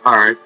All right.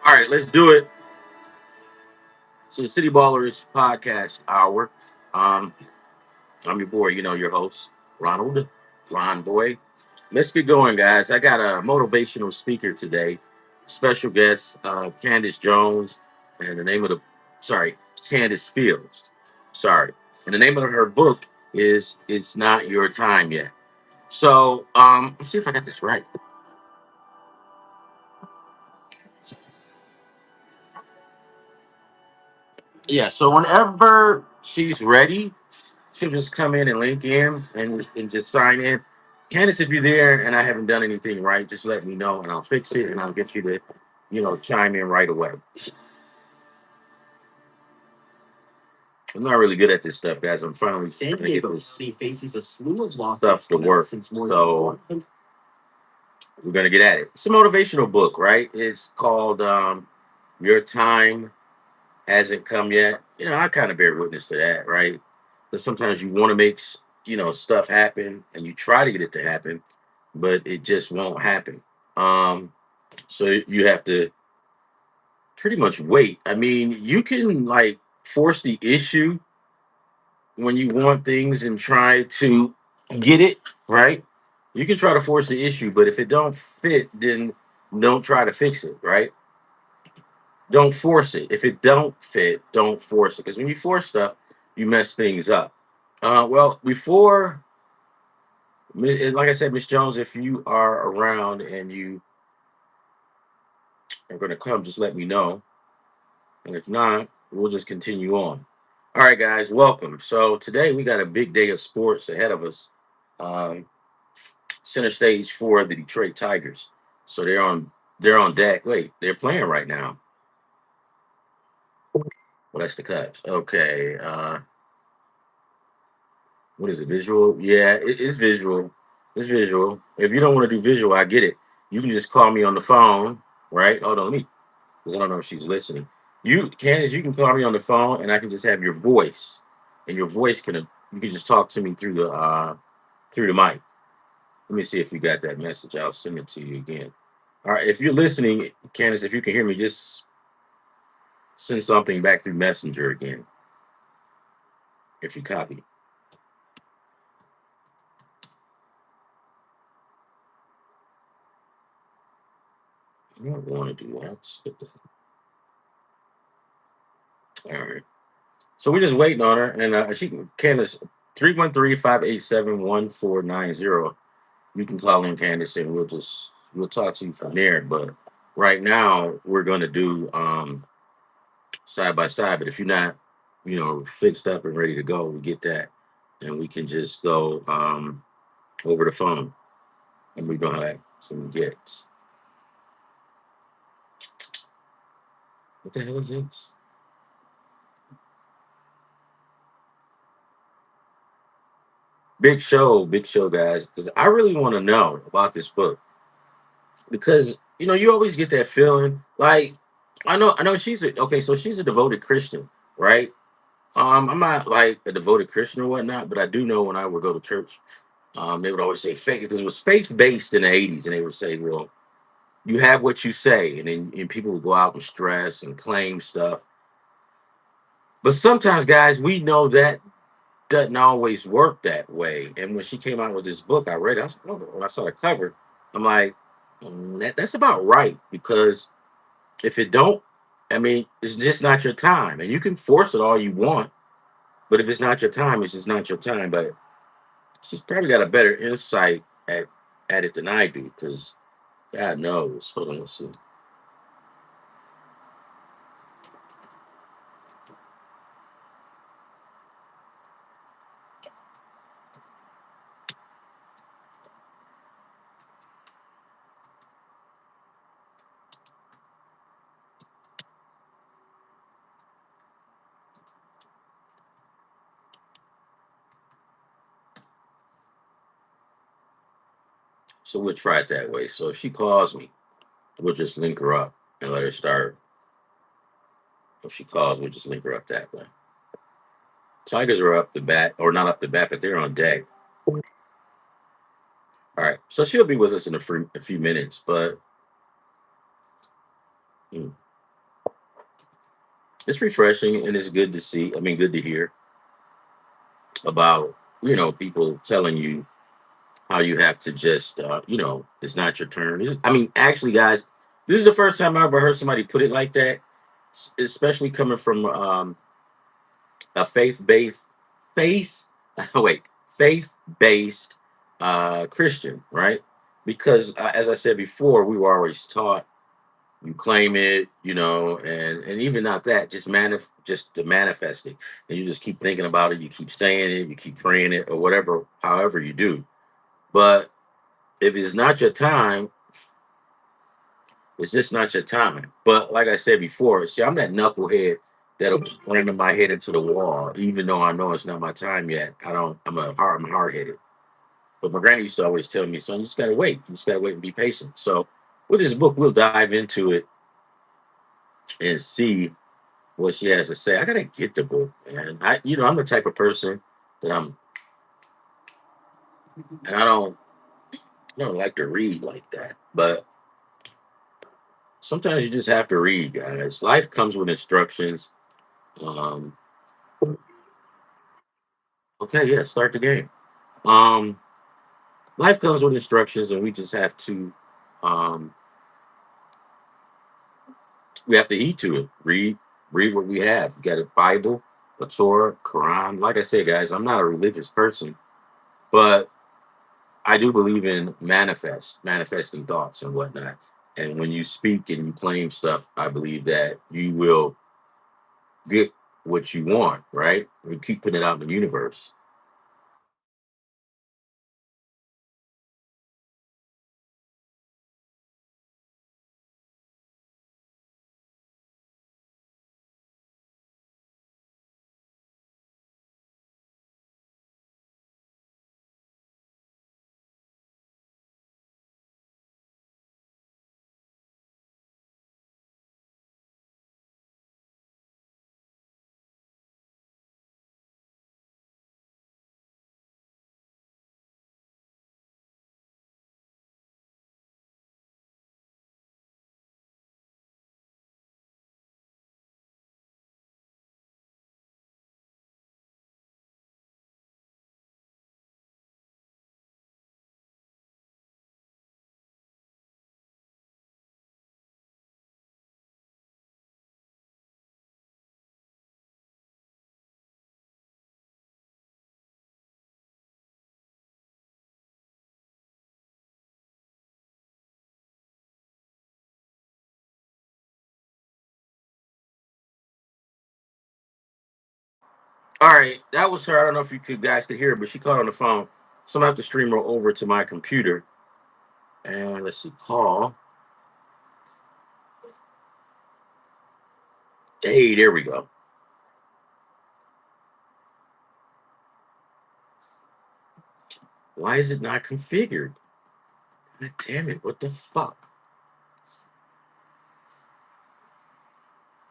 All right, let's do it. So the City Ballers podcast hour. Um, I'm your boy, your host, Ronald, Ron Boy. Let's get going, guys. I got a motivational speaker today. Special guest, Candace Jones, and the name of the sorry, Kandence Fields. Sorry. And the name of her book is It's Not Your Time Yet. So let's see if I got this right. Yeah, so whenever she's ready, she'll just come in and link in and just sign in. Candace, if you're there and I haven't done anything right, just let me know and I'll fix it and I'll get you to, chime in right away. I'm not really good at this stuff, guys. I'm finally starting to get this faces a slew of lost stuff to work. So we're gonna get at it. It's a motivational book, right? It's called Your Time Hasn't Come Yet. I kind of bear witness to that, right? But sometimes you want to make stuff happen and you try to get it to happen, but it just won't happen. Um, so you have to pretty much wait. I mean, you can like force the issue when you want things and try to get it right. You can try to force the issue, but if it don't fit, then don't try to fix it, right? Don't force it. If it don't fit, don't force it. Because when you force stuff, you mess things up. Well, before, like I said, Miss Jones, if you are around and you are going to come, just let me know. And if not, we'll just continue on. All right, guys, welcome. So today we got a big day of sports ahead of us. Um, Center stage for the Detroit Tigers. So they're on deck. Wait, they're playing right now. Well, that's the Cubs. Okay. What is it? Visual? Yeah, it's visual. It's visual. If you don't want to do visual, I get it. You can just call me on the phone, right? Hold on, let me, because I don't know if she's listening. Candace, you can call me on the phone, and I can just have your voice, and your voice you can just talk to me through the mic. Let me see if you got that message. I'll send it to you again. All right, if you're listening, Candace, if you can hear me, just send something back through Messenger again. If you copy, I don't want to do that. All right. So we're just waiting on her, and she can Candace 313-587-1490. You can call in Candace, and we'll talk to you from there. But right now we're gonna do side by side. But if you're not, fixed up and ready to go, we get that, and we can just go over the phone, and we know how that some gets. What the hell is this? Big show, guys. Because I really want to know about this book because you always get that feeling like I know okay, so she's a devoted Christian, right? I'm not like a devoted Christian or whatnot, but I do know when I would go to church, they would always say faith because it was faith based in the '80s, and they would say, "Well, you have what you say," and then people would go out and stress and claim stuff. But sometimes, guys, we know that doesn't always work that way. And when she came out with this book, I read it. When I saw the cover, I'm like, that's about right. Because if it don't, I mean, it's just not your time. And you can force it all you want, but if it's not your time, it's just not your time. But she's probably got a better insight at it than I do, because God knows. Hold on, let's see. So we'll try it that way. So if she calls me, we'll just link her up and let her start. If she calls, we'll just link her up that way. Tigers are up the bat, or not up the bat, but they're on deck. All right. So she'll be with us in a few minutes, but mm, it's refreshing and it's good to see. I mean, good to hear about, people telling you how you have to just, it's not your turn. I mean, actually, guys, this is the first time I ever heard somebody put it like that, especially coming from a face, wait, faith-based Christian, right? Because as I said before, we were always taught you claim it, and even not that, just to manifest it, and you just keep thinking about it, you keep saying it, you keep praying it, or whatever, however you do. But if it's not your time, it's just not your time. But like I said before, see, I'm that knucklehead that'll keep ramming my head into the wall, even though I know it's not my time yet. I don't. I'm hard headed. But my granny used to always tell me, son, you just gotta wait. You just gotta wait and be patient. So with this book, we'll dive into it and see what she has to say. I gotta get the book, man. I'm the type of person that and I don't like to read like that. But sometimes you just have to read, guys. Life comes with instructions. Um, okay, yeah, start the game. Um, Life comes with instructions, and we just have to, um, we have to heed to it. Read what we have. You got a Bible, a Torah, Quran. Like I said, guys, I'm not a religious person, but I do believe in manifesting thoughts and whatnot. And when you speak and you claim stuff, I believe that you will get what you want, right? We keep putting it out in the universe. All right, that was her. I don't know if guys could hear her, but she called on the phone. So I'm gonna have to stream her over to my computer. And let's see, call. Hey, there we go. Why is it not configured? God damn it! What the fuck?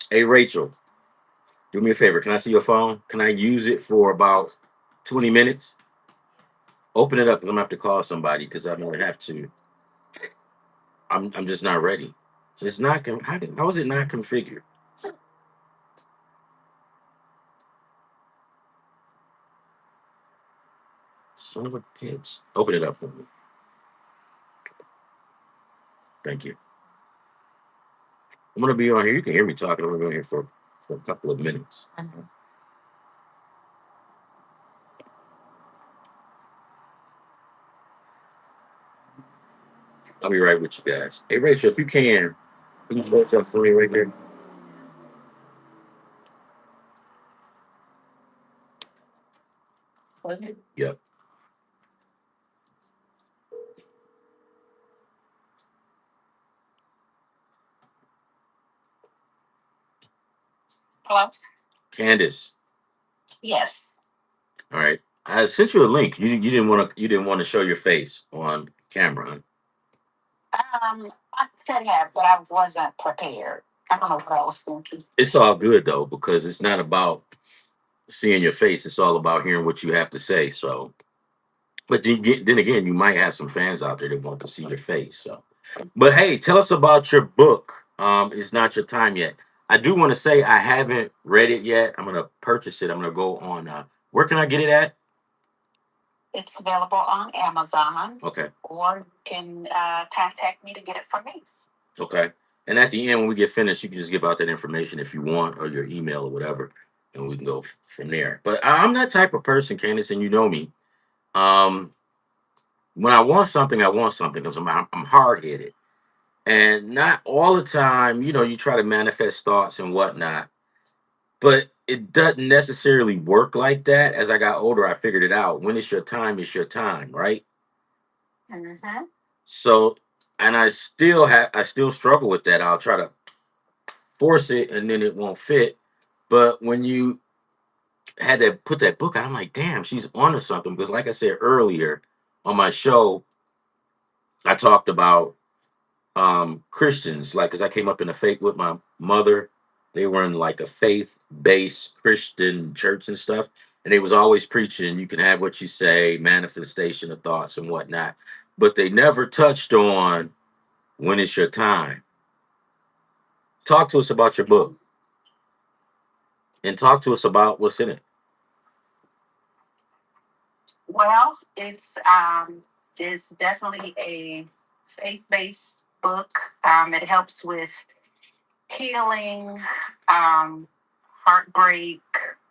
Hey, Rachel, do me a favor. Can I see your phone? Can I use it for about 20 minutes? Open it up. I'm gonna have to call somebody because I'm gonna have to. I'm just not ready. It's not. How is it not configured? Son of a bitch. Open it up for me. Thank you. I'm gonna be on here. You can hear me talking. I'm gonna be on here for a couple of minutes. I'll be right with you guys. Hey, Rachel, if you can you voice up for me right there? Yep. Hello, Candace. Yes. All right. I sent you a link. You didn't want to show your face on camera. I said have, but I wasn't prepared. I don't know what I was thinking. It's all good though, because it's not about seeing your face. It's all about hearing what you have to say. So, but then again, you might have some fans out there that want to see your face. So, but hey, tell us about your book. It's not your time yet. I do want to say I haven't read it yet. I'm gonna purchase it. I'm gonna go on. Where can I get it at? It's available on Amazon. Okay. Or you can contact me to get it from me. Okay. And at the end, when we get finished, you can just give out that information if you want, or your email or whatever, and we can go from there. But I'm that type of person, Candace, and you know me. Um, when I want something because I'm hard headed, and not all the time. You try to manifest thoughts and whatnot, but it doesn't necessarily work like that. As I got older, I figured it out. When it's your time, right? Mm-hmm. So, and I still struggle with that. I'll try to force it, and then it won't fit. But when you had to put that book out, I'm like, damn, she's onto something. Because, like I said earlier on my show, I talked about Christians, like, because I came up in a faith with my mother. They were in like a faith-based Christian church and stuff, and they was always preaching, you can have what you say, manifestation of thoughts and whatnot, but they never touched on when it's your time. Talk to us about your book, and talk to us about what's in it. Well, it's definitely a faith-based book. It helps with healing, um, heartbreak,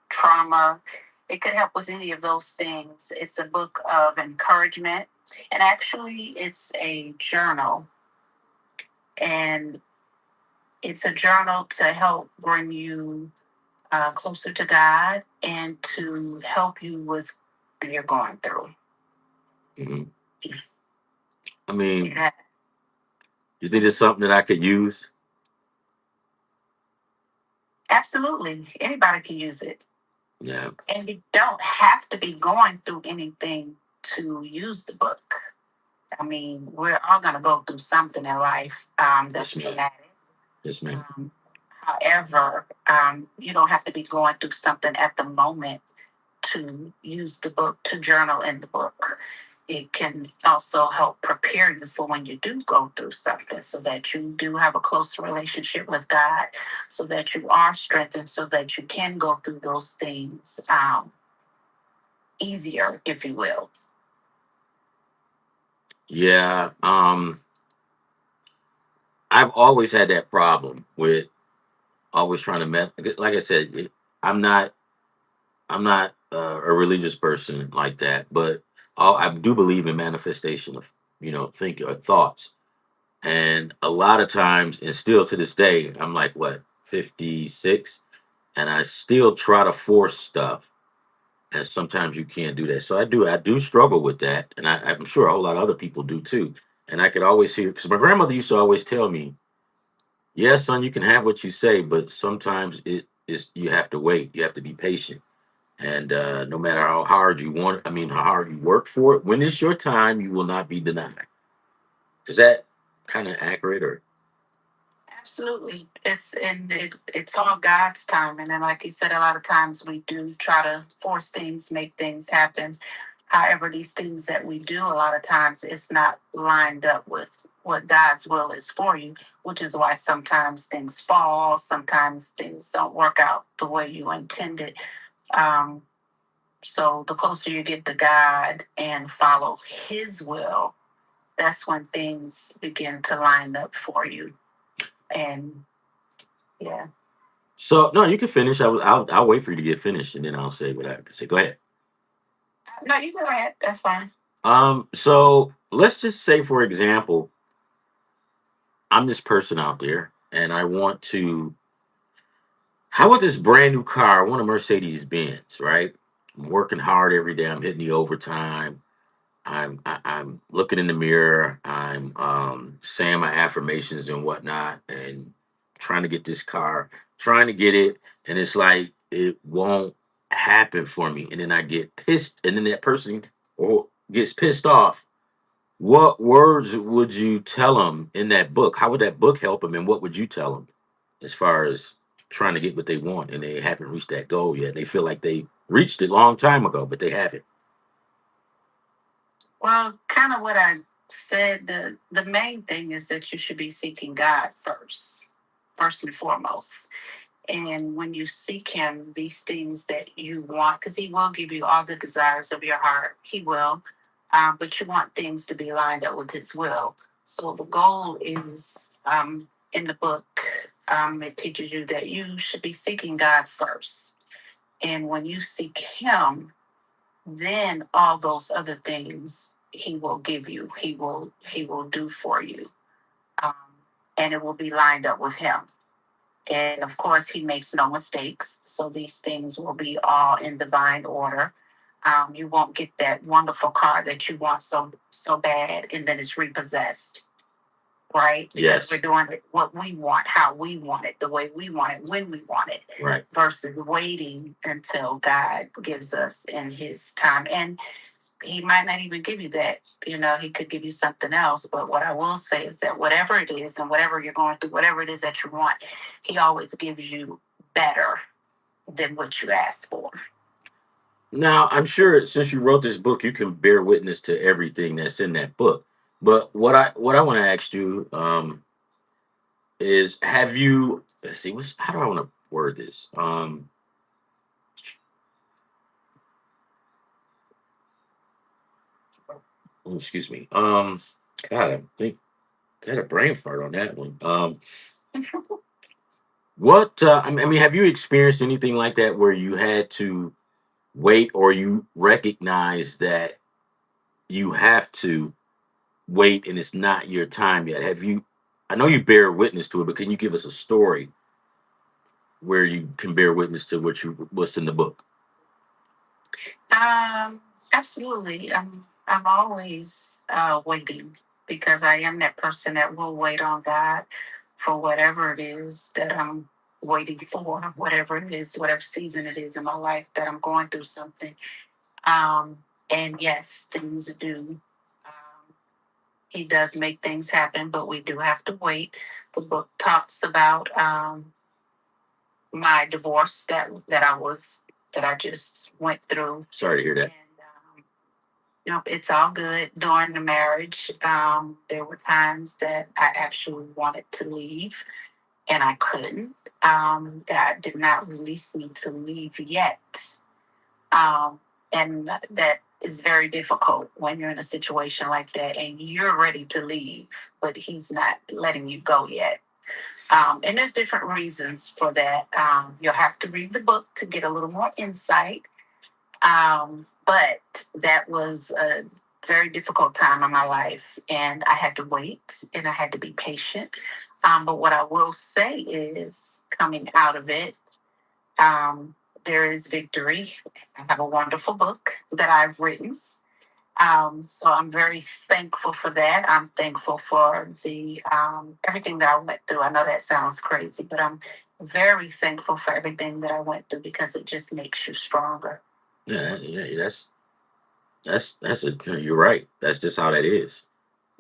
trauma. It could help with any of those things. It's a book of encouragement, and actually, it's a journal, and it's a journal to help bring you closer to God and to help you with what you're going through. Hmm. I mean, Yeah. you think it's something that I could use? Absolutely. Anybody can use it. Yeah. And you don't have to be going through anything to use the book. I mean, we're all going to go through something in life that's Yes, ma'am. traumatic. Yes, ma'am. However, you don't have to be going through something at the moment to use the book, to journal in the book. It can also help prepare you for when you do go through something so that you do have a closer relationship with God, so that you are strengthened, so that you can go through those things easier, if you will. Yeah. I've always had that problem with always trying to like I said, I'm not a religious person like that, but I do believe in manifestation of think or thoughts. And a lot of times, and still to this day, I'm like what 56, and I still try to force stuff, and sometimes you can't do that. So I do struggle with that, and I'm sure a whole lot of other people do too. And I could always hear, because my grandmother used to always tell me, "Yes, son, you can have what you say, but sometimes it is you have to wait. You have to be patient." And no matter how hard you want, I mean, how hard you work for it, when it's your time, you will not be denied. Is that kind of accurate, or? Absolutely. It's all God's time. And then like you said, a lot of times we do try to force things, make things happen. However, these things that we do a lot of times it's not lined up with what God's will is for you, which is why sometimes things fall, sometimes things don't work out the way you intended. Um, so the closer you get to God and follow his will, that's when things begin to line up for you. And yeah. So no, you can finish. I'll wait for you to get finished, and then I'll say what I have to say. Go ahead. No, you go ahead. That's fine. So let's just say, for example, I'm this person out there, and I want this brand new car. I want a Mercedes Benz, right? I'm working hard every day. I'm hitting the overtime. I'm looking in the mirror. I'm saying my affirmations and whatnot, and trying to get this car, trying to get it, and it's like it won't happen for me. And then I get pissed, and then that person or gets pissed off, What words would you tell them in that book? How would that book help them, and what would you tell them as far as trying to get what they want and they haven't reached that goal yet? They feel like they reached it a long time ago, but they haven't. Well, kind of what I said, the main thing is that you should be seeking God first and foremost. And when you seek Him, these things that you want, because He will give you all the desires of your heart, He will. But you want things to be lined up with His will. So the goal is in the book, it teaches you that you should be seeking God first. And when you seek Him, then all those other things He will give you. He will do for you, um, and it will be lined up with Him. And of course, He makes no mistakes. So these things will be all in divine order. You won't get that wonderful car that you want so bad, and then it's repossessed, right? Because Yes. we're doing it what we want, how we want it, the way we want it, when we want it, Right. versus waiting until God gives us in His time. And He might not even give you that. He could give you something else. But what I will say is that whatever it is and whatever you're going through, whatever it is that you want, He always gives you better than what you asked for. Now, I'm sure since you wrote this book, you can bear witness to everything that's in that book. But what I want to ask you is, have you? Let's see. How do I want to word this? Oh, excuse me. God, I think I had a brain fart on that one. What? I mean, have you experienced anything like that where you had to wait, or you recognize that you have to wait and it's not your time yet? Have you? I know you bear witness to it, but can you give us a story where you can bear witness to what's in the book? Um, Absolutely. I'm always waiting because I am that person that will wait on God for whatever it is that I'm waiting for, whatever it is, whatever season it is in my life that I'm going through something. Um, and yes, things do. He does make things happen, but we do have to wait. The book talks about my divorce that I just went through. Sorry to hear that. And it's all good during the marriage. There were times that I actually wanted to leave and I couldn't. God did not release me to leave yet. Um, and that is very difficult when you're in a situation like that and you're ready to leave, but He's not letting you go yet. And there's different reasons for that. You'll have to read the book to get a little more insight. But that was a very difficult time in my life, and I had to wait and I had to be patient. But what I will say is, coming out of it, um, there is victory. I have a wonderful book that I've written. So I'm very thankful for that. I'm thankful for the everything that I went through. I know that sounds crazy, but I'm very thankful for everything that I went through because it just makes you stronger. Yeah, yeah, that's it. You're right. That's just how that is.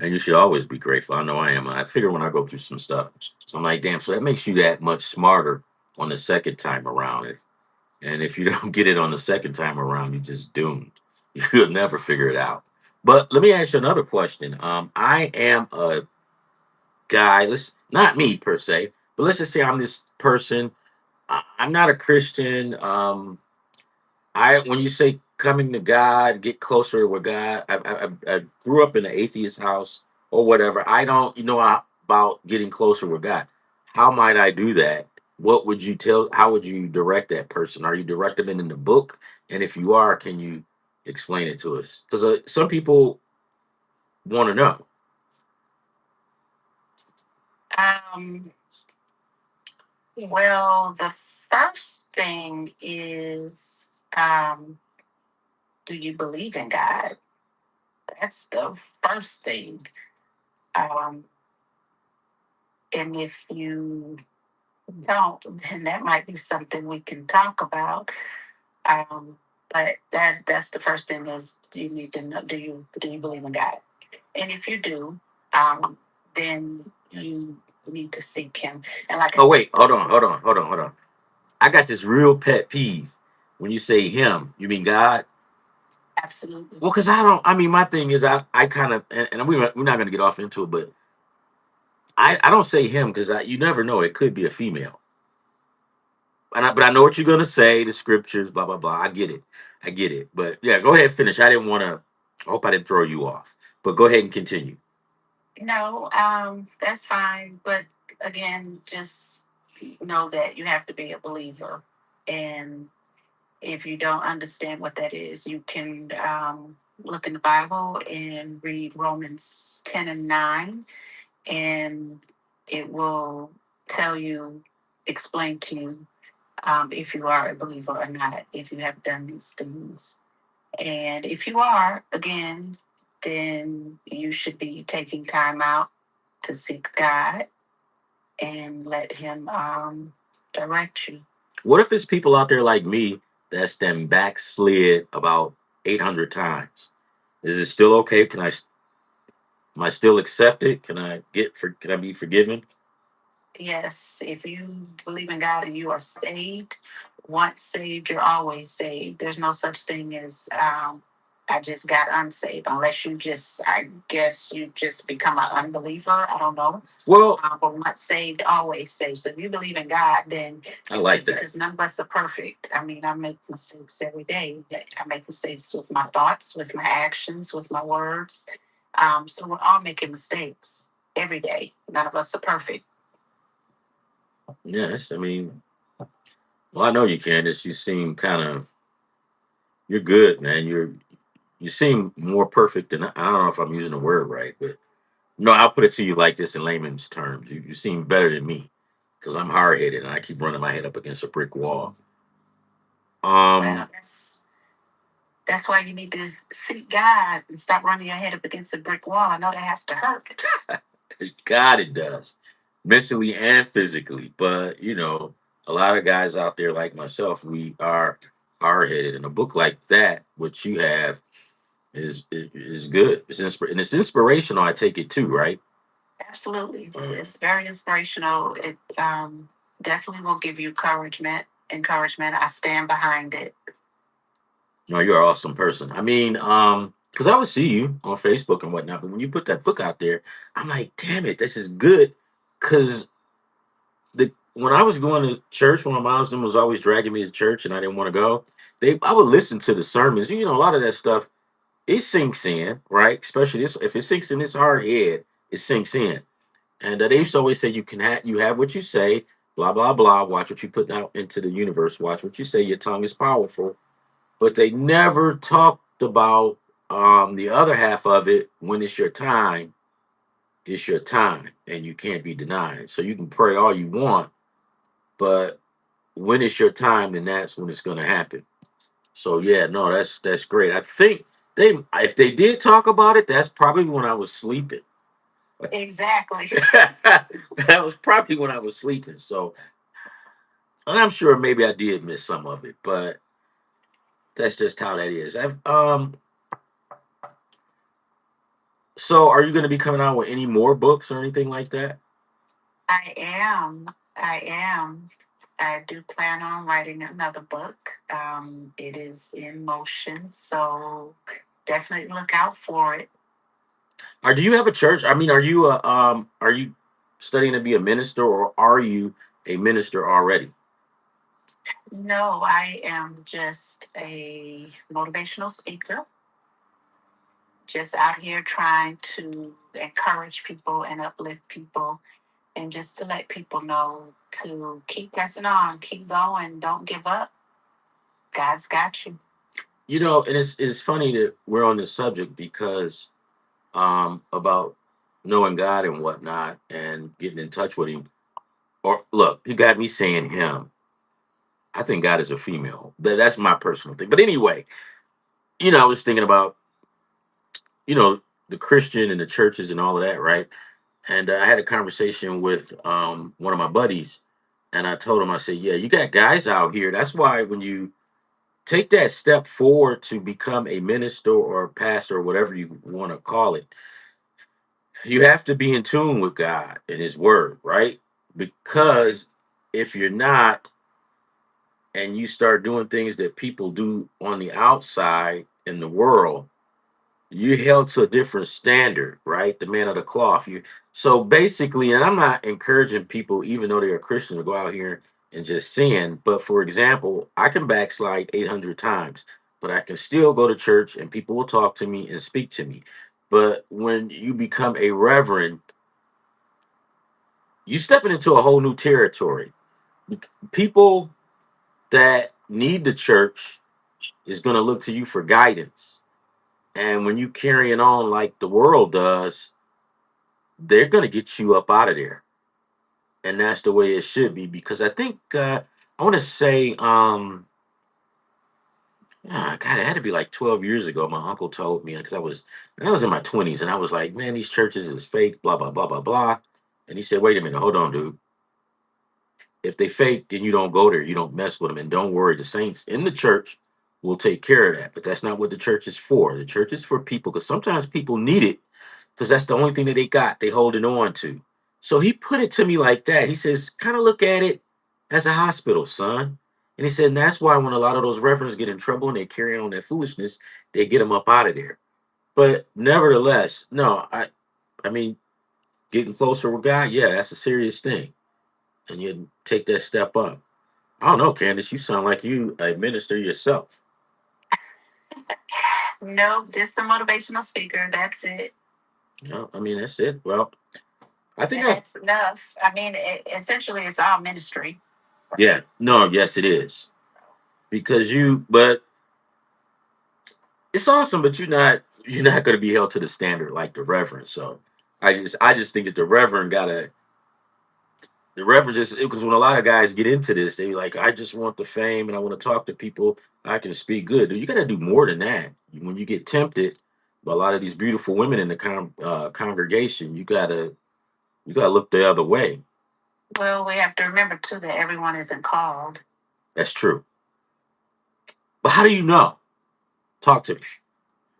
And you should always be grateful. I know I am. I figure when I go through some stuff, I'm like, damn. So that makes you that much smarter on the second time around. And if you don't get it on the second time around, you're just doomed. You'll never figure it out. But let me ask you another question. I am a guy. Let's not me per se, but let's just say I'm this person. I'm not a Christian. I when you say coming to God, get closer with God. I grew up in an atheist house or whatever. I don't, about getting closer with God. How might I do that? What would you tell? How would you direct that person? Are you directing it in the book? And if you are, can you explain it to us? Because some people want to know. Um, well, the first thing is, do you believe in God? That's the first thing. Um, and if you don't, then that might be something we can talk about. Um, but that's the first thing is, do you need to know, do you believe in God? And if you do, then you need to seek him. And like Oh wait, hold on. I got this real pet peeve. When you say him, you mean God? absolutely. Well, because I don't. I mean, my thing is, I kind of, and we're not going to get off into it, but I don't say him because you never know. It could be a female. But I know what you're going to say. The scriptures, blah blah blah. I get it. But yeah, go ahead, finish. I didn't want to. I hope I didn't throw you off. But go ahead and continue. No, that's fine. But again, just know that you have to be a believer. And if you don't understand what that is, you can look in the Bible and read Romans 10 and 9, and it will tell you, explain to you if you are a believer or not, if you have done these things. And if you are, again, then you should be taking time out to seek God and let Him direct you. What if it's people out there like me that's then backslid about 800 times? Is it still okay? Am I still accepted? Can I be forgiven? Yes, if you believe in God and you are saved, once saved, you're always saved. There's no such thing as I just got unsaved, unless you just, I guess, you just become an unbeliever. I don't know. Well, But once saved, always saved. So if you believe in God, then I like that. because none of us are perfect. I mean, I make mistakes every day. I make mistakes with my thoughts, with my actions, with my words. So we're all making mistakes every day. None of us are perfect. Yes, I mean, well, I know you, Candace. You seem kind of you're good, man. You seem more perfect than I don't know if I'm using the word right, but no, I'll put it to you like this in layman's terms. You seem better than me because I'm hard headed and I keep running my head up against a brick wall. Well, Um, that's why you need to seek God and stop running your head up against a brick wall. I know that has to hurt. God, it does, mentally and physically. But a lot of guys out there like myself, we are hard headed, and a book like that, which you have, is good. And it's inspirational. I take it too, right? Absolutely. It's very inspirational. It definitely will give you encouragement. I stand behind it. No, you're an awesome person. I mean, because I would see you on Facebook and whatnot, but when you put that book out there, I'm like, damn it, this is good. Because the when I was going to church, when my mom's them was always dragging me to church, and I didn't want to go. I would listen to the sermons. A lot of that stuff it sinks in, right? Especially this, if it sinks in this hard head, it sinks in. And they used to always say you have what you say, blah blah blah. Watch what you put out into the universe. Watch what you say. Your tongue is powerful. But they never talked about the other half of it. When it's your time, and you can't be denied. So you can pray all you want, but when it's your time, then that's when it's going to happen. So yeah, no, that's great. I think if they did talk about it, that's probably when I was sleeping. Exactly. That was probably when I was sleeping. So, and I'm sure maybe I did miss some of it, but that's just how that is. So are you going to be coming out with any more books or anything like that? I am. I am. I do plan on writing another book. It is in motion, so definitely look out for it. Or do you have a church? I mean, are you studying to be a minister, or are you a minister already? No, I am just a motivational speaker, just out here trying to encourage people and uplift people, and just to let people know to keep pressing on, keep going, don't give up. God's got you. And it's funny that we're on this subject because about knowing God and whatnot and getting in touch with him. Or look, you got me saying him. I think God is a female. That's my personal thing. But anyway, I was thinking about, you know, the Christian and the churches and all of that, right? And I had a conversation with one of my buddies, and I told him, I said, yeah, you got guys out here. That's why when you take that step forward to become a minister or a pastor or whatever you want to call it, You have to be in tune with God and His Word, right? Because if you're not, and you start doing things that people do on the outside in the world, you're held to a different standard, right? The man of the cloth. You so basically, and I'm not encouraging people, even though they're a Christian, to go out here and just sin. But for example, I can backslide 800 times, but I can still go to church and people will talk to me and speak to me. But when you become a reverend, you stepping into a whole new territory. People that need the church is going to look to you for guidance. And when you carrying on like the world does, they're going to get you up out of there. And that's the way it should be. Because I think, I want to say, God, it had to be like 12 years ago. My uncle told me, because I was in my 20s, and I was like, man, these churches is fake, blah, blah, blah, blah, blah. And he said, wait a minute, hold on, dude. If they fake, then you don't go there. You don't mess with them. And don't worry, the saints in the church will take care of that. But that's not what the church is for. The church is for people, because sometimes people need it because that's the only thing that they got. They holding on to. So he put it to me like that. He says, kind of look at it as a hospital, son. And he said, and that's why when a lot of those reverends get in trouble and they carry on their foolishness, they get them up out of there. But nevertheless, no, I mean, getting closer with God, yeah, that's a serious thing. And you take that step up. I don't know, Candace. You sound like you a minister yourself. No, just a motivational speaker. That's it. No, I mean that's it. Well, I think And that's enough. I mean, essentially, it's all ministry. yeah, no, yes, it is because but it's awesome. But you're not going to be held to the standard like the reverend. So I just think that the reverend just because when a lot of guys get into this, they like I just want the fame and I want to talk to people. I can speak good. You got to do more than that. When you get tempted by a lot of these beautiful women in the congregation, you gotta look the other way. Well, we have to remember too that everyone isn't called. That's true. But how do you know? Talk to me.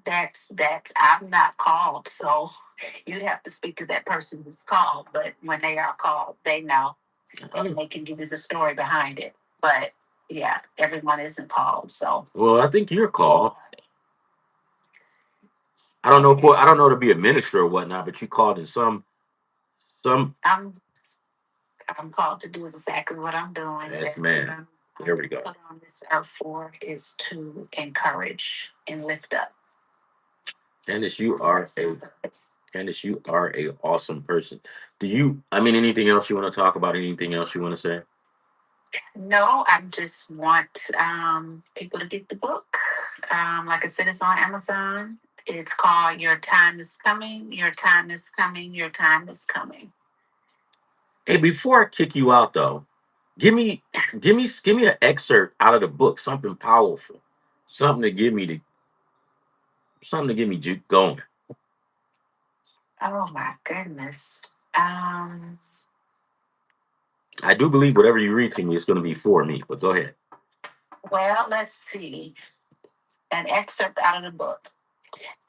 That's I'm not called, so you'd have to speak to that person who's called. But when they are called, they know, and they can give you the story behind it. But yeah, everyone isn't called. So Well, I think you're called. I don't know to be a minister or whatnot, but you called in some. I'm called to do exactly what I'm doing. Yes, That's what man. There we I'm go. put on this earth for is to encourage and lift up. Candace, you are a awesome person. Do you? I mean, anything else you want to talk about? Anything else you want to say? No, I just want people to get the book. Like I said, it's on Amazon. It's called Your Time is Coming. Your Time is Coming. Your Time is Coming. Hey, before I kick you out though, give me an excerpt out of the book, something powerful, something to give me going. Oh my goodness. I do believe whatever you read to me is going to be for me, but go ahead. Well, let's see. An excerpt out of the book.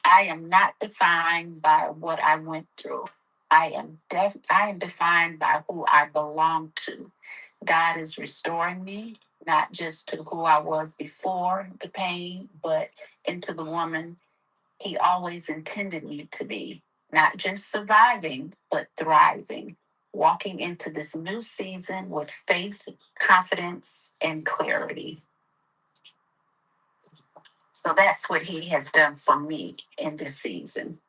I am not defined by what I went through. I am defined by who I belong to. God is restoring me, not just to who I was before the pain, but into the woman He always intended me to be. Not just surviving, but thriving. Walking into this new season with faith, confidence, and clarity. So that's what He has done for me in this season.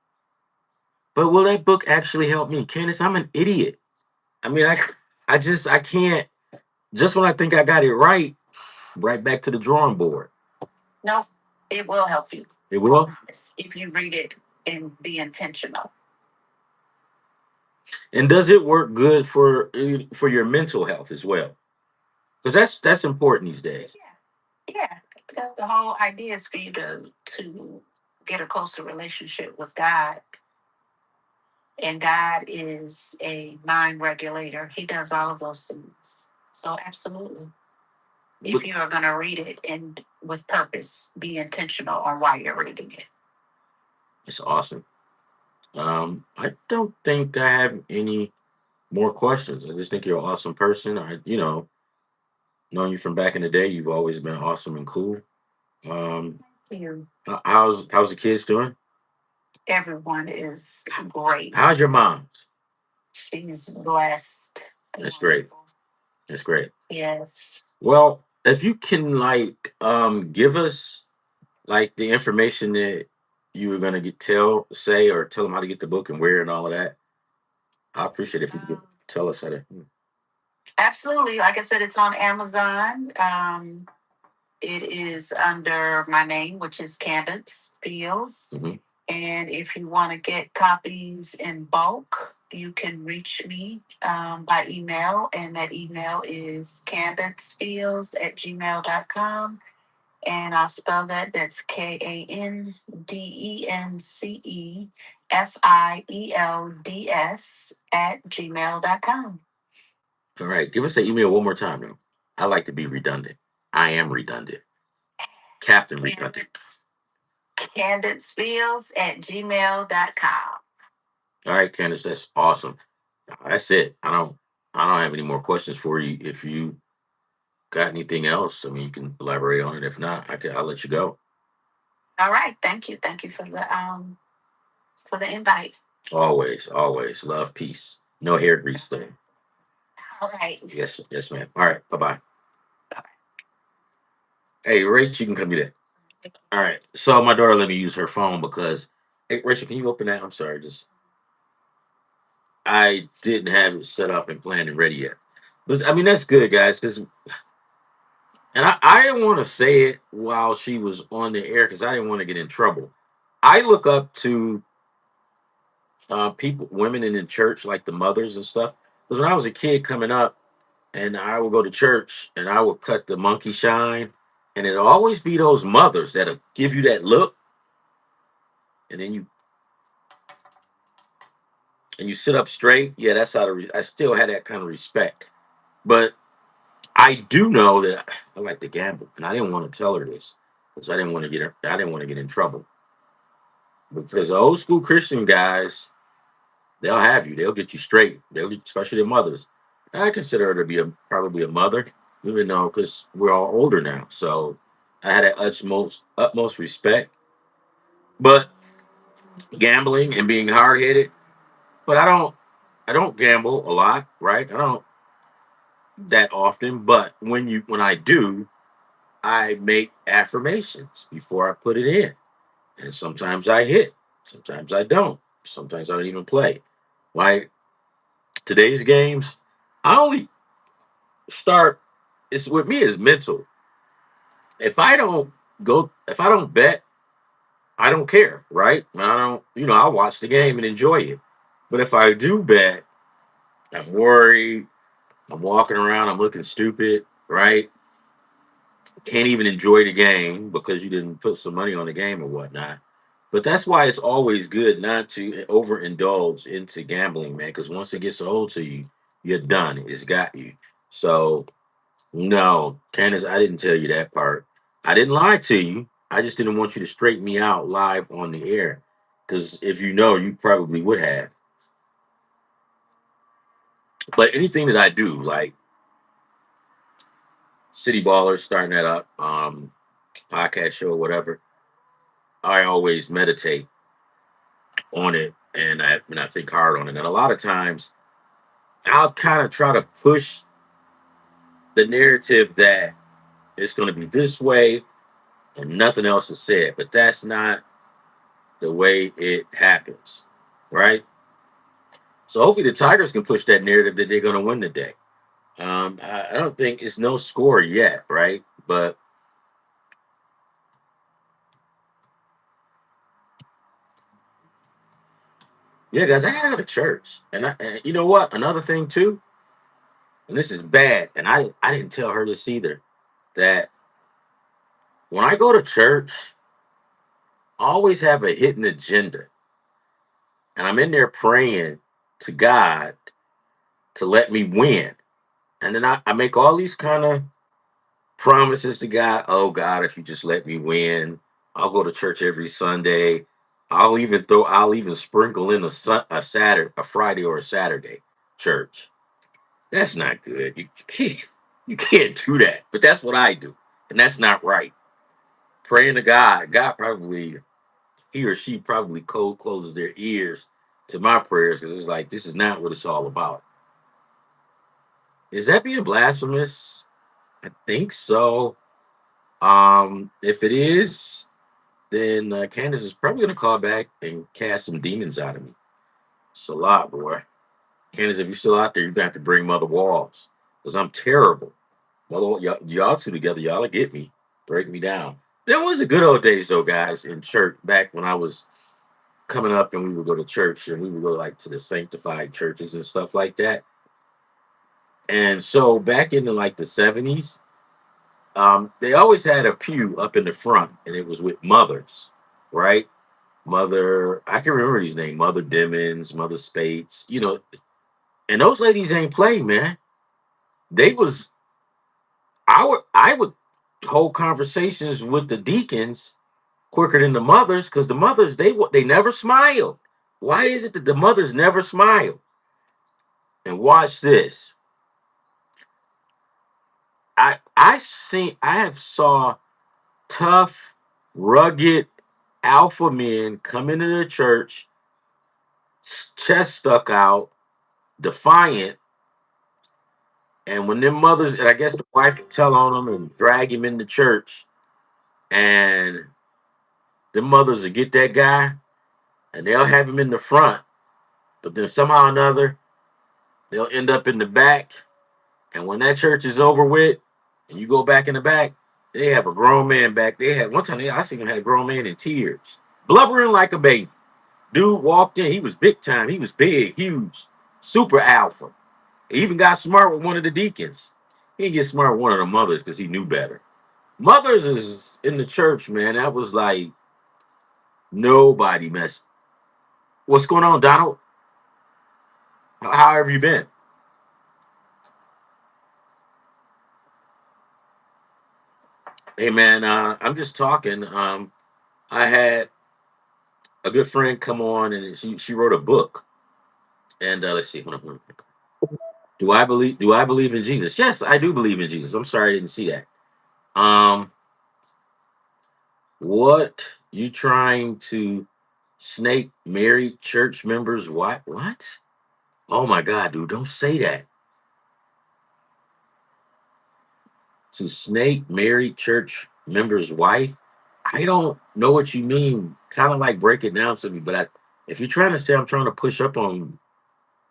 But will that book actually help me, Candace? I'm an idiot. I mean, I can't. Just when I think I got it right back to the drawing board. No, it will help you. It will. If you read it and be intentional. And does it work good for your mental health as well? Because that's important these days. Yeah. The whole idea is for you to get a closer relationship with God. And God is a mind regulator. He does all of those things. So absolutely. If you are gonna read it and with purpose, be intentional on why you're reading it. It's awesome. I don't think I have any more questions. I just think you're an awesome person. Knowing you from back in the day, you've always been awesome and cool. Um, You. how's the kids doing? Everyone is great. How's your mom? She's blessed. That's great. That's great. Yes. Well, if you can give us like the information that you were gonna say or tell them how to get the book and where and all of that. I appreciate it if you could tell us how to. Absolutely. Like I said, it's on Amazon. It is under my name, which is Kandence Fields. Mhm. And if you want to get copies in bulk, you can reach me by email. And that email is candancefields@gmail.com. And I'll spell that. That's KANDENCEFIELDS@gmail.com. All right, give us that email one more time, though. I like to be redundant. I am redundant. Captain Redundant. CandanceFields@gmail.com. All right, Candace, that's awesome. That's it. I don't have any more questions for you. If you got anything else, I mean, you can elaborate on it. If not, I'll let you go. All right. Thank you. Thank you for the invite. Always, always love, peace. No hair grease thing. All right. Yes, yes, ma'am. All right, bye bye. Hey, Rach, you can come get it. All right. So my daughter let me use her phone because, hey, Rachel, can you open that? I'm sorry, just I didn't have it set up and planned and ready yet. But I mean, that's good, guys, because I didn't want to say it while she was on the air because I didn't want to get in trouble. I look up to people, women in the church, like the mothers and stuff. Because when I was a kid coming up, and I would go to church and I would cut the monkey shine, and it'll always be those mothers that'll give you that look, and then you sit up straight. Yeah, that's how I still had that kind of respect. But I do know that I like to gamble, and I didn't want to tell her this because I didn't want to get in trouble because the old school Christian guys, they'll have you. They'll get you straight. Especially the mothers. I consider her to be probably a mother, even though because we're all older now. So I had that utmost respect. But gambling and being hard headed. But I don't gamble a lot, right? I don't that often. But when I do, I make affirmations before I put it in, and sometimes I hit, sometimes I don't. Sometimes I don't even play. Like today's games, I only start. It's with me is mental. If I don't bet, I don't care, right? I don't, I'll watch the game and enjoy it. But if I do bet, I'm worried. I'm walking around. I'm looking stupid, right? Can't even enjoy the game because you didn't put some money on the game or whatnot. But that's why it's always good not to overindulge into gambling, man. Because once it gets a hold to you, you're done. It's got you. So no, Candace, I didn't tell you that part. I didn't lie to you. I just didn't want you to straighten me out live on the air. Because if you know, you probably would have. But anything that I do, like City Ballers, starting that up, podcast show, whatever, I always meditate on it and I think hard on it. And a lot of times I'll kind of try to push the narrative that it's going to be this way and nothing else is said. But that's not the way it happens, right? So hopefully the Tigers can push that narrative that they're going to win today. I don't think it's no score yet, right? But yeah, guys, I got to go to church, and you know what? Another thing too, and this is bad, and I didn't tell her this either. That when I go to church, I always have a hidden agenda, and I'm in there praying to God to let me win, and then I make all these kind of promises to God. Oh God, if you just let me win, I'll go to church every Sunday. I'll even sprinkle in a Friday or a Saturday church. That's not good. You can't do that. But that's what I do. And that's not right. Praying to God. God probably, he or she probably cold closes their ears to my prayers because it's like, this is not what it's all about. Is that being blasphemous? I think so. If it is, then Candace is probably going to call back and cast some demons out of me. It's a lot, boy. Candace, if you're still out there, you're going to have to bring Mother Walls because I'm terrible. Mother, y'all two together, y'all will get me, break me down. That was the good old days, though, guys, in church back when I was coming up and we would go to church and we would go like to the sanctified churches and stuff like that. And so back in like the 70s, they always had a pew up in the front and it was with mothers, right? Mother, I can remember these names, Mother Dimmons, Mother Spates, and those ladies ain't play, man. They was I would hold conversations with the deacons quicker than the mothers because the mothers they never smile. Why is it that the mothers never smile? And watch this. I have saw tough, rugged alpha men come into the church, chest stuck out, defiant, and when them mothers and I guess the wife would tell on them and drag him into church, and the mothers will get that guy and they'll have him in the front, but then somehow or another they'll end up in the back. And when that church is over with, and you go back in the back, they have a grown man back. They had one time I seen him had a grown man in tears, blubbering like a baby. Dude walked in. He was big time. He was big, huge, super alpha. He even got smart with one of the deacons. He didn't get smart with one of the mothers because he knew better. Mothers is in the church, man. That was like nobody messed. What's going on, Donald? How have you been? Hey, man. I'm just talking. I had a good friend come on, and she wrote a book. And let's see. Hold on. Do I believe in Jesus? Yes, I do believe in Jesus. I'm sorry I didn't see that. Um, what you trying to snake married church members? What? Oh my God, dude! Don't say that. To snake married church members' wife? I don't know what you mean. Kind of like break it down to me. But if you're trying to say I'm trying to push up on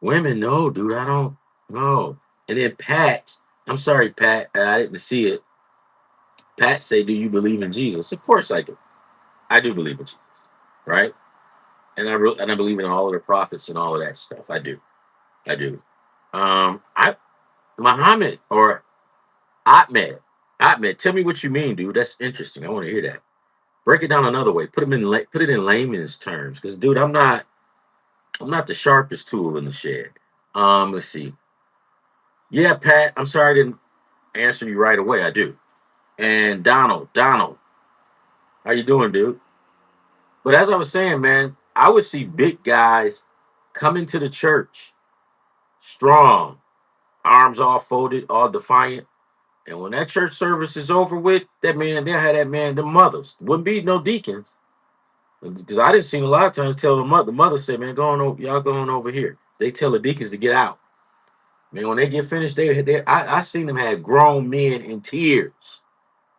women, no, dude, I don't know. And then Pat, I'm sorry, Pat, I didn't see it. Pat say, "Do you believe in Jesus?" Of course I do. I do believe in Jesus, right? And I believe in all of the prophets and all of that stuff. I do. I do. I Muhammad or Ahmed. Ahmed, tell me what you mean, dude. That's interesting. I want to hear that. Break it down another way. Put it in layman's terms, because dude, I'm not the sharpest tool in the shed. Let's see. Yeah, Pat. I'm sorry I didn't answer you right away. I do. And Donald, how you doing, dude? But as I was saying, man, I would see big guys come into the church strong, arms all folded, all defiant. And when that church service is over with, that man, they'll have that man, the mothers. Wouldn't be no deacons. Because I didn't see a lot of times tell the mother say, man, go on over, y'all go on over here. They tell the deacons to get out. Man, when they get finished, I seen them have grown men in tears.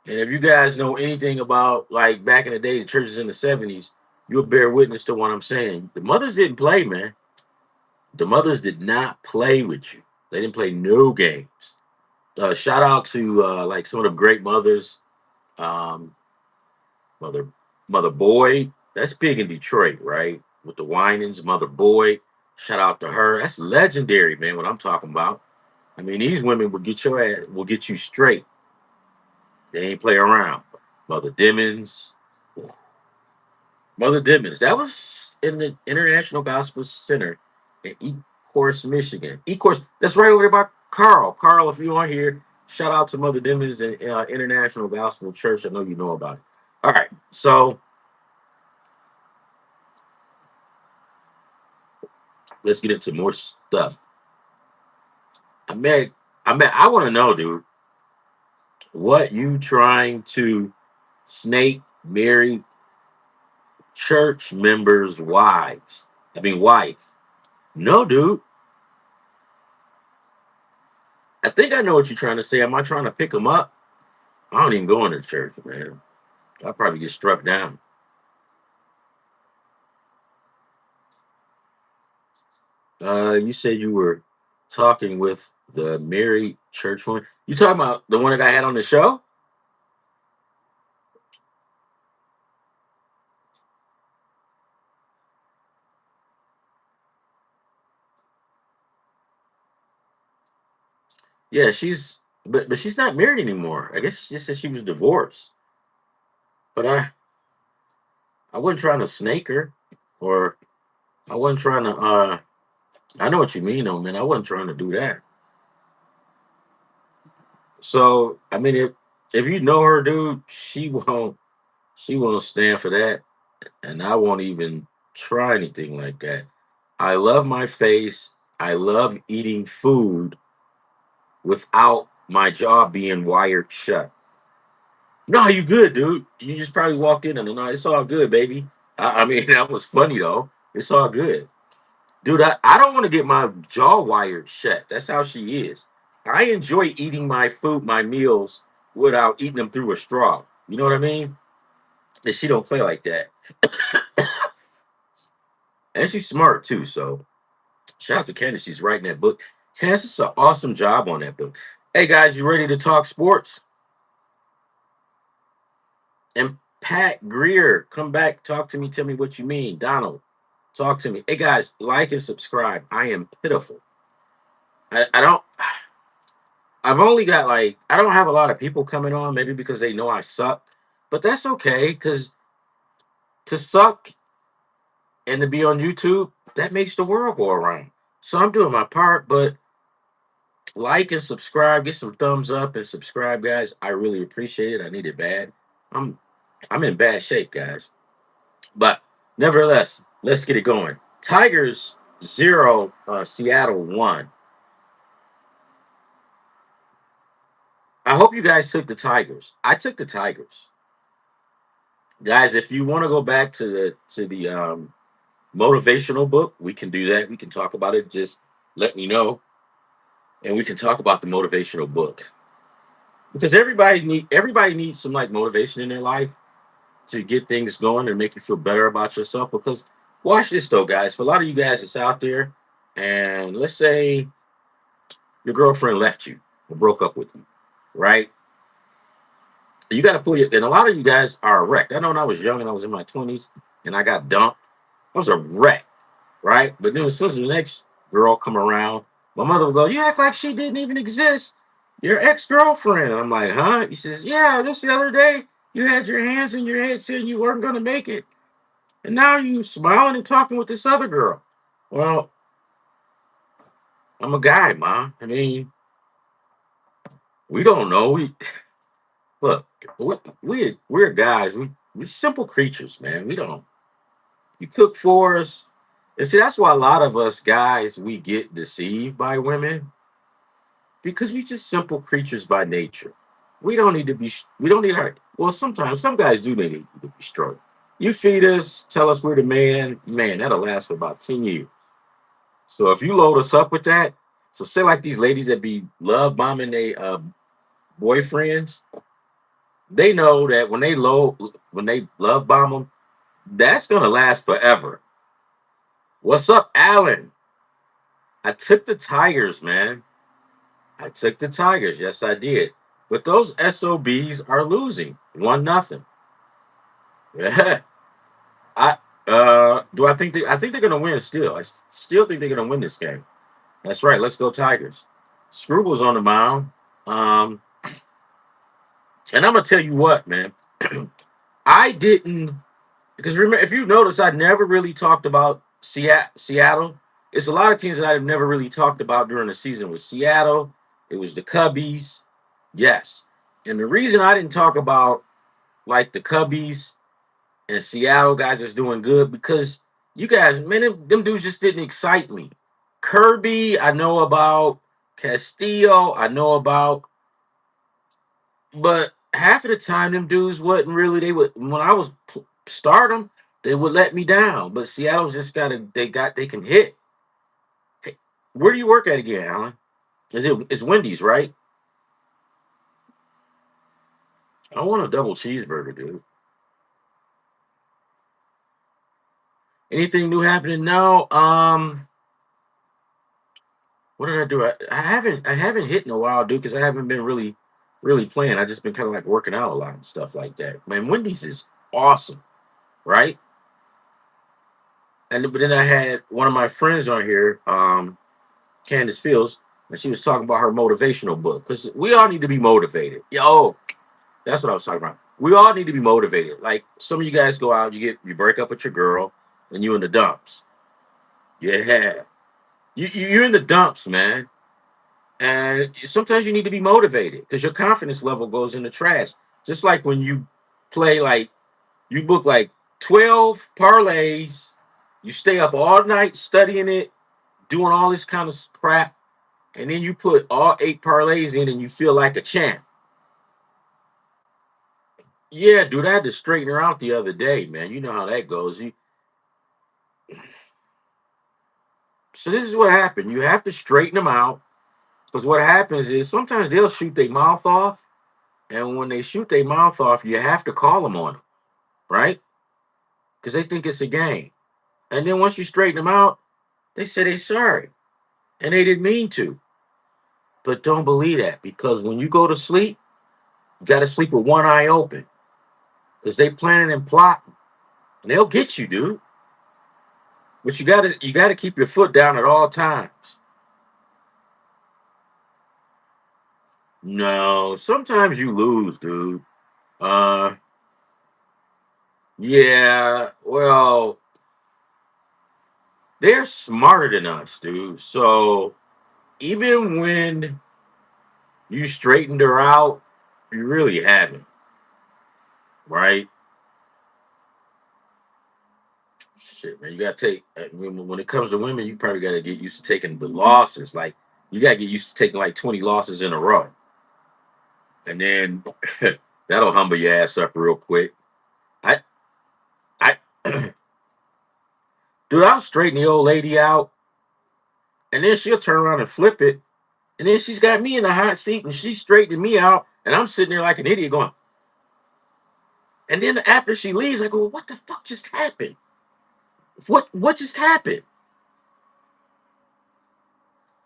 And if you guys know anything about like back in the day, the churches in the 70s, you'll bear witness to what I'm saying. The mothers didn't play, man. The mothers did not play with you. They didn't play no games. Shout out to like some of the great mothers, um, mother Mother Boyd. That's big in Detroit, right? With the Winans, Mother Boyd. Shout out to her. That's legendary, man. What I'm talking about. I mean, these women will get your ass, will get you straight. They ain't play around. Mother Dimmons, Mother Dimmons. That was in the International Gospel Center in Ecorse, Michigan. Ecorse, that's right over there by Carl. Carl, if you are here, shout out to Mother Dimmons and International Gospel Church. I know you know about it. All right. So let's get into more stuff. I mean, I want to know, dude, what you trying to snake marry church members' wives? I mean, wife. No, dude. I think I know what you're trying to say. Am I trying to pick them up? I don't even go into church, man. I'll probably get struck down. You said you were talking with the married church one. You talking about the one that I had on the show? Yeah, but she's not married anymore. I guess she just said she was divorced. But I wasn't trying to snake her, or I wasn't trying to. I know what you mean, though, man. I wasn't trying to do that. So I mean, if you know her, dude, she won't stand for that, and I won't even try anything like that. I love my face. I love eating food without my jaw being wired shut. No, you good, dude. You just probably walked in and no, it's all good, baby. I mean, that was funny though. It's all good. Dude, I don't want to get my jaw wired shut. That's how she is. I enjoy eating my food, my meals, without eating them through a straw. You know what I mean? And she don't play like that. And she's smart too. So shout out to Candace. She's writing that book. Candace is an awesome job on that book. Hey guys, you ready to talk sports? And Pat Greer, come back, talk to me, tell me what you mean. Donald, talk to me. Hey guys, like and subscribe. I am pitiful. I don't. I've only got like I don't have a lot of people coming on, maybe because they know I suck, but that's okay because to suck and to be on YouTube, that makes the world go around. So I'm doing my part, but like and subscribe, get some thumbs up and subscribe, guys. I really appreciate it. I need it bad. I'm I'm in bad shape, guys. But nevertheless, let's get it going. Tigers 0, Seattle 1. I hope you guys took the Tigers. I took the Tigers. Guys, if you want to go back to the motivational book, we can do that. We can talk about it. Just let me know, and we can talk about the motivational book because everybody needs some like motivation in their life to get things going and make you feel better about yourself. Because watch this though, guys. For a lot of you guys that's out there, and let's say your girlfriend left you or broke up with you, right? You got to put it. And a lot of you guys are wrecked. I know when I was young and I was in my 20s and I got dumped, I was a wreck, right? But then as soon as the next girl come around, my mother would go, "You act like she didn't even exist. Your ex-girlfriend." And I'm like, "Huh?" He says, "Yeah, just the other day you had your hands in your head saying you weren't going to make it. And now you smiling and talking with this other girl." Well, I'm a guy, ma. I mean, we don't know. Look, we're guys. We're simple creatures, man. We don't. You cook for us, and see that's why a lot of us guys we get deceived by women because we just simple creatures by nature. We don't need to be. We don't need our. Well, sometimes some guys do need to be strong. You feed us, tell us we're the man. Man, that'll last for about 10 years. So if you load us up with that, so say like these ladies that be love bombing their boyfriends, they know that when they love bomb them, that's gonna last forever. What's up, Alan? I took the Tigers, man. I took the Tigers. Yes, I did. But those SOBs are losing 1-0. Yeah. I do I think they're gonna win still. I still think they're gonna win this game. That's right. Let's go Tigers. Scruble's on the mound. Um, and I'm gonna tell you what, man. I didn't because remember if you notice, I never really talked about Seattle. It's a lot of teams that I've never really talked about during the season. With Seattle, it was the Cubbies, yes. And the reason I didn't talk about like the Cubbies and Seattle guys that's doing good because You guys, man, them dudes just didn't excite me. Kirby, I know about. Castillo, I know about. But half of the time, them dudes wasn't really. They would when I was stardom, they would let me down. But Seattle's just they can hit. Hey, where do you work at again, Alan? It's Wendy's, right? I want a double cheeseburger, dude. Anything new happening? No. What did I do? I haven't hit in a while, dude, because I haven't been really playing. I just been kind of like working out a lot and stuff like that. Man, Wendy's is awesome, right? But then I had one of my friends on here, Kandence Fields, and she was talking about her motivational book because we all need to be motivated. Yo, that's what I was talking about. We all need to be motivated. Like some of you guys go out, you break up with your girl, and you in the dumps. Yeah, you're in the dumps, man. And sometimes you need to be motivated because your confidence level goes in the trash. Just like when you play, like you book like 12 parlays, you stay up all night studying it, doing all this kind of crap, and then you put all 8 parlays in and you feel like a champ. Yeah, dude, I had to straighten her out the other day, man. You know how that goes. So this is what happened. You have to straighten them out because what happens is sometimes they'll shoot their mouth off, and when they shoot their mouth off, you have to call them on them, right? Because they think it's a game. And then once you straighten them out, they say they're sorry and they didn't mean to. But don't believe that because when you go to sleep, you got to sleep with one eye open because they planning and plotting and they'll get you, dude. But you gotta keep your foot down at all times. No, sometimes you lose, dude. Uh, yeah. Well, they're smarter than us, dude. So even when you straightened her out, you really haven't, right? Shit, man, you gotta take when it comes to women, you probably gotta get used to taking the losses. Like you gotta get used to taking like 20 losses in a row, and then that'll humble your ass up real quick. I, I, dude, I'll straighten the old lady out, and then she'll turn around and flip it, and then she's got me in the hot seat, and she's straightening me out, and I'm sitting there like an idiot going. And then after she leaves, I go, "What the fuck just happened? What just happened?"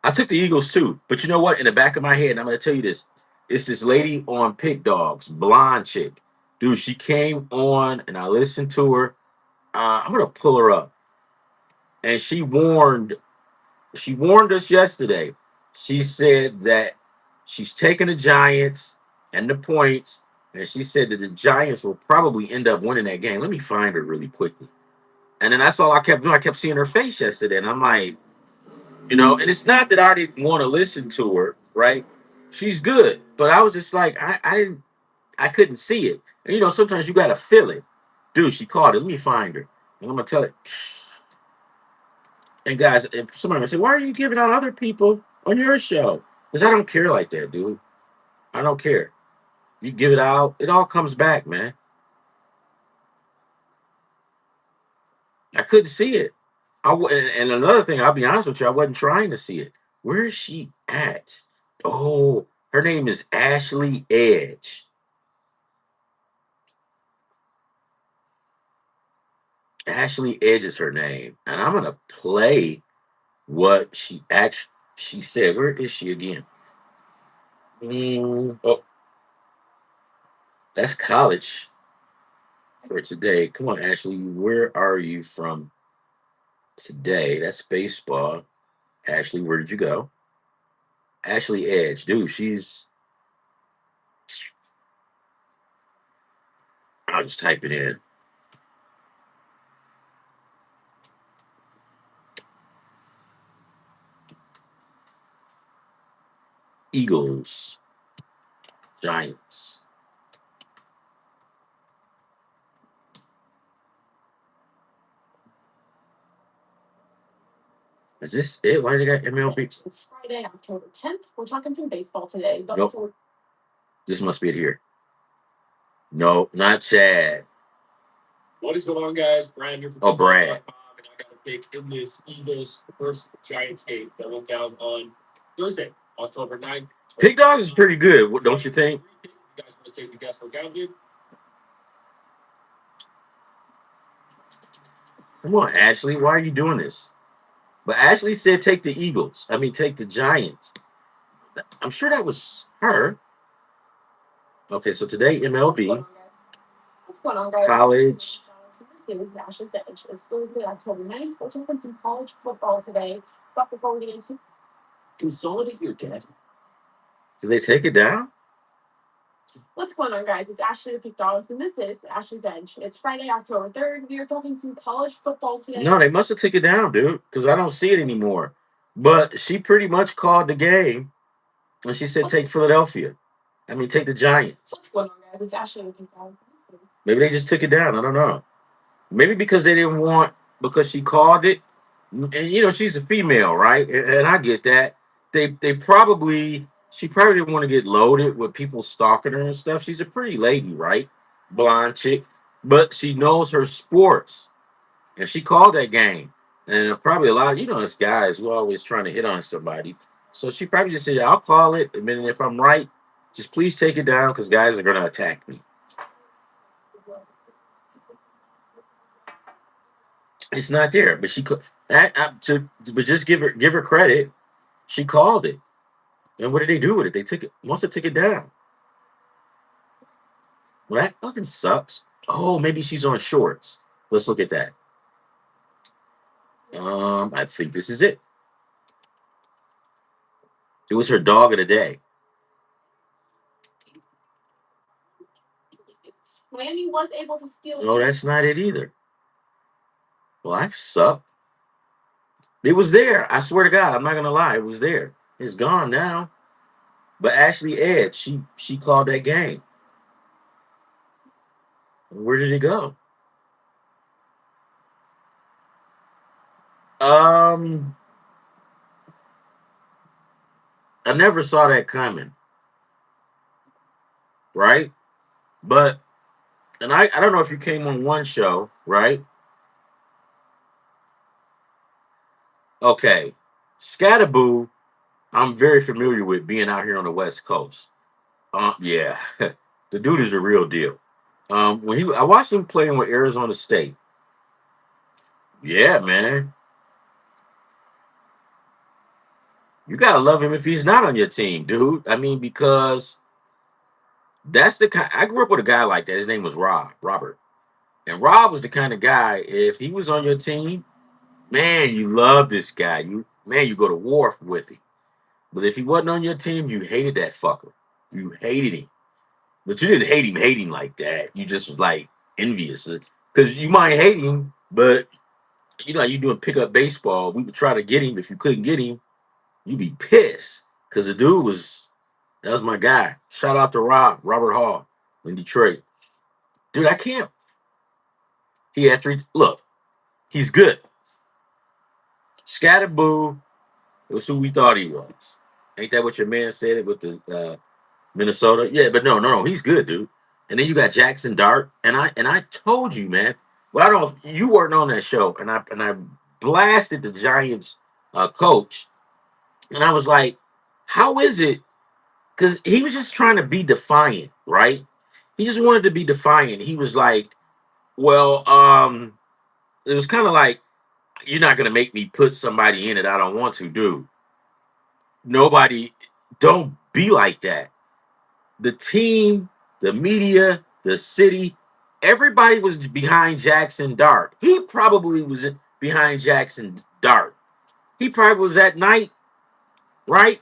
I took the Eagles too, but you know what? In the back of my head, and I'm going to tell you this: it's this lady on Pig Dogs, blonde chick, dude. She came on, and I listened to her. I'm going to pull her up, and she warned us yesterday. She said that she's taking the Giants and the points, and she said that the Giants will probably end up winning that game. Let me find her really quickly. And then that's all I kept doing. I kept seeing her face yesterday, and I'm like, and it's not that I didn't want to listen to her, right? She's good, but I was just like, I couldn't see it. And sometimes you gotta feel it, dude. She called it. Let me find her, and I'm gonna tell it. And guys, if somebody would say, "Why are you giving out other people on your show?" Because I don't care like that, dude. I don't care. You give it out, it all comes back, man. I couldn't see it. And another thing, I'll be honest with you, I wasn't trying to see it. Where is she at? Oh, her name is Ashley Edge. Ashley Edge is her name, and I'm gonna play what she said. Where is she again? Oh, that's college for today. Come on, Ashley. Where are you from today? That's baseball. Ashley, where did you go? Ashley Edge, dude. I'll just type it in. Eagles, Giants. Is this it? Why do they got MLB? It's Friday, October 10th. We're talking some baseball today. But nope. This must be it here. No, not Chad. What is going on, guys? Brad here from Brad. Cityballers.com, and I got a pick in this Eagles first Giants game that went down on Thursday, October 9th. Pick dogs is pretty good, don't you think? You guys want to take the guesswork out, dude? Come on, Ashley. Why are you doing this? But Ashley said take the Eagles. I mean, take the Giants. I'm sure that was her. Okay, so today MLB. What's going on, guys? College. This is Ashley's Edge. It's Thursday, October 9th. We're talking some college football today. But before we get into consolidate your debt. Do they take it down? What's going on, guys? It's Ashley the Pick Dogs, and this is Ashley's Edge. It's Friday, October 3rd. We are talking some college football today. No, they must have taken it down, dude, because I don't see it anymore. But she pretty much called the game, and she said take Philadelphia. I mean, take the Giants. What's going on, guys? It's Ashley the Pick Dogs. Maybe they just took it down. I don't know. Maybe because they didn't want, because she called it. And, you know, she's a female, right? And I get that. She probably didn't want to get loaded with people stalking her and stuff. She's a pretty lady, right? Blonde chick. But she knows her sports. And she called that game. And probably a lot of, us guys, we're always trying to hit on somebody. So she probably just said, I'll call it. And then if I'm right, just please take it down because guys are going to attack me. It's not there, but she could. But just give her credit. She called it, and what did they do with it? They took it. Must have took it down. Well, that fucking sucks. Oh, maybe she's on shorts. Let's look at that. I think this is it. It was her dog of the day. Miami was able to steal. No, that's not it either. Life sucked. It was there. I swear to God, I'm not gonna lie. It was there. It's gone now. But Ashley Ed, she called that game. Where did it go? I never saw that coming. Right? But and I don't know if you came on one show, right? Okay. Scatterboo, I'm very familiar with being out here on the West Coast. Yeah. The dude is a real deal. I watched him playing with Arizona State. Yeah, man. You gotta love him if he's not on your team, dude. I mean, because that's the kind. I grew up with a guy like that. His name was Robert, and Rob was the kind of guy. If he was on your team, man, you love this guy. You go to war with him. But if he wasn't on your team, you hated that fucker. You hated him, but you didn't hate him like that. You just was like envious because you might hate him, but you doing pickup baseball. We would try to get him. If you couldn't get him, you'd be pissed because the dude that was my guy. Shout out to Robert Hall in Detroit. Dude, I can't. He had three. Look, he's good. Scatterboo was who we thought he was. Ain't that what your man said it with the Minnesota? Yeah, but no, he's good, dude. And then you got Jackson Dart, and I told you, man. Well, I don't know if you weren't on that show, and I blasted the Giants coach, and I was like, how is it? Because he was just trying to be defiant, right? He just wanted to be defiant. He was like, well, it was kind of like, you're not gonna make me put somebody in it I don't want to do. Nobody, don't be like that. The team, the media, the city, everybody was behind Jackson Dart. He probably was behind Jackson Dart. He probably was at night, right?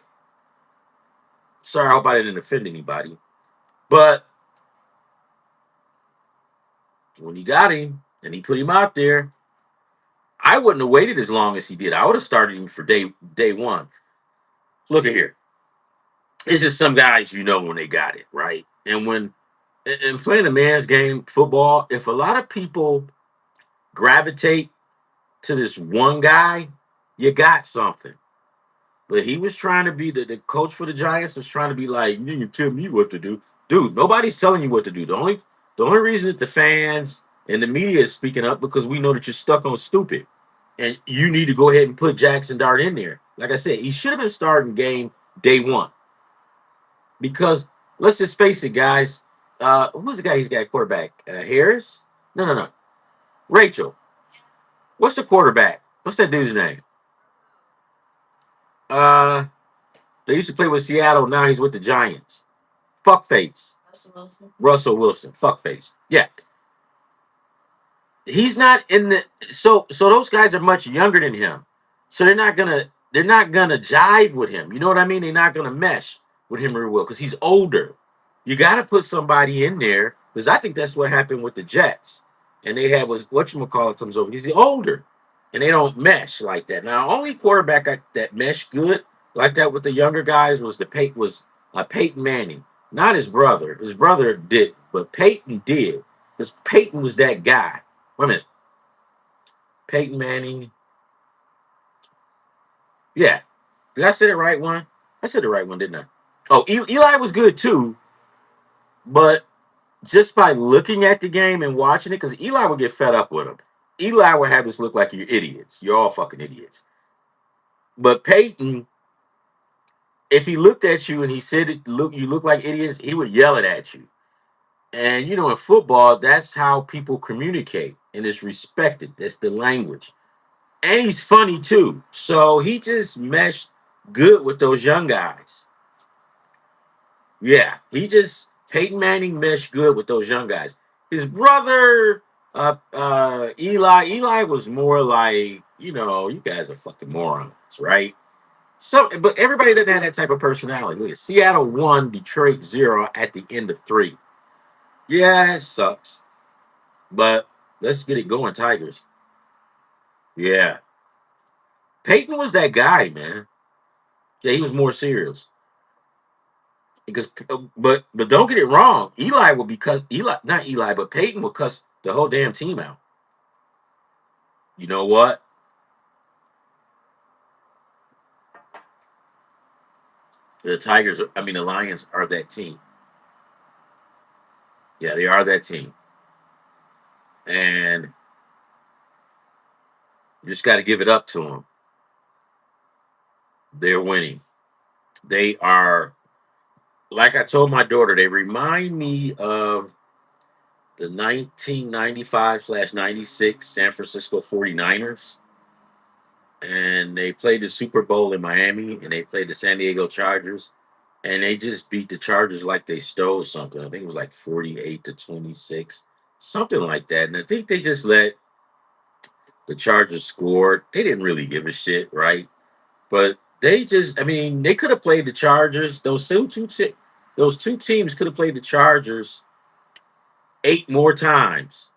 Sorry, I hope I didn't offend anybody. But when he got him and he put him out there, I wouldn't have waited as long as he did. I would have started him for day one. Look at here. It's just some guys when they got it, right? And when in playing a man's game, football, if a lot of people gravitate to this one guy, you got something. But he was trying to be the coach for the Giants was trying to be like, you can tell me what to do. Dude, nobody's telling you what to do. The only reason that the fans and the media is speaking up because we know that you're stuck on stupid. And you need to go ahead and put Jackson Dart in there. Like I said, he should have been starting game day one. Because let's just face it, guys. Who's the guy he's got quarterback? Harris? No. Rachel. What's the quarterback? What's that dude's name? Uh they used to play with Seattle, now he's with the Giants. Fuckface. Russell Wilson. Fuckface. Yeah. He's not in the so those guys are much younger than him. So they're not gonna jive with him. You know what I mean? They're not gonna mesh with him real well because he's older. You gotta put somebody in there because I think that's what happened with the Jets. And they had was whatchamacallit comes over. He's older. And they don't mesh like that. Now, only quarterback that meshed good like that with the younger guys was Peyton Manning, not his brother. His brother did, but Peyton did because Peyton was that guy. Wait a minute, Peyton Manning. Yeah, did I say the right one? I said the right one, didn't I? Oh, Eli was good too, but just by looking at the game and watching it, because Eli would get fed up with him. Eli would have us look like you're idiots. You're all fucking idiots. But Peyton, if he looked at you and he said, "Look, you look like idiots," he would yell it at you. And in football, that's how people communicate, and it's respected. That's the language. And he's funny too, so he just meshed good with those young guys. Yeah, Peyton Manning meshed good with those young guys. His brother, Eli was more like, you guys are fucking morons, right? But everybody doesn't have that type of personality. Look, Seattle won, Detroit 0 at the end of 3. Yeah, that sucks. But let's get it going, Tigers. Yeah. Peyton was that guy, man. Yeah, he was more serious. But don't get it wrong. Eli will because Eli, not Eli, but Peyton will cuss the whole damn team out. You know what? The Lions are that team. Yeah, they are that team. And you just got to give it up to them. They're winning. They are, like I told my daughter, they remind me of the 1995/96 San Francisco 49ers. And they played the Super Bowl in Miami and they played the San Diego Chargers. And they just beat the Chargers like they stole something. I think it was like 48-26, something like that. And I think they just let the Chargers score. They didn't really give a shit, right? But they could have played the Chargers. Those two teams could have played the Chargers 8 more times,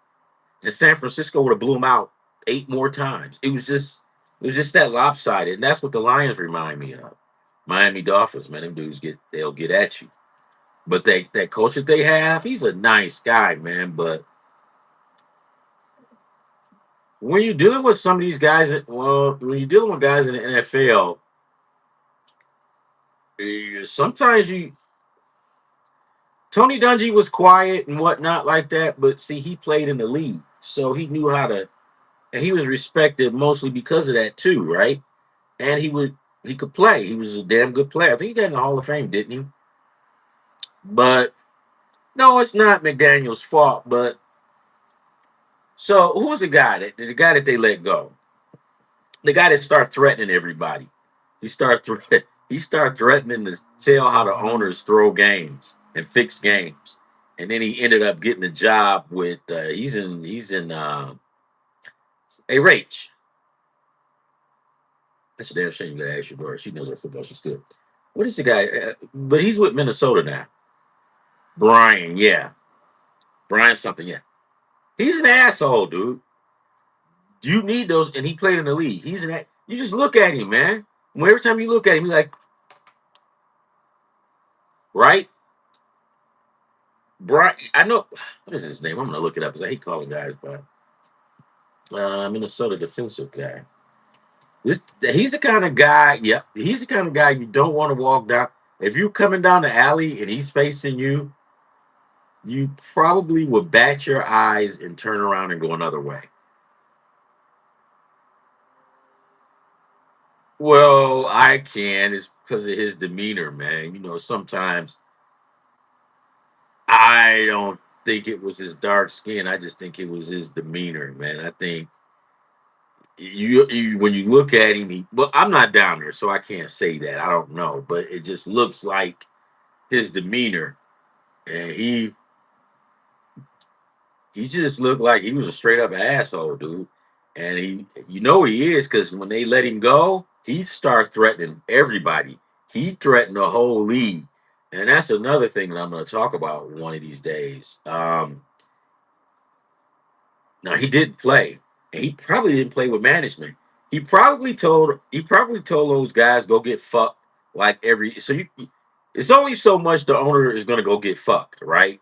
and San Francisco would have blew them out 8 more times. It was just that lopsided, and that's what the Lions remind me of. Miami Dolphins, man, them dudes they'll get at you. But that coach that they have, he's a nice guy, man. But when you're dealing with some of these guys, when you're dealing with guys in the NFL, sometimes Tony Dungy was quiet and whatnot like that, but see, he played in the league, so he knew how to, and he was respected mostly because of that too, right? And he could play. He was a damn good player. I think he got in the Hall of Fame, didn't he? But no, it's not McDaniel's fault. But so who was the guy that they let go? The guy that started threatening everybody. He started threatening to tell how the owners throw games and fix games. And then he ended up getting a job with he's in a Rach. That's a damn shame you gotta ask your daughter. She knows her football. She's good. What is the guy? But he's with Minnesota now. Brian, yeah. Brian something, yeah. He's an asshole, dude. You need those, and he played in the league. You just look at him, man. Every time you look at him, you're like, right? Brian, I know what is his name? I'm gonna look it up because I hate calling guys by Minnesota defensive guy. He's the kind of guy. Yep, he's the kind of guy you don't want to walk down. If you're coming down the alley and he's facing you, you probably would bat your eyes and turn around and go another way. Well, I can. It's because of his demeanor, man. Sometimes I don't think it was his dark skin. I just think it was his demeanor, man. I think when you look at him, well, I'm not down there, so I can't say that. I don't know, but it just looks like his demeanor, and he just looked like he was a straight up asshole, dude. And he is because when they let him go, he started threatening everybody. He threatened the whole league, and that's another thing that I'm going to talk about one of these days. Now he didn't play, and he probably didn't play with management. He probably told those guys go get fucked like every. So it's only so much the owner is going to go get fucked, right?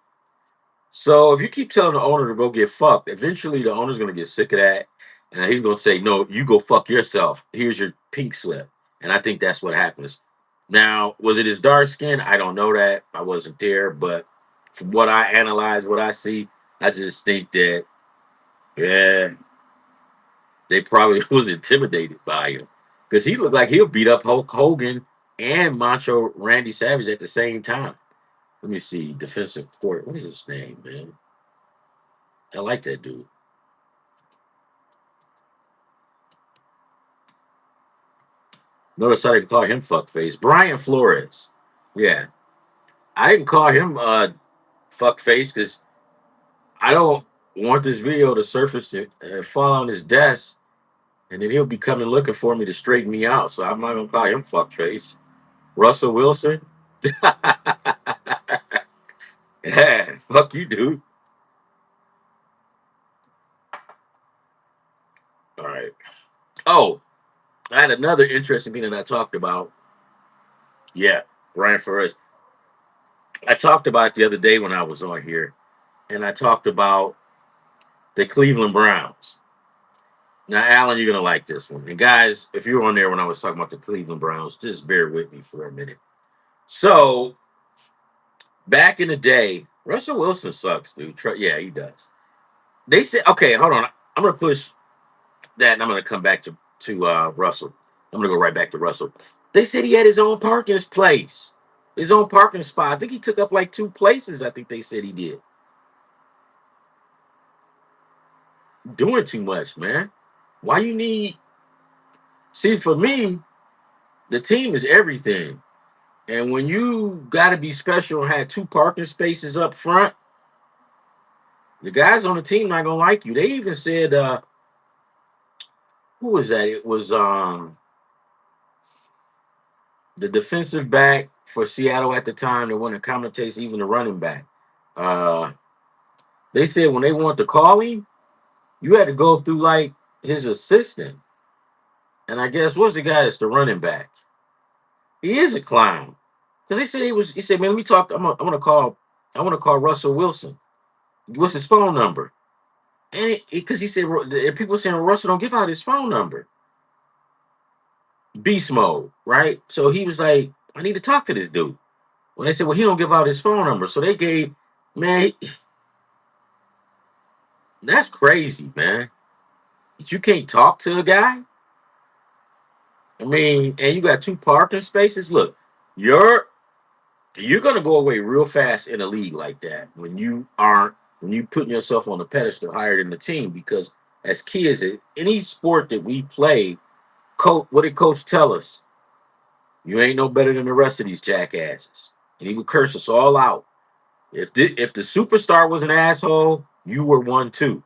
So if you keep telling the owner to go get fucked, eventually the owner's gonna get sick of that, and he's gonna say, "No, you go fuck yourself. Here's your pink slip." And I think that's what happens. Now, was it his dark skin? I don't know that. I wasn't there, but from what I analyze, what I see, I just think that yeah, they probably was intimidated by him because he looked like he'll beat up Hulk Hogan and Macho Randy Savage at the same time. Let me see, defensive court. What is his name, man? I like that dude. Notice I didn't call him fuckface. Brian Flores. Yeah. I didn't call him fuckface because I don't want this video to surface and fall on his desk, and then he'll be coming looking for me to straighten me out. So I'm not gonna call him fuckface. Russell Wilson. Yeah, fuck you, dude. All right. Oh, I had another interesting thing that I talked about. Yeah, Brian Flores. I talked about it the other day when I was on here, and I talked about the Cleveland Browns. Now, Alan, you're gonna like this one. And guys, if you were on there when I was talking about the Cleveland Browns, just bear with me for a minute. So, back in the day, Russell Wilson sucks, dude. Yeah, he does. They said, okay, hold on. I'm gonna push that, and I'm gonna come back to Russell. I'm gonna go right back to Russell. They said he had his own parking place, his own parking spot. I think he took up like two places. I think they said he did. Doing too much, man. Why you need? See, for me, the team is everything. And when you got to be special and had two parking spaces up front, the guys on the team not gonna like you. They even said, who was that? It was the defensive back for Seattle at the time that won the commentates, even the running back. Uh, they said when they want to call him, you had to go through like his assistant. And I guess what's the guy that's the running back? He is a clown. Because they said he said, man, let me talk. I want to call Russell Wilson. What's his phone number? And because he said people saying Russell don't give out his phone number. Beast mode, right? So he was like, I need to talk to this dude. When they said, well, he don't give out his phone number, so they gave man, that's crazy, man. You can't talk to a guy. I mean, and you got two parking spaces. Look, you're you're gonna go away real fast in a league like that when you putting yourself on a pedestal higher than the team because as kids in any sport that we play, coach what did coach tell us? You ain't no better than the rest of these jackasses. And he would curse us all out. If the superstar was an asshole, you were one too.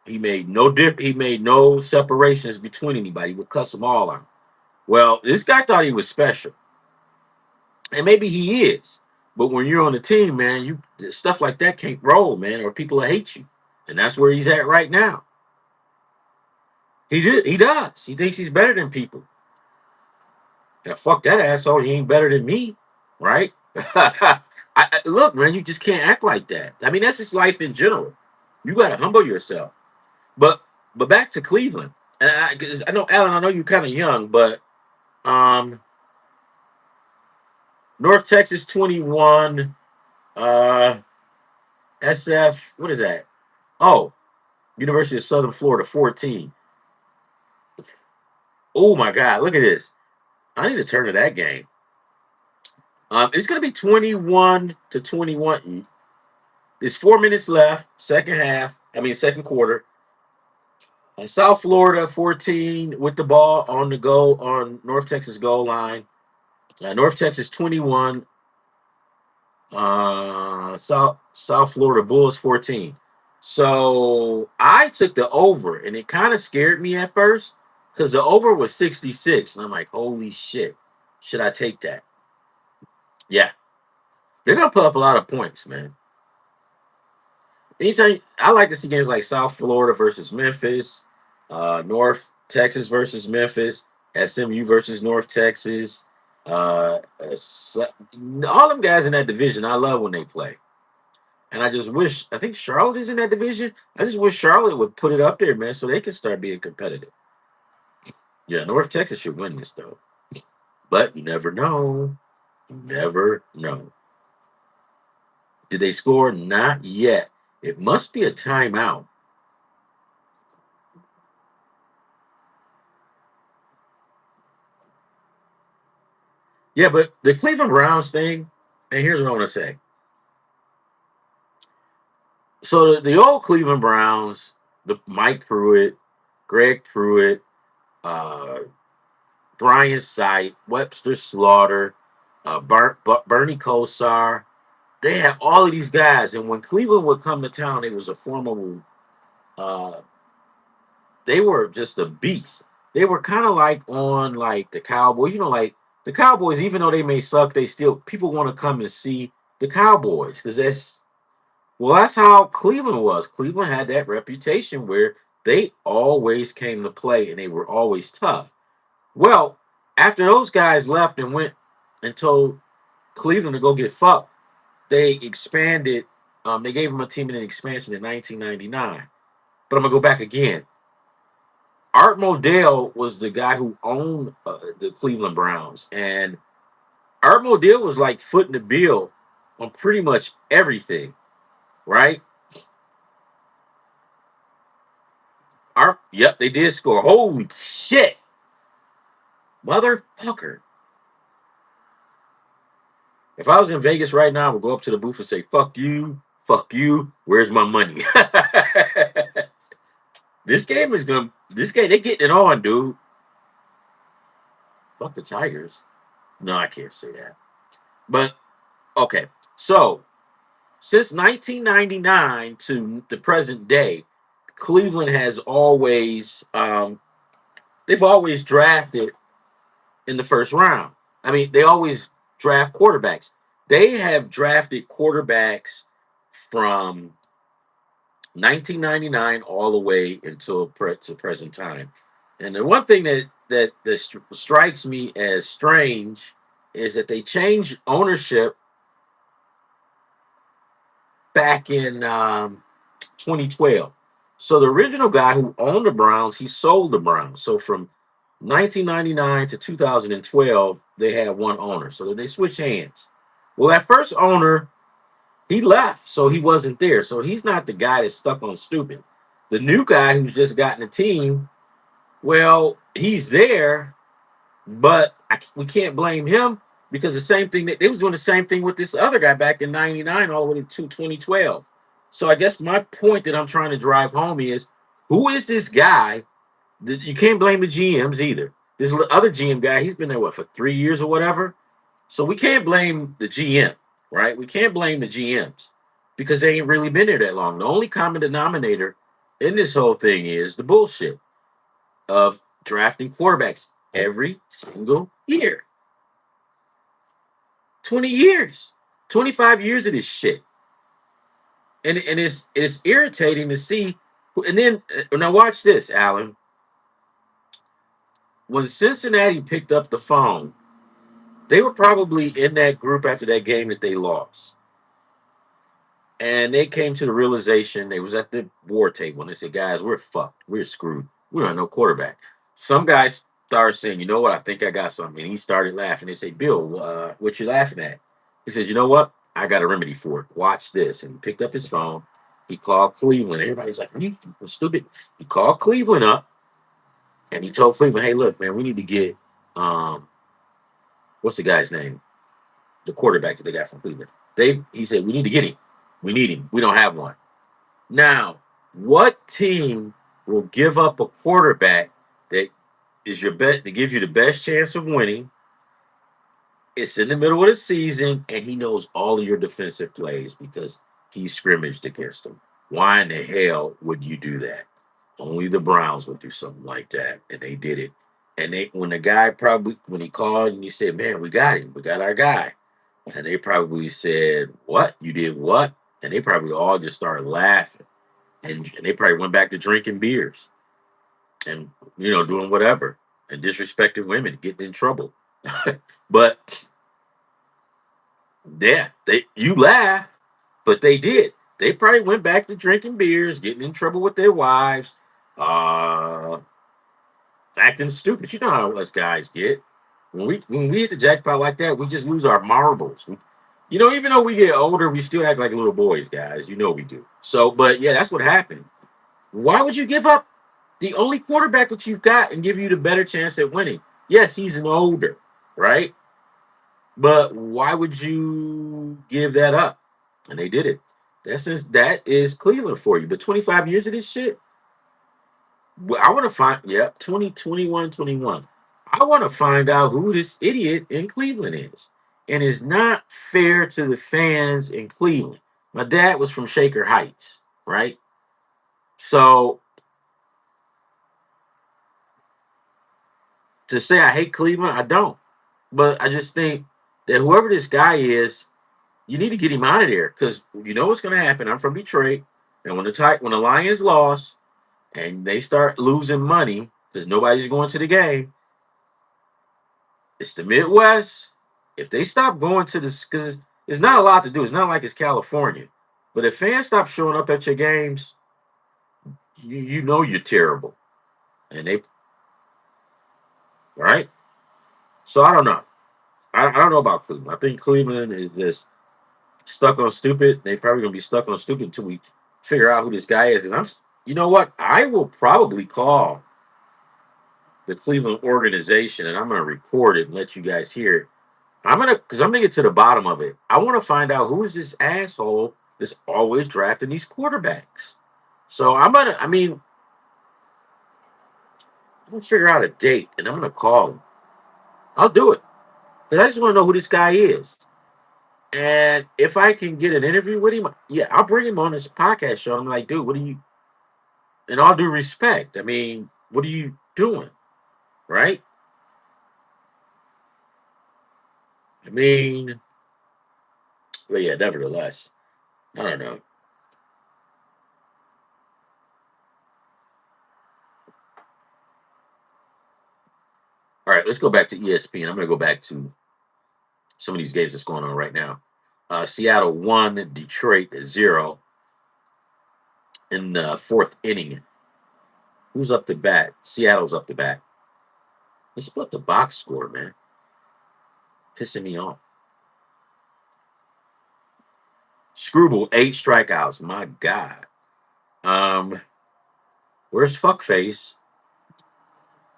He made no separations between anybody. He would cuss them all out. Well, this guy thought he was special. And maybe he is. But when you're on the team, man, stuff like that can't roll, man, or people will hate you. And that's where he's at right now. He does. He thinks he's better than people. Now, fuck that asshole. He ain't better than me, right? Look, man, you just can't act like that. I mean, that's just life in general. You got to humble yourself. But but back to Cleveland. And 'cause I know, Alan, I know you're kind of young, but um, North Texas 21, uh, SF, what is that? Oh, University of Southern Florida 14. Oh my God, look at this. I need to turn to that game. It's going to be 21-21. There's 4 minutes left, second half. I mean, second quarter. And South Florida 14 with the ball on the goal on North Texas goal line. North Texas 21. South Florida Bulls 14. So I took the over, and it kind of scared me at first because the over was 66, and I'm like, holy shit, should I take that? Yeah, they're gonna put up a lot of points, man. Anytime I like to see games like South Florida versus Memphis, North Texas versus Memphis, SMU versus North Texas. All them guys in that division, I love when they play. And I just wish, I think Charlotte is in that division. I just wish Charlotte would put it up there, man, so they can start being competitive. Yeah, North Texas should win this, though. But you never know. You never know. Did they score? Not yet. It must be a timeout. Yeah, but the Cleveland Browns thing, and here's what I want to say. So the old Cleveland Browns, the Mike Pruitt, Greg Pruitt, uh, Brian Sight, Webster Slaughter, Bernie Kosar, they had all of these guys, and when Cleveland would come to town, it was a formidable. Uh, they were just a beast. They were kind of like on like the Cowboys, like the Cowboys. Even though they may suck, they still people want to come and see the Cowboys because that's how Cleveland was. Cleveland had that reputation where they always came to play and they were always tough. Well, after those guys left and went and told Cleveland to go get fucked, they expanded. They gave them a team in an expansion in 1999. But I'm gonna go back again. Art Modell was the guy who owned the Cleveland Browns, and Art Modell was like footing the bill on pretty much everything, right? Yep, they did score. Holy shit, motherfucker! If I was in Vegas right now, I would go up to the booth and say, "Fuck you, fuck you. Where's my money?" This game is gonna. This game, they getting it on, dude. Fuck the Tigers. No, I can't say that. But okay, so since 1999 to the present day, Cleveland has always they've always drafted in the first round. I mean, they always draft quarterbacks. They have drafted quarterbacks from 1999 all the way until to present time. And the one thing that strikes me as strange is that they changed ownership back in 2012. So the original guy who owned the Browns, he sold the Browns. So from 1999 to 2012, they had one owner. So they switched hands. Well, that first owner, he left, so he wasn't there. So he's not the guy that's stuck on stupid. The new guy who's just gotten a team, well, he's there, but we can't blame him because the same thing that they was doing the same thing with this other guy back in '99 all the way to 2012. So I guess my point that I'm trying to drive home is who is this guy? You can't blame the GMs either. This other GM guy, he's been there what for 3 years or whatever. So we can't blame the GM, right? We can't blame the GMs because they ain't really been there that long. The only common denominator in this whole thing is the bullshit of drafting quarterbacks every single year. 20 years, 25 years of this shit. And it's irritating to see. And then now watch this, Alan. When Cincinnati picked up the phone, they were probably in that group after that game that they lost. And they came to the realization they was at the war table and they said, guys, we're fucked. We're screwed. We don't have no quarterback. Some guys started saying, you know what, I think I got something. And he started laughing. They say, Bill, what you laughing at? He said, you know what? I got a remedy for it. Watch this. And he picked up his phone. He called Cleveland. Everybody's like, are you stupid? He called Cleveland up and he told Cleveland, hey, look, man, we need to get what's the guy's name? The quarterback that they got from Cleveland. He said, we need to get him. We need him. We don't have one. Now, what team will give up a quarterback that is your bet that gives you the best chance of winning? It's in the middle of the season, and he knows all of your defensive plays because he scrimmaged against them. Why in the hell would you do that? Only the Browns would do something like that, and they did it. And when the guy when he called and he said, "Man, we got him. We got our guy," and they probably said, "What? You did what?" And they probably all just started laughing, and they probably went back to drinking beers and doing whatever and disrespecting women, getting in trouble. But yeah, you laugh, but they did. They probably went back to drinking beers, getting in trouble with their wives, uh, acting stupid. You know how us guys get. When we hit the jackpot like that, we just lose our marbles. Even though we get older, we still act like little boys, guys. You know we do. So, but yeah, that's what happened. Why would you give up the only quarterback that you've got and give you the better chance at winning? Yes, he's an older, right? But why would you give that up? And they did it. That is Cleveland for you. But 25 years of this shit, well, I want to find, yeah, 2021, 21. I want to find out who this idiot in Cleveland is. And it's not fair to the fans in Cleveland. My dad was from Shaker Heights, right? So to say I hate Cleveland, I don't. But I just think that whoever this guy is, you need to get him out of there because you know what's going to happen. I'm from Detroit, and when the Lions lost and they start losing money because nobody's going to the game, it's the Midwest. If they stop going to this, because it's not a lot to do. It's not like it's California, but if fans stop showing up at your games, you know you're terrible, and they right. So I don't know. I don't know about Cleveland. I think Cleveland is just stuck on stupid. They probably gonna be stuck on stupid until we figure out who this guy is. Because you know what? I will probably call the Cleveland organization and I'm gonna record it and let you guys hear it. Because I'm gonna get to the bottom of it. I want to find out who is this asshole that's always drafting these quarterbacks. So I'm gonna figure out a date and I'm gonna call him. I'll do it because I just want to know who this guy is. And if I can get an interview with him, yeah, I'll bring him on this podcast show. I'm like, dude, what are you? In all due respect, I mean, what are you doing? Right? I mean, but yeah, nevertheless, I don't know. All right, let's go back to ESPN. I'm going to go back to some of these games that's going on right now. Seattle 1, Detroit 0 in the fourth inning. Who's up to bat? Seattle's up to bat. They split the box score, man. Pissing me off. Screwball, 8 strikeouts. My God. Um, where's Fuckface?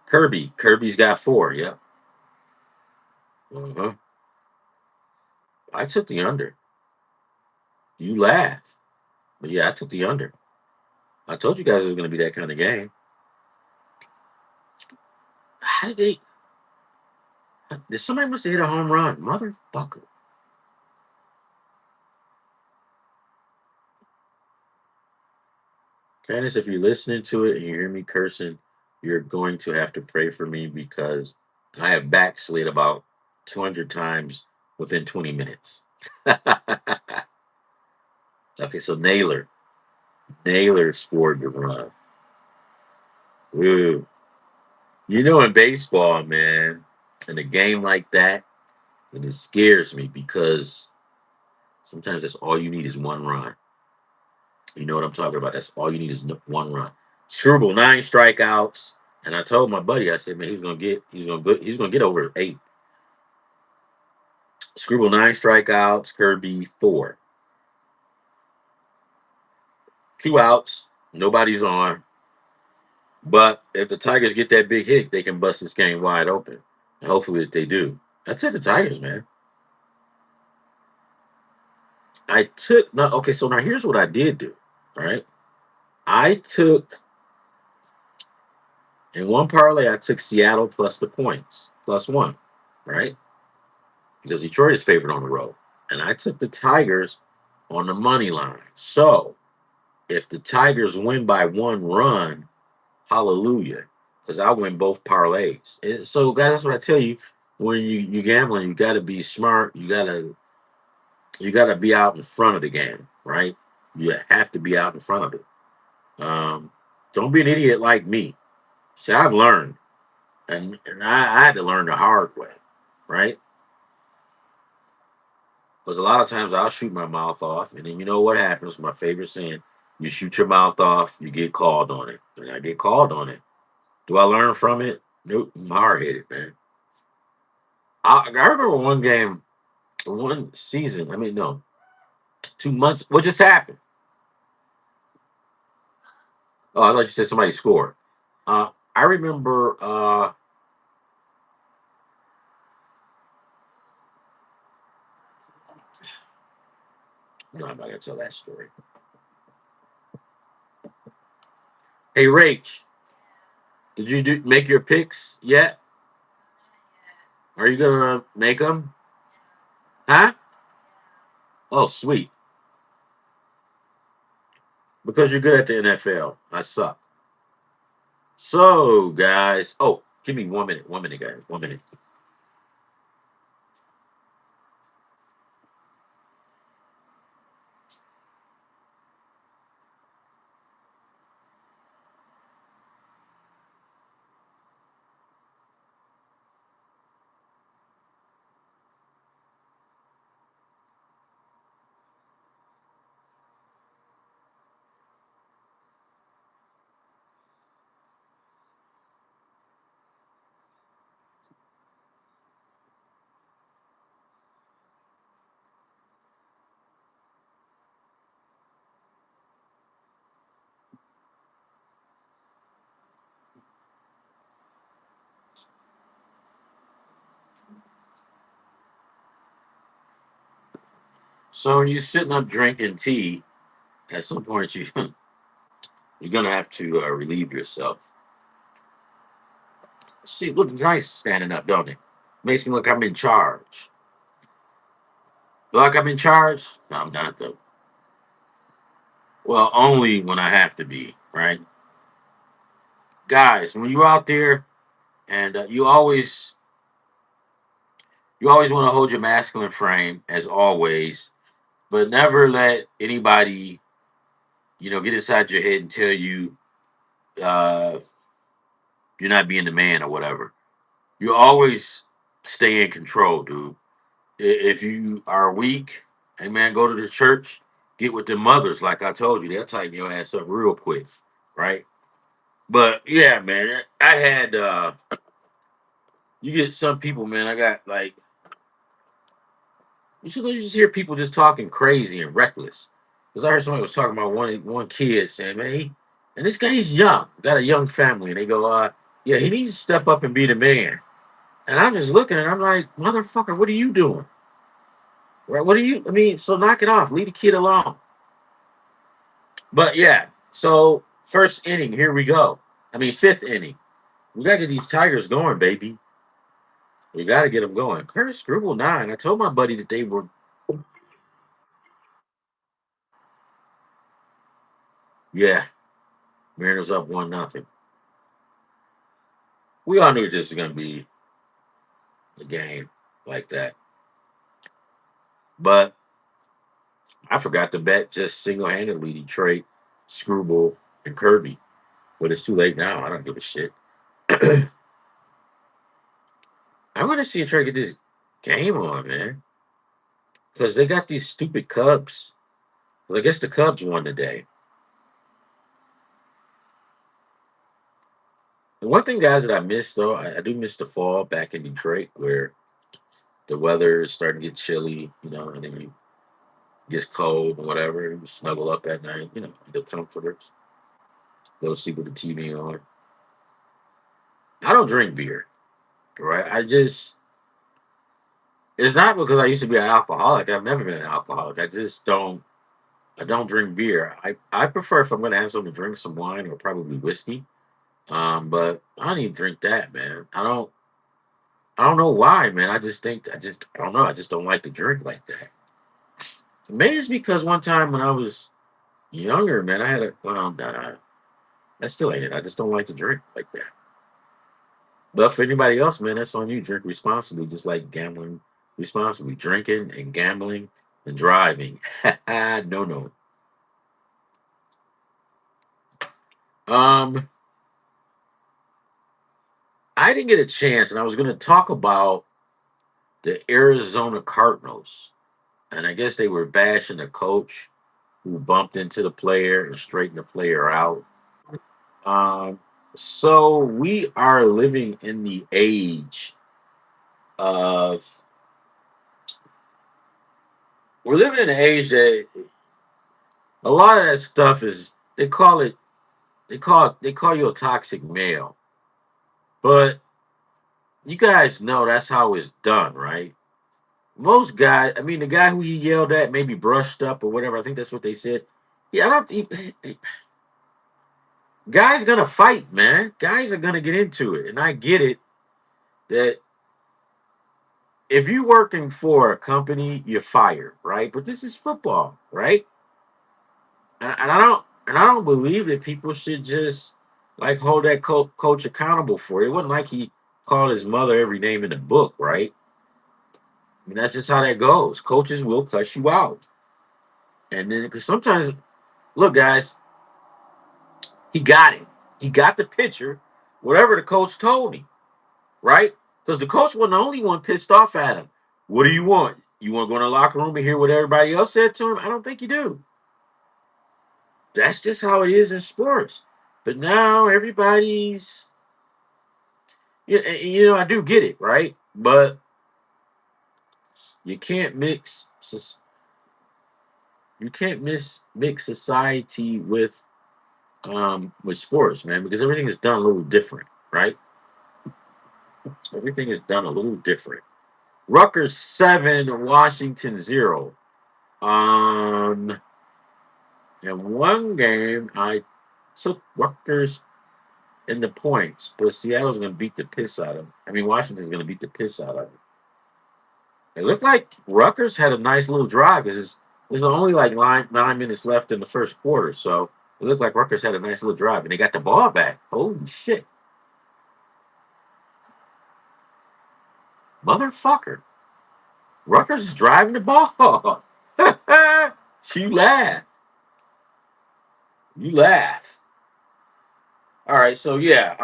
Kirby. Kirby's got 4. Yep. Uh-huh. I took the under. You laugh. But yeah, I took the under. I told you guys it was going to be that kind of game. How did they? Did somebody must have hit a home run? Motherfucker. Candace, if you're listening to it and you hear me cursing, you're going to have to pray for me because I have backslid about 200 times within 20 minutes. Okay, so Naylor scored the run. Ooh. In baseball, man, in a game like that, and it scares me because sometimes that's all you need is one run. You know what I'm talking about? That's all you need is one run. Screwball 9 strikeouts, and I told my buddy, I said, man, he's gonna get over 8. Screwball 9 strikeouts, Kirby 4, 2 outs, nobody's on. But if the Tigers get that big hit, they can bust this game wide open. And hopefully, if they do, that's it. The Tigers, man. I took no. Okay, so now here's what I did do. Right, I took in one parlay. I took Seattle plus the points +1. Right, because Detroit is favored on the road, and I took the Tigers on the money line. So if the Tigers win by 1 run, hallelujah, because I win both parlays. And so, guys, that's what I tell you. When you gambling, you got to be smart. You gotta be out in front of the game, right? You have to be out in front of it. Don't be an idiot like me. See, I've learned, and I had to learn the hard way, right? Because a lot of times I'll shoot my mouth off, and then you know what happens? My favorite saying: you shoot your mouth off, you get called on it. And I get called on it. Do I learn from it? Nope. I'm hard headed, man. I remember one game, one season. I mean, no, 2 months. What just happened? Oh, I thought you said somebody scored. I remember. No, I'm not gonna tell that story. Hey, Rach, did you make your picks yet? Are you gonna make them? Huh? Oh, sweet. Because you're good at the NFL. I suck. So, guys. Oh, give me 1 minute. 1 minute, guys. 1 minute. So, when you're sitting up drinking tea, at some point you're gonna have to relieve yourself. See, it looks nice standing up, don't it? Makes me look I'm in charge. Feel like I'm in charge? No, I'm not though. Well, only when I have to be, right? Guys, when you're out there and you always want to hold your masculine frame as always, but never let anybody, get inside your head and tell you uh, you're not being the man or whatever. You always stay in control, dude. If you are weak, hey man, go to the church, get with the mothers, like I told you, they'll tighten your ass up real quick, right? But yeah, man, I had you get some people, man. I got like you just hear people just talking crazy and reckless. Because I heard somebody was talking about one kid saying, man, and this guy's young, got a young family, and they go, yeah, he needs to step up and be the man. And I'm just looking and I'm like, motherfucker, what are you doing? Right? What are you? I mean, so knock it off, leave the kid alone. But yeah, so first inning, here we go. I mean, fifth inning. We gotta get these Tigers going, baby. We gotta get them going. Curtis Scribble 9. I told my buddy that they were. Yeah, Mariners up 1-0. We all knew this was gonna be a game like that. But I forgot to bet just single-handedly Detroit, Screwball, and Kirby. But it's too late now. I don't give a shit. I want to see him try to get this game on, man. Because they got these stupid Cubs. Well, I guess the Cubs won today. The one thing, guys, that I miss though, I do miss the fall back in Detroit, where the weather is starting to get chilly, and then it gets cold and whatever. You snuggle up at night, the comforters, go sleep with the TV on. I don't drink beer, right? It's not because I used to be an alcoholic. I've never been an alcoholic. I don't drink beer. I prefer, if I'm going to have something to drink, some wine or probably whiskey. But I don't even drink that, man. I don't know why, man. I don't know. I just don't like to drink like that. Maybe it's because one time when I was younger, man, I had nah, that still ain't it. I just don't like to drink like that. But for anybody else, man, that's on you. Drink responsibly, just like gambling responsibly. Drinking and gambling and driving. No, no. Um, I didn't get a chance, and I was going to talk about the Arizona Cardinals, and I guess they were bashing the coach who bumped into the player and straightened the player out. Um, so we are living in the age of we're living in an age that a lot of that stuff is they call you a toxic male, but you guys know that's how it's done, right? Most guys, I mean, the guy who he yelled at maybe brushed up or whatever. I think that's what they said. Yeah, I don't think guys gonna fight, man. Guys are gonna get into it, and I get it that if you're working for a company, you're fired, right? But this is football, right? And I don't believe that people should just like hold that coach accountable for it. It wasn't like he called his mother every name in the book, right? I mean, that's just how that goes. Coaches will cuss you out, and then because sometimes, look, guys, he got it. He got the picture, whatever the coach told him, right? Because the coach wasn't the only one pissed off at him. What do you want? You want to go in the locker room and hear what everybody else said to him? I don't think you do. That's just how it is in sports. But now everybody's, I do get it, right? But you can't mix society with sports, man, because everything is done a little different, right? Everything is done a little different. Rutgers 7, Washington 0. Um, in one game, I took Rutgers in the points, but Seattle's going to beat the piss out of them. I mean, Washington's going to beat the piss out of them. It looked like Rutgers had a nice little drive because there's only like 9 minutes left in the first quarter. So it looked like Rutgers had a nice little drive, and they got the ball back. Holy shit. Motherfucker. Rutgers is driving the ball. You laugh. You laugh. All right, so yeah.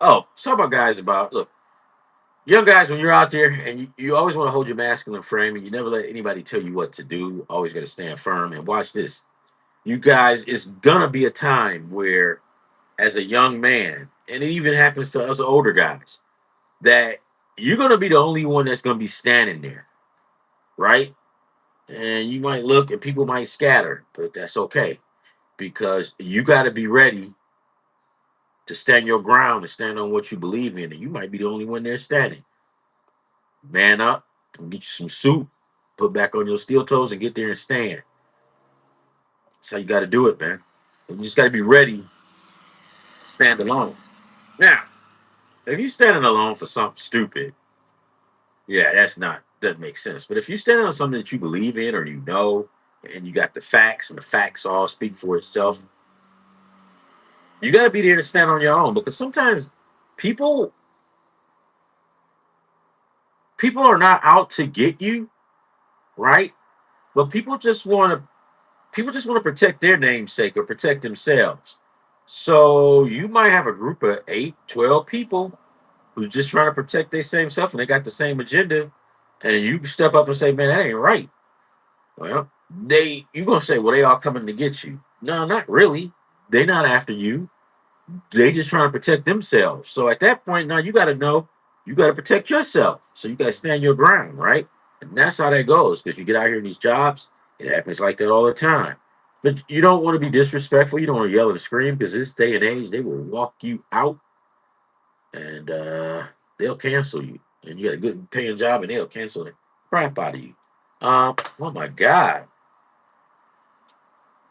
Let's talk about guys about look, young guys, when you're out there and you always want to hold your masculine frame and you never let anybody tell you what to do. Always got to stand firm and watch this. You guys, it's gonna be a time where, as a young man, and it even happens to us older guys, that you're gonna be the only one that's gonna be standing there, right? And you might look and people might scatter, but that's okay because you got to be ready to stand your ground and stand on what you believe in. And you might be the only one there standing. Man up, get you some soup, put back on your steel toes, and get there and stand. That's how you got to do it, man. You just got to be ready to stand alone. Now, if you're standing alone for something stupid, yeah, doesn't make sense. But if you're standing on something that you believe in or you know, and you got the facts, and the facts all speak for itself, you got to be there to stand on your own. Because sometimes people people are not out to get you, right? But people just want to protect their namesake or protect themselves. So you might have a group of 8, 12 people who's just trying to protect their same self and they got the same agenda. And you step up and say, man, that ain't right. Well, you gonna say, well, they all coming to get you. No, not really. They're not after you. They just trying to protect themselves. So at that point, now you got to know you got to protect yourself. So you got to stand your ground, right? And that's how that goes. Because you get out here in these jobs, it happens like that all the time. But you don't want to be disrespectful. You don't want to yell and scream because this day and age, they will walk you out and they'll cancel you. And you got a good paying job and they'll cancel the crap out of you. Oh my God.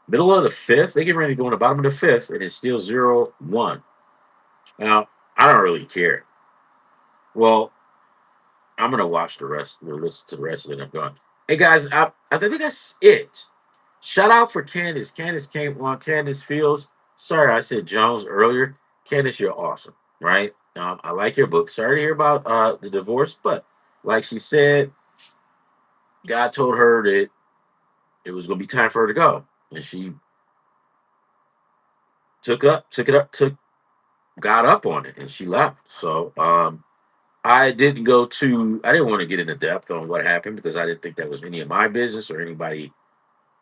Middle of the fifth, they get ready to go in the bottom of the fifth, and it's still 0-1. Now, I don't really care. Well, I'm gonna watch the rest. We'll listen to the rest of it. I'm going. Hey guys, I think that's it. Shout out for Candace. Candace came on. Kandence Fields. Sorry, I said Jones earlier. Candace, you're awesome, right? I like your book. Sorry to hear about the divorce, but like she said, God told her that it was gonna be time for her to go, and she got up on it, and she left. So I didn't want to get into depth on what happened because I didn't think that was any of my business or anybody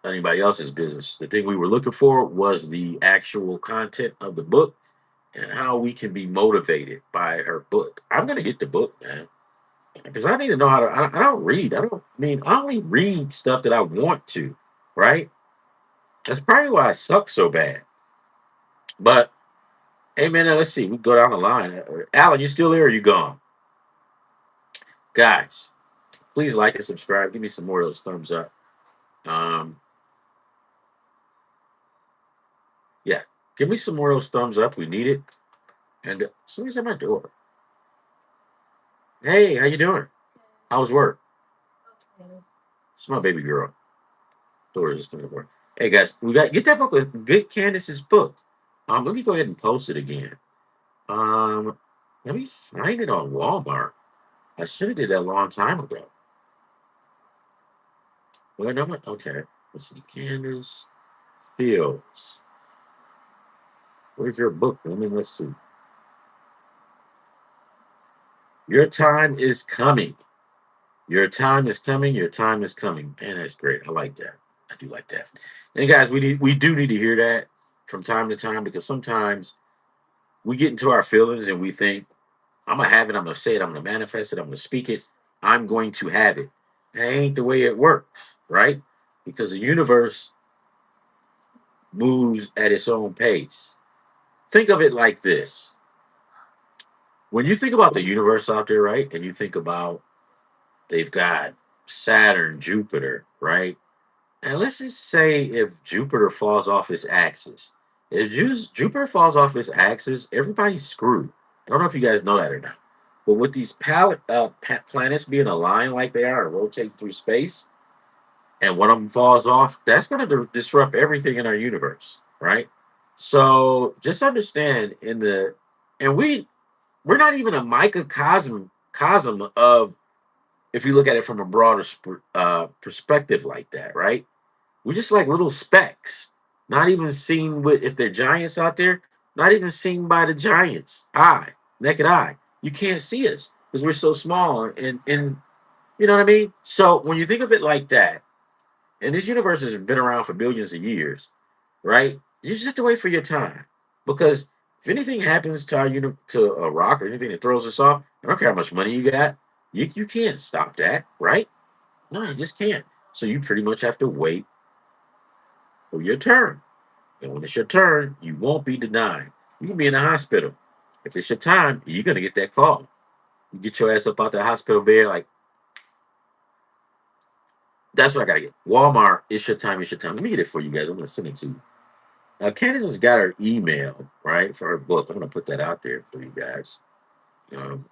else's business. The thing we were looking for was the actual content of the book and how we can be motivated by her book. I'm gonna get the book, man, because I need to know how to. I don't read. I only read stuff that I want to, right? That's probably why I suck so bad. But hey, man, let's see. We go down the line. Alan, you still there? Or you gone, guys? Please like and subscribe. Give me some more of those thumbs up. Um, yeah, give me some more of those thumbs up. We need it. And somebody's at my door. Hey, how you doing? How's work? It's my baby girl. Door is coming to work. Hey guys, we got get that book with Good Candace's book. Let me go ahead and post it again. Um, let me find it on Walmart. I should have did that a long time ago. Well, no, okay. Let's see, Candace Fields. Where's your book? Let's see. Your time is coming. Your time is coming. Your time is coming. Man, that's great. I like that. I do like that. And guys, we do need to hear that from time to time because sometimes we get into our feelings and we think, I'm gonna have it, I'm gonna say it, I'm gonna manifest it, I'm gonna speak it, I'm going to have it. That ain't the way it works, right? Because the universe moves at its own pace. Think of it like this. When you think about the universe out there, right? And you think about they've got Saturn, Jupiter, right? And let's just say if Jupiter falls off its axis, if Jupiter falls off its axis, everybody's screwed. I don't know if you guys know that or not. But with these planets being aligned like they are and rotate through space, and one of them falls off, that's going to disrupt everything in our universe, right? So just understand and we're not even a microcosm of if you look at it from a broader perspective like that, right? We're just like little specks, not even seen with if they're giants out there, not even seen by the giants naked eye. You can't see us because we're so small, and you know what I mean. So when you think of it like that, and this universe has been around for billions of years, right? You just have to wait for your time because if anything happens to to a rock or anything that throws us off, I don't care how much money you got, you can't stop that, right? No, you just can't. So you pretty much have to wait for your turn. And when it's your turn, you won't be denied. You can be in the hospital. If it's your time, you're gonna get that call. You get your ass up out the hospital bed, like that's what I gotta get. Walmart, it's your time, it's your time. Let me get it for you guys. I'm gonna send it to you. Candace has got her email, right, for her book. I'm gonna put that out there for you guys. Um,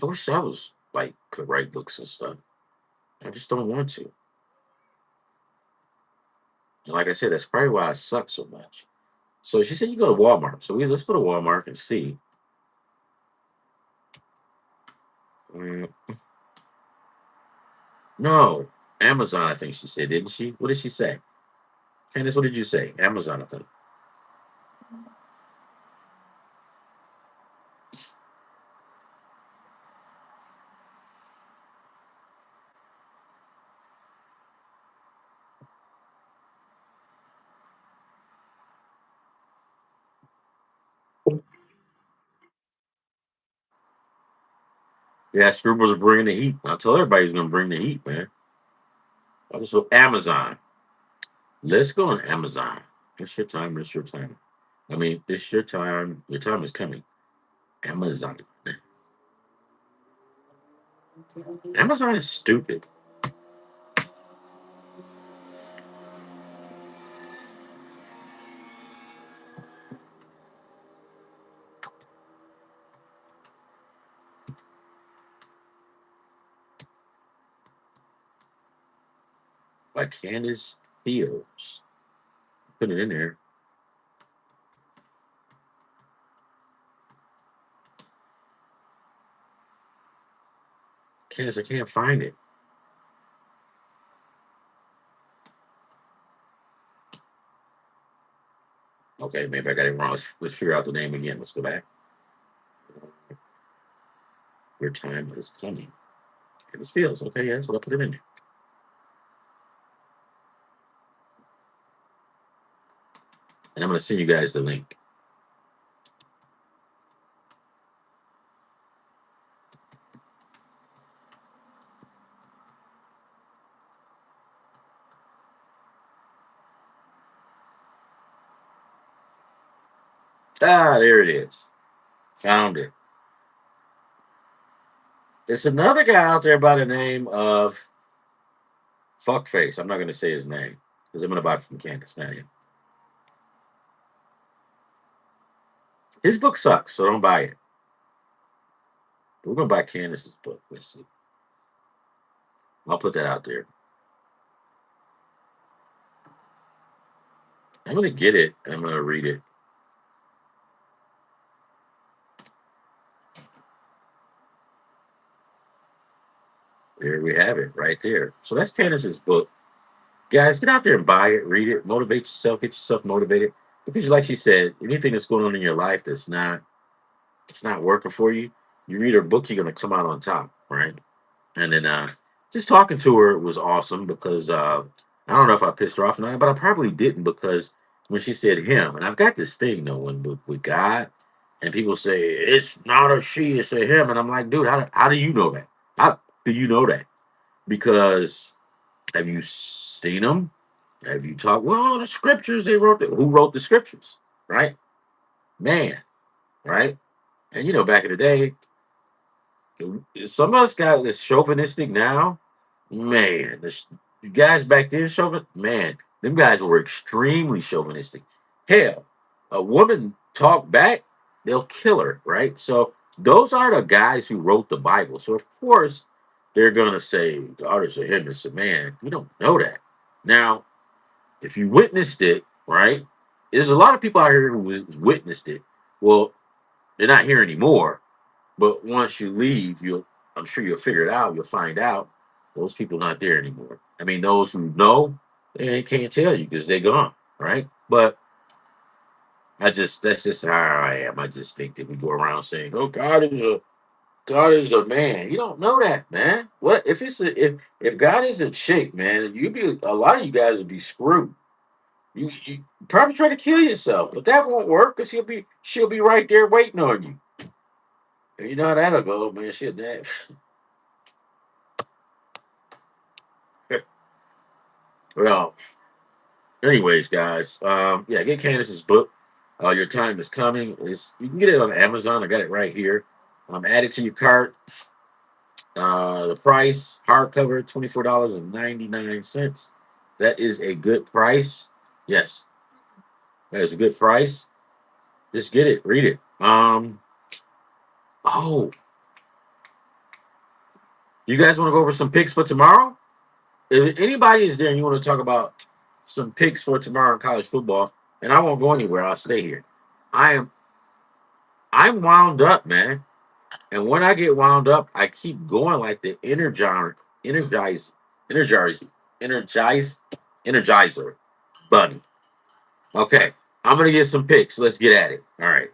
I wish I was like could write books and stuff. I just don't want to. And like I said, that's probably why I suck so much. So she said you go to Walmart. So let's go to Walmart and see. Mm, no, Amazon. I think she said, didn't she? What did she say? Candace, what did you say? Amazon. I think. Yeah, Scribbles are bringing the heat. I tell everybody he's gonna bring the heat, man. Also, Amazon. Let's go on Amazon. It's your time. It's your time. I mean, it's your time. Your time is coming. Amazon. Amazon is stupid. By Kandence Fields. Put it in there. Candace, I can't find it. Okay, maybe I got it wrong. Let's figure out the name again. Let's go back. Your time is coming. Kandence Fields. Okay, yeah, that's what I put it in there. And I'm going to send you guys the link. Ah, there it is. Found it. It's another guy out there by the name of Fuckface. I'm not going to say his name because I'm going to buy it from Candace. Not him. His book sucks, so don't buy it. We're going to buy Candace's book. Let's see. I'll put that out there. I'm going to get it. I'm going to read it. There we have it right there. So that's Candace's book. Guys, get out there and buy it, read it, motivate yourself, get yourself motivated. Because like she said, anything that's going on in your life that's not it's not working for you, you read her book, you're gonna come out on top, right? And then just talking to her was awesome because I don't know if I pissed her off or not, but I probably didn't because when she said him, and I've got this thing though, when with God, and people say it's not a she, it's a him, and I'm like, dude, how do you know that? How do you know that? Because have you seen them? Have you talked? Well, the scriptures they wrote. Who wrote the scriptures? Right, man. Right, and back in the day, some of us got this chauvinistic now. Man, the guys back then, man, them guys were extremely chauvinistic. Hell, a woman talk back, they'll kill her. Right, so those are the guys who wrote the Bible. So of course they're gonna say God is a him, it's a man. You don't know that now. If you witnessed it, right? There's a lot of people out here who witnessed it. Well, they're not here anymore. But once you leave, I'm sure you'll figure it out. You'll find out those people not there anymore. I mean, those who know, they can't tell you because they're gone, right? But that's just how I am. I just think that we go around saying, "Oh, God is a man." You don't know that, man. What if if God is a chick, man? You be a lot of you guys would be screwed. You probably try to kill yourself, but that won't work because she'll be right there waiting on you. And you know how that'll go, man. Shit, that. Well, anyways, guys, yeah, get Candace's book. Your time is coming. You can get it on Amazon. I got it right here. Add it to your cart. The price hardcover $24.99. That is a good price. Yes, that is a good price. Just get it, read it. Oh, you guys want to go over some picks for tomorrow? If anybody is there and you want to talk about some picks for tomorrow in college football, and I won't go anywhere, I'll stay here. I am I'm wound up, man. And when I get wound up, I keep going like the energize, energize, energizer bunny. Okay, I'm gonna get some picks. Let's get at it. All right.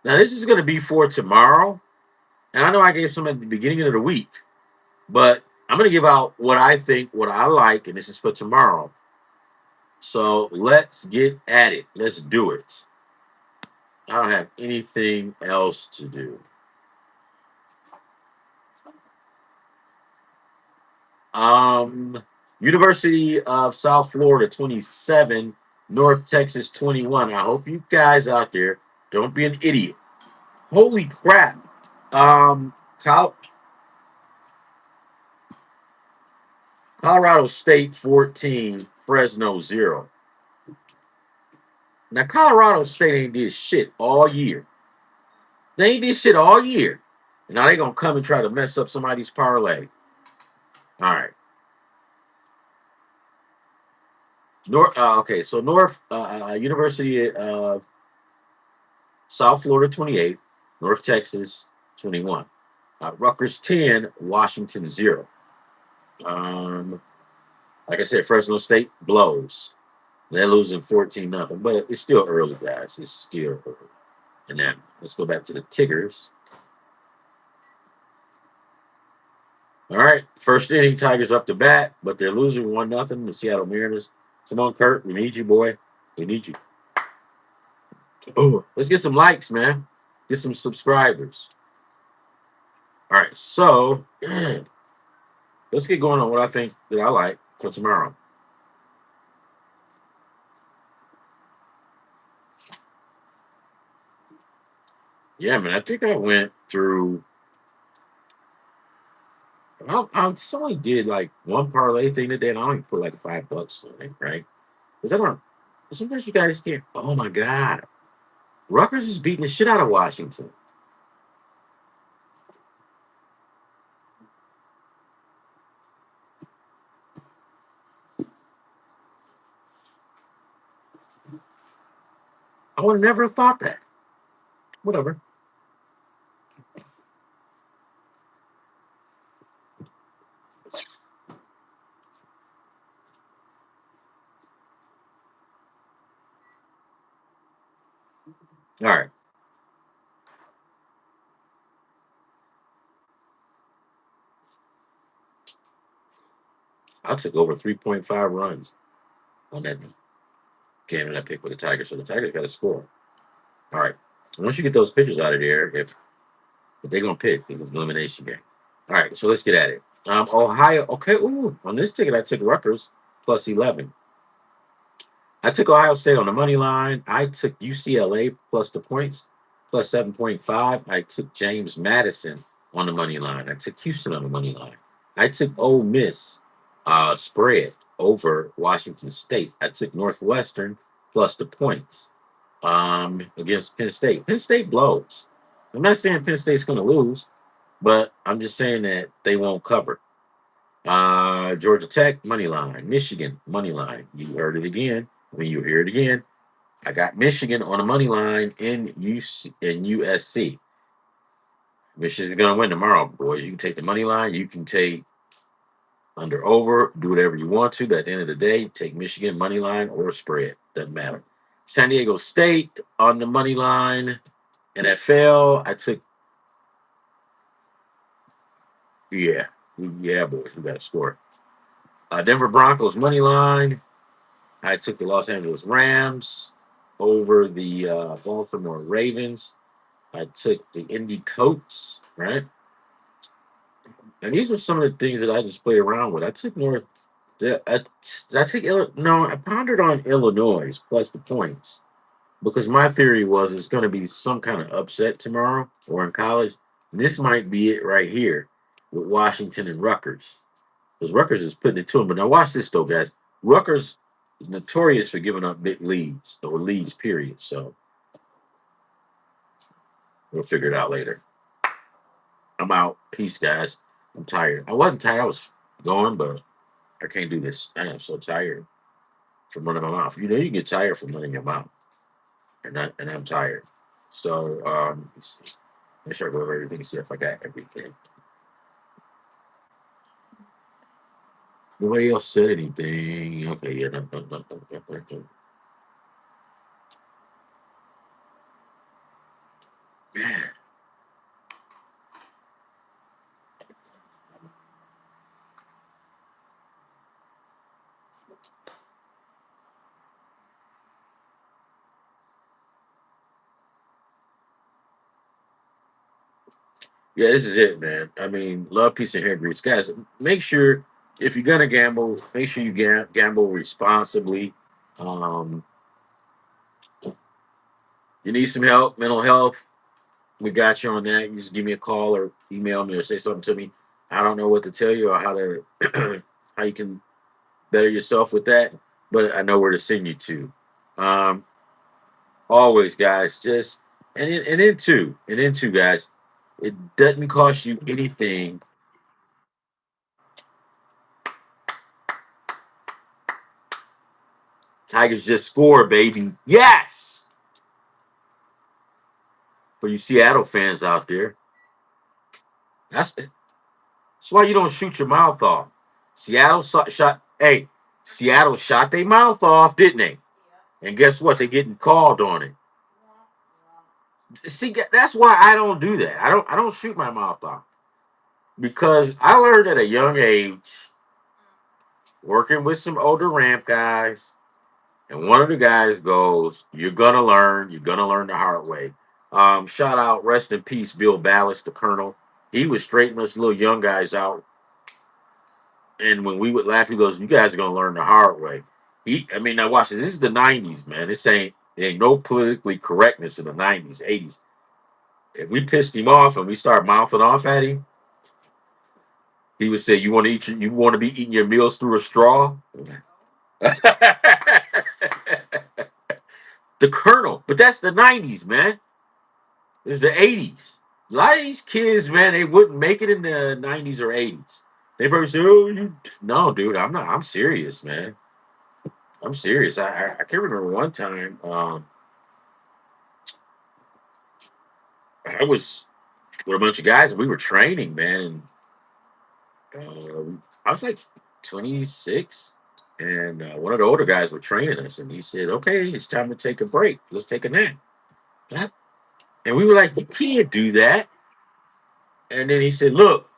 Now this is gonna be for tomorrow, and I know I gave some at the beginning of the week, but I'm gonna give out what I think, what I like, and this is for tomorrow. So let's get at it. Let's do it. I don't have anything else to do. Um, University of South Florida 27, North Texas 21. I hope you guys out there don't be an idiot. Holy crap! Um, Col- Colorado State 14, Fresno 0. Now Colorado State ain't did shit all year. They ain't did shit all year. Now they gonna come and try to mess up somebody's parlay. All right. North. Okay. So North University of South Florida 28, North Texas 21, Rutgers 10, Washington 0. Um, like I said, Fresno State blows. They're losing 14 nothing, but it's still early, guys. It's still early. And then let's go back to the Tigers. All right, first inning, Tigers up to bat, but they're losing 1 nothing. The Seattle Mariners. Come on, Kurt. We need you, boy. We need you. Oh, let's get some likes, man. Get some subscribers. All right, so let's get going on what I think that I like for tomorrow. Yeah, man, I think I went through. I just only did like one parlay thing today, and I only put like $5 on it, right? Because I don't. Sometimes you guys can't. Oh my God, Rutgers is beating the shit out of Washington. I would have never thought that. Whatever. All right. I took over 3.5 runs on that game that I picked with the Tigers. So the Tigers got to score. All right. Once you get those pitchers out of there, if they're gonna pick, it was an elimination game. All right, so let's get at it. Ohio. Okay. Ooh, on this ticket, I took Rutgers plus 11. I took Ohio State on the money line. I took UCLA plus the points, plus 7.5. I took James Madison on the money line. I took Houston on the money line. I took Ole Miss spread over Washington State. I took Northwestern plus the points against Penn State. Penn State blows. I'm not saying Penn State's going to lose, but I'm just saying that they won't cover. Georgia Tech money line, Michigan money line. You heard it again. When you hear it again, I got Michigan on the money line in USC. Michigan's gonna win tomorrow, boys. You can take the money line. You can take under over. Do whatever you want to. But at the end of the day, take Michigan money line or spread. Doesn't matter. San Diego State on the money line. NFL. I took. Yeah, yeah, boys. We got to score. Denver Broncos money line. I took the Los Angeles Rams over the Baltimore Ravens. I took the Indy Coats, right? And these were some of the things that I just played around with. I took North. I took no. I pondered on Illinois plus the points because my theory was it's going to be some kind of upset tomorrow or in college. And this might be it right here with Washington and Rutgers because Rutgers is putting it to them. But now watch this though, guys. Rutgers is notorious for giving up big leads or leads, period. So we'll figure it out later. I'm out. Peace, guys. I'm tired. I wasn't tired. I was going, but I can't do this. I am so tired from running my mouth. You know, you get tired from running your mouth, and I'm tired. So let's see. Make sure I go over everything. See if I got everything. Nobody else said anything. Okay, yeah, no. Man, yeah, this is it, man. I mean, love, peace, and hair grease, guys. Make sure if you're gonna gamble, make sure you gamble responsibly. Um, you need some help, mental health. We got you on that. You just give me a call or email me or say something to me. I don't know what to tell you or how to how you can better yourself with that, but I know where to send you to. Um, always, guys, just and then too, guys, it doesn't cost you anything. Tigers just scored, baby. Yes, for you Seattle fans out there, that's why you don't shoot your mouth off. Shot. Hey, Seattle shot their mouth off, didn't they? And guess what? They're getting called on it. See, that's why I don't do that. I don't shoot my mouth off because I learned at a young age working with some older ramp guys, and one of the guys goes, "You're gonna learn. You're gonna learn the hard way." Shout out, rest in peace, Bill Ballas, the Colonel. He was straightening us little young guys out, and when we would laugh, he goes, "You guys are gonna learn the hard way." I mean, now watch this. This is the '90s, man. There ain't no politically correctness in the '90s, '80s. If we pissed him off and we start mouthing off at him, he would say, you want to be eating your meals through a straw?" The Colonel, but that's the '90s, man. It's the '80s. A lot of these kids, man, they wouldn't make it in the '90s or '80s. They probably say, "Oh, you no, dude, I'm not. I'm serious, man. I'm serious." I can remember one time. I was with a bunch of guys and we were training, man. And I was like 26, and one of the older guys were training us, and he said, "Okay, it's time to take a break. Let's take a nap." What? And we were like, "You can't do that." And then he said, "Look,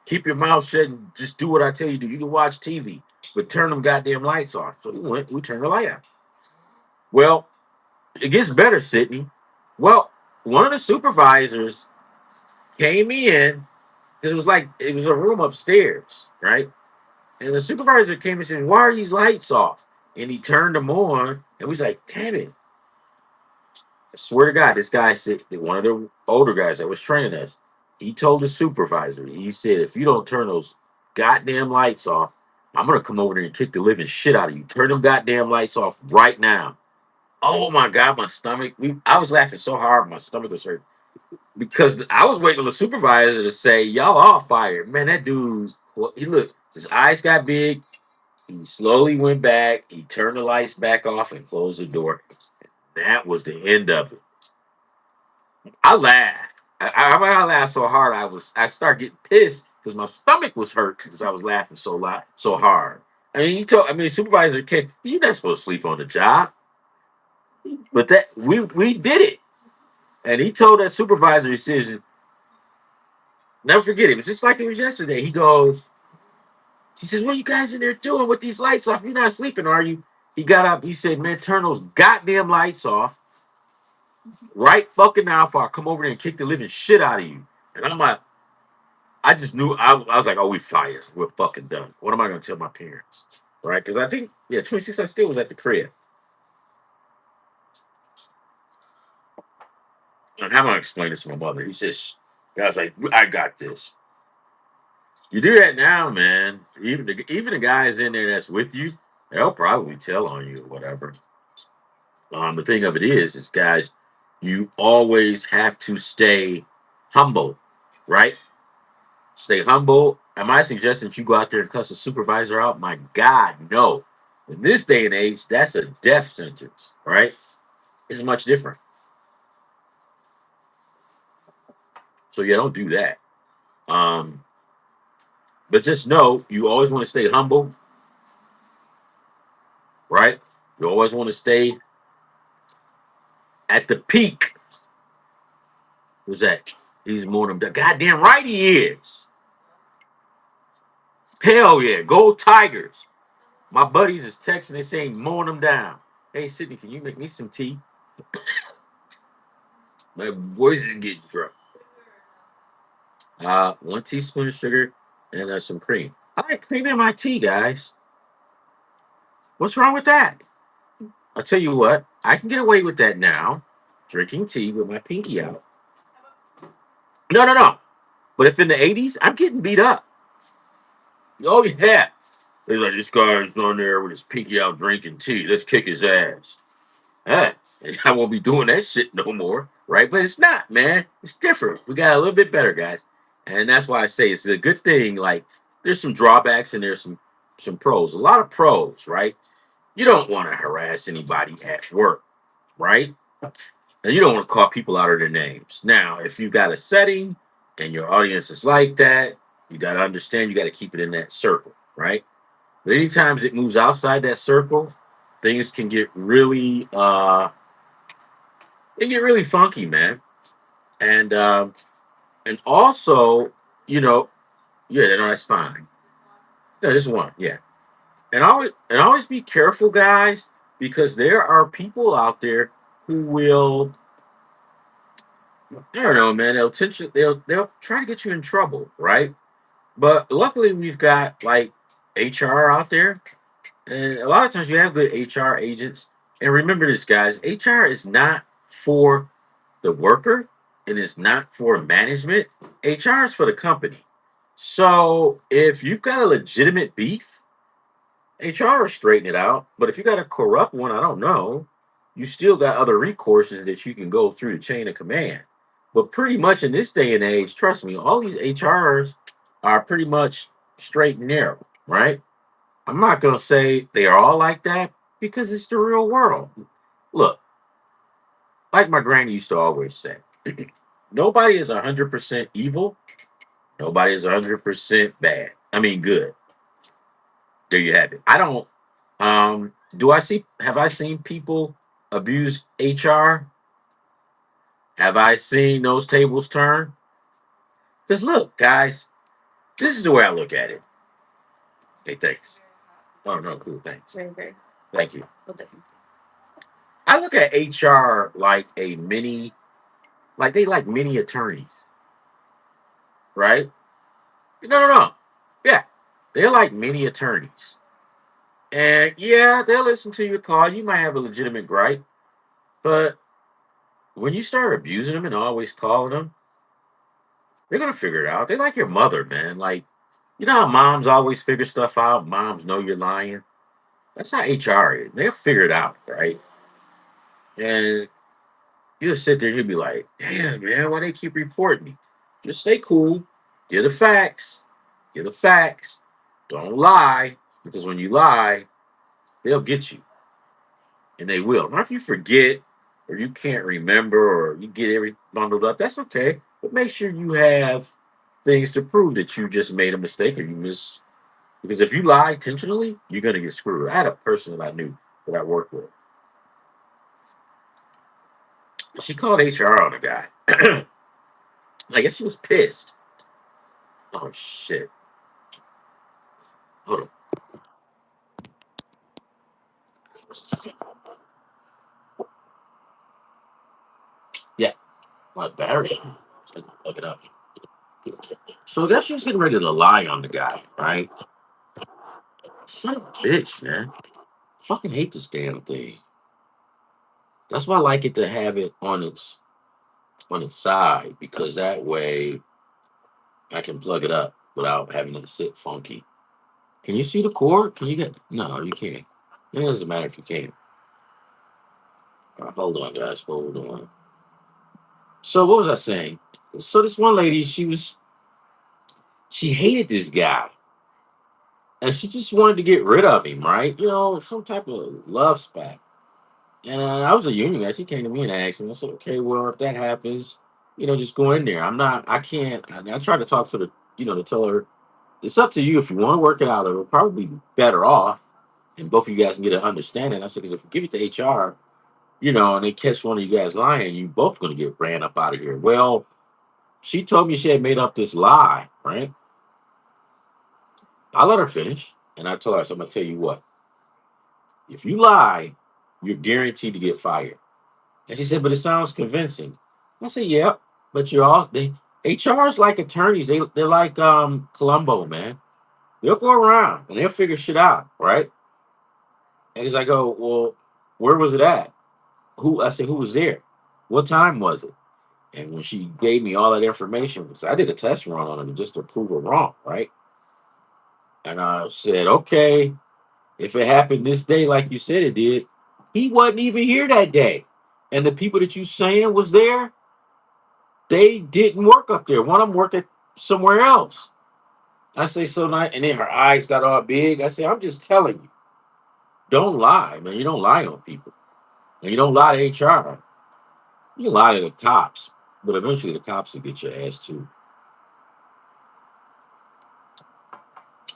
keep your mouth shut and just do what I tell you to do. You can watch TV, but turn them goddamn lights off." So we turned the light out. Well, it gets better, Sydney. Well, one of the supervisors came in because it was a room upstairs, right? And the supervisor came and said, "Why are these lights off?" And he turned them on, and we was like, "Damn it!" I swear to God, this guy said that one of the older guys that was training us. He told the supervisor, he said, "If you don't turn those goddamn lights off, I'm gonna come over there and kick the living shit out of you. Turn them goddamn lights off right now." Oh my God, my stomach. I was laughing so hard, my stomach was hurt because I was waiting on the supervisor to say, "Y'all all fired." Man, that dude, well, he looked, his eyes got big. He slowly went back. He turned the lights back off and closed the door. That was the end of it. I laughed. I laughed so hard I started getting pissed because my stomach was hurt because I was laughing so loud, so hard. I mean, supervisor came. You're not supposed to sleep on the job, but that we did it. And he told that supervisor, he says, never forget it. It was just like it was yesterday. He says, "What are you guys in there doing with these lights off? You're not sleeping, are you?" He got up. He said, "Man, turn those goddamn lights off right fucking now before I come over there and kick the living shit out of you." And I'm like, I just knew, I was like, "Oh, we fired. We're fucking done. What am I going to tell my parents?" Right? Because I think, yeah, 26, I still was at the crib. And how am I going to explain this to my mother? He says, I was like, "I got this." You do that now, man. Even the guys in there that's with you, they'll probably tell on you or whatever. The thing of it is guys, you always have to stay humble, right? Stay humble. Am I suggesting that you go out there and cuss a supervisor out? My God, no. In this day and age, that's a death sentence, right? It's much different. So yeah, don't do that. Um, but just know you always want to stay humble, right? You always want to stay at the peak. Who's that? He's more than goddamn right he is. Hell yeah, go Tigers. My buddies is texting, they saying mowing them down. "Hey Sydney, can you make me some tea?" My voice is getting drunk. 1 teaspoon of sugar and some cream. I like cream in my tea, guys. What's wrong with that? I'll tell you what, I can get away with that now, drinking tea with my pinky out. No, no, no. But if in the 80s, I'm getting beat up. Oh, yeah. He's like, this guy's on there with his pinky out drinking tea. Let's kick his ass. Hey, I won't be doing that shit no more, right? But it's not, man. It's different. We got a little bit better, guys, and that's why I say it's a good thing. Like, there's some drawbacks and there's some pros. A lot of pros, right? You don't want to harass anybody at work, right? And you don't want to call people out of their names. Now, if you've got a setting and your audience is like that, you got to understand you got to keep it in that circle, right? But anytime it moves outside that circle, things can get really they get really funky, man. And also, you know, yeah, no, that's fine. No, just one, yeah. And always be careful, guys, because there are people out there who will, I don't know, man. They'll try to get you in trouble, right? But luckily, we've got like HR out there, and a lot of times you have good HR agents. And remember this, guys: HR is not for the worker, and it's not for management. HR is for the company. So if you've got a legitimate beef, HR will straighten it out. But if you got a corrupt one, I don't know, you still got other recourses that you can go through the chain of command. But pretty much in this day and age, trust me, all these HRs are pretty much straight and narrow, right? I'm not going to say they are all like that because it's the real world. Look, like my granny used to always say, nobody is 100% evil. Nobody is 100% bad. I mean, good. There you have it. I don't. Do I see? Have I seen people abuse HR? Have I seen those tables turn? Because look, guys, this is the way I look at it. Hey, thanks. Oh no, cool. Thanks. Very, very. Thank you. Well, different. I look at HR like a mini, like they like mini attorneys, right? No, no, no. Yeah, they're like mini attorneys. And yeah, they'll listen to your call. You might have a legitimate gripe, but when you start abusing them and always calling them, they're gonna figure it out. They like your mother, man. Like, you know how moms always figure stuff out. Moms know you're lying. That's how HR is. They'll figure it out, right? And you'll sit there and you'll be like, "Damn, man, why they keep reporting me?" Just stay cool. Get the facts. Get the facts. Don't lie, because when you lie, they'll get you. And they will. Now, if you forget or you can't remember or you get every bundled up, that's okay. But make sure you have things to prove that you just made a mistake or you miss. Because if you lie intentionally, you're gonna get screwed. I had a person that I knew that I worked with. She called HR on a guy. I guess she was pissed. Oh shit. Hold on. Yeah, my battery. Look it up. So I guess she was getting ready to lie on the guy, right? Son of a bitch, man. Fucking hate this damn thing. That's why I like it to have it on its side because that way I can plug it up without having it sit funky. Can you see the cord? Can you get? No, you can't. It doesn't matter if you can't. Hold on, guys. Hold on. So what was I saying? So this one lady, she hated this guy, and she just wanted to get rid of him, right? You know, some type of love spat. And I was a union guy. She came to me and asked me. I said, "Okay, well, if that happens, just go in there. I'm not. I can't." I tried to talk to the, to tell her it's up to you if you want to work it out. It'll probably be better off, and both of you guys can get an understanding. I said, because if you give it to HR, and they catch one of you guys lying, you both gonna get ran up out of here. Well, she told me she had made up this lie, right? I let her finish, and I told her, so I'm gonna tell you what. If you lie, you're guaranteed to get fired. And she said, but it sounds convincing. I said, yep, but you're all they HR is like attorneys. They're like Columbo, man. They'll go around and they'll figure shit out, right? And as I go, well, where was it at? Who? I said, who was there? What time was it? And when she gave me all that information, because I did a test run on it just to prove her wrong, right? And I said, okay, if it happened this day like you said it did, he wasn't even here that day. And the people that you saying was there, they didn't work up there. One of them worked at somewhere else. I say, so nice. And then her eyes got all big. I say, I'm just telling you, don't lie, man. You don't lie on people. And you don't lie to HR. You can lie to the cops, but eventually the cops will get your ass too.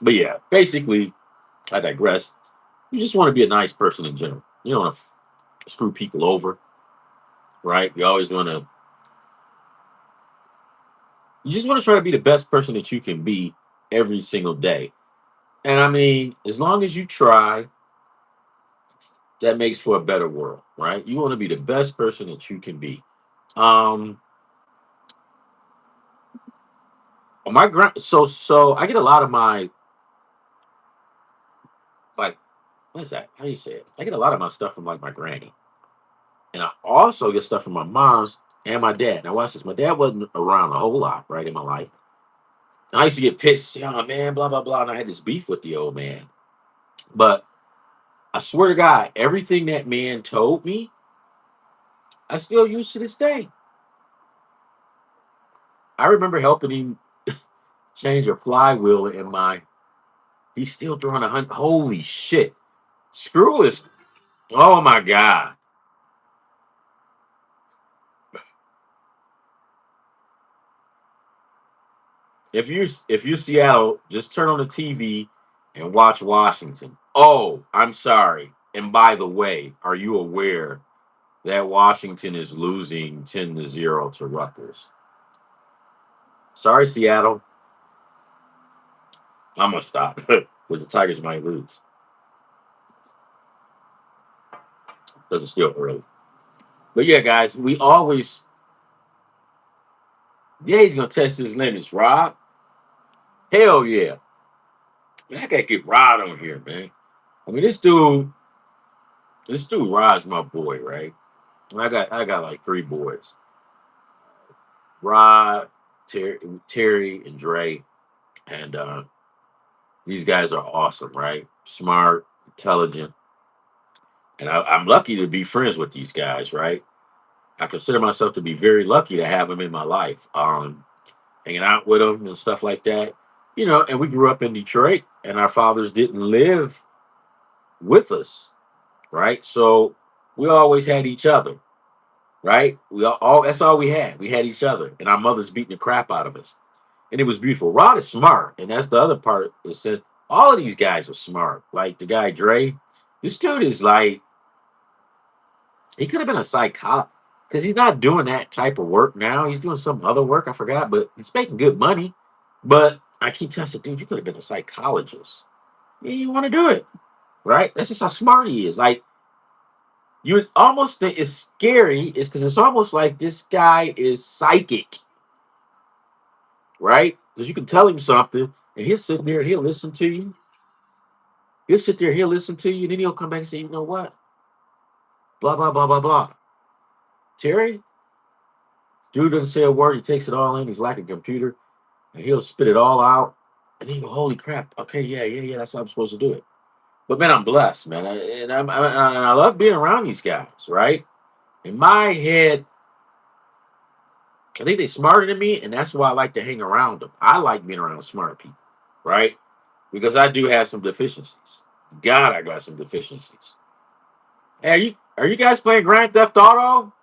But yeah, basically, I digress. You just want to be a nice person in general. You don't want to screw people over, right? You always want to. You just want to try to be the best person that you can be every single day. And I mean, as long as you try, that makes for a better world, right? You want to be the best person that you can be. Um, my grand, so I get a lot of my like, what is that? How do you say it? I get a lot of my stuff from like my granny, and I also get stuff from my mom's and my dad. Now watch this. My dad wasn't around a whole lot, right, in my life. And I used to get pissed, oh man, blah blah blah, and I had this beef with the old man. But I swear to God, everything that man told me, I still use to this day. I remember helping him change a flywheel in my. He's still throwing 100. Holy shit! Screw this. Oh my God! If you Seattle, just turn on the TV and watch Washington. Oh, I'm sorry. And by the way, are you aware that Washington is losing 10-0 to Rutgers? Sorry, Seattle. I'm gonna stop because the Tigers might lose. Doesn't still early. But yeah, guys, we always. Yeah, he's gonna test his limits. Rob, hell yeah. Man, I gotta get Rod on here, man. I mean, this dude Rod's my boy, right? And I got like three boys. Rod, Terry, and Dre. And these guys are awesome, right? Smart, intelligent. And I'm lucky to be friends with these guys, right? I consider myself to be very lucky to have them in my life. Hanging out with them and stuff like that. And we grew up in Detroit and our fathers didn't live with us, right? So we always had each other, right? We all that's all we had. We had each other, and our mothers beating the crap out of us, and it was beautiful. Rod is smart, and that's the other part. Is that all of these guys are smart. Like the guy Dre, this dude is like he could have been a psychologist because he's not doing that type of work now. He's doing some other work I forgot, but he's making good money. But I keep telling the dude, you could have been a psychologist. Yeah, you want to do it, right? That's just how smart he is. Like you would almost think it's scary, is because it's almost like this guy is psychic, right? Because you can tell him something, and he'll sit there, he'll listen to you. He'll sit there, he'll listen to you, and then he'll come back and say, you know what? Blah blah blah blah blah. Terry, dude doesn't say a word. He takes it all in. He's like a computer, and he'll spit it all out. And then you go, holy crap! Okay, yeah, yeah, yeah. That's how I'm supposed to do it. But man, I'm blessed, man, and I love being around these guys, right? In my head, I think they're smarter than me, and that's why I like to hang around them. I like being around smart people, right? Because I do have some deficiencies. God, I got some deficiencies. Hey, are you guys playing Grand Theft Auto?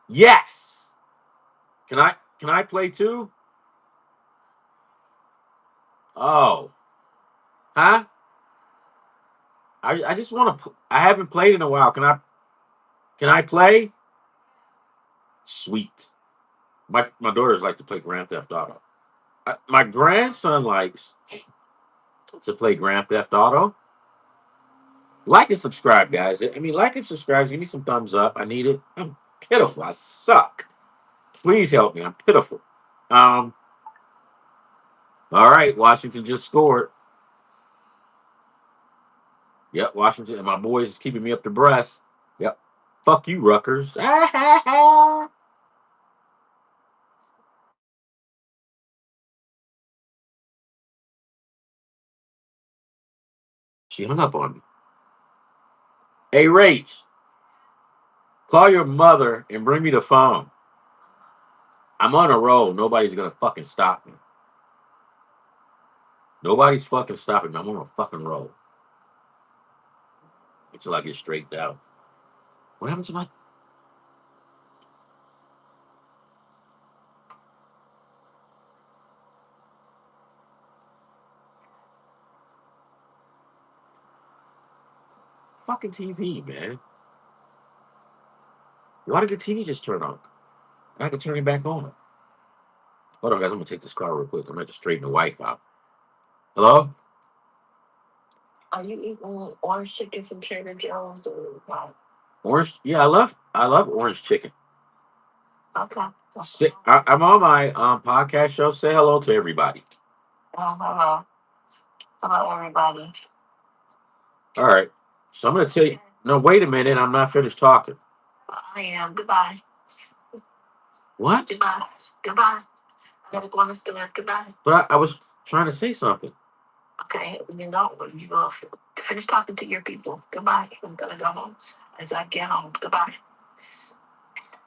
Yes. Can I play too? Oh, huh? I just want to. I haven't played in a while. Can I play? Sweet. My daughters like to play Grand Theft Auto. My grandson likes to play Grand Theft Auto. Like and subscribe, guys. I mean, like and subscribe. Give me some thumbs up. I need it. I'm pitiful. I suck. Please help me. I'm pitiful. Um, All right, Washington just scored. Yep, Washington. And my boys is keeping me up to breast. Yep. Fuck you, Rutgers. She hung up on me. Hey, Rach, call your mother and bring me the phone. I'm on a roll. Nobody's gonna fucking stop me. Nobody's fucking stopping me. I'm on a fucking roll until I get straightened out. What happened to my fucking TV, man? Why did the TV just turn on? I have to turn it back on. Hold on, guys. I'm gonna take this car real quick. I'm gonna have to straighten the wife out. Hello? Are you eating orange chicken from Trader Joe's or what? Orange? Yeah, I love orange chicken. Okay. I'm on my podcast show. Say hello to everybody. Oh, hello. Hello, everybody. All right. So I'm gonna tell you. No, wait a minute. I'm not finished talking. I am. Goodbye. What? Goodbye. Goodbye. I gotta go on the store. Goodbye. But I was trying to say something. Okay, you go finish talking to your people. Goodbye. I'm gonna go home as I get home. Goodbye.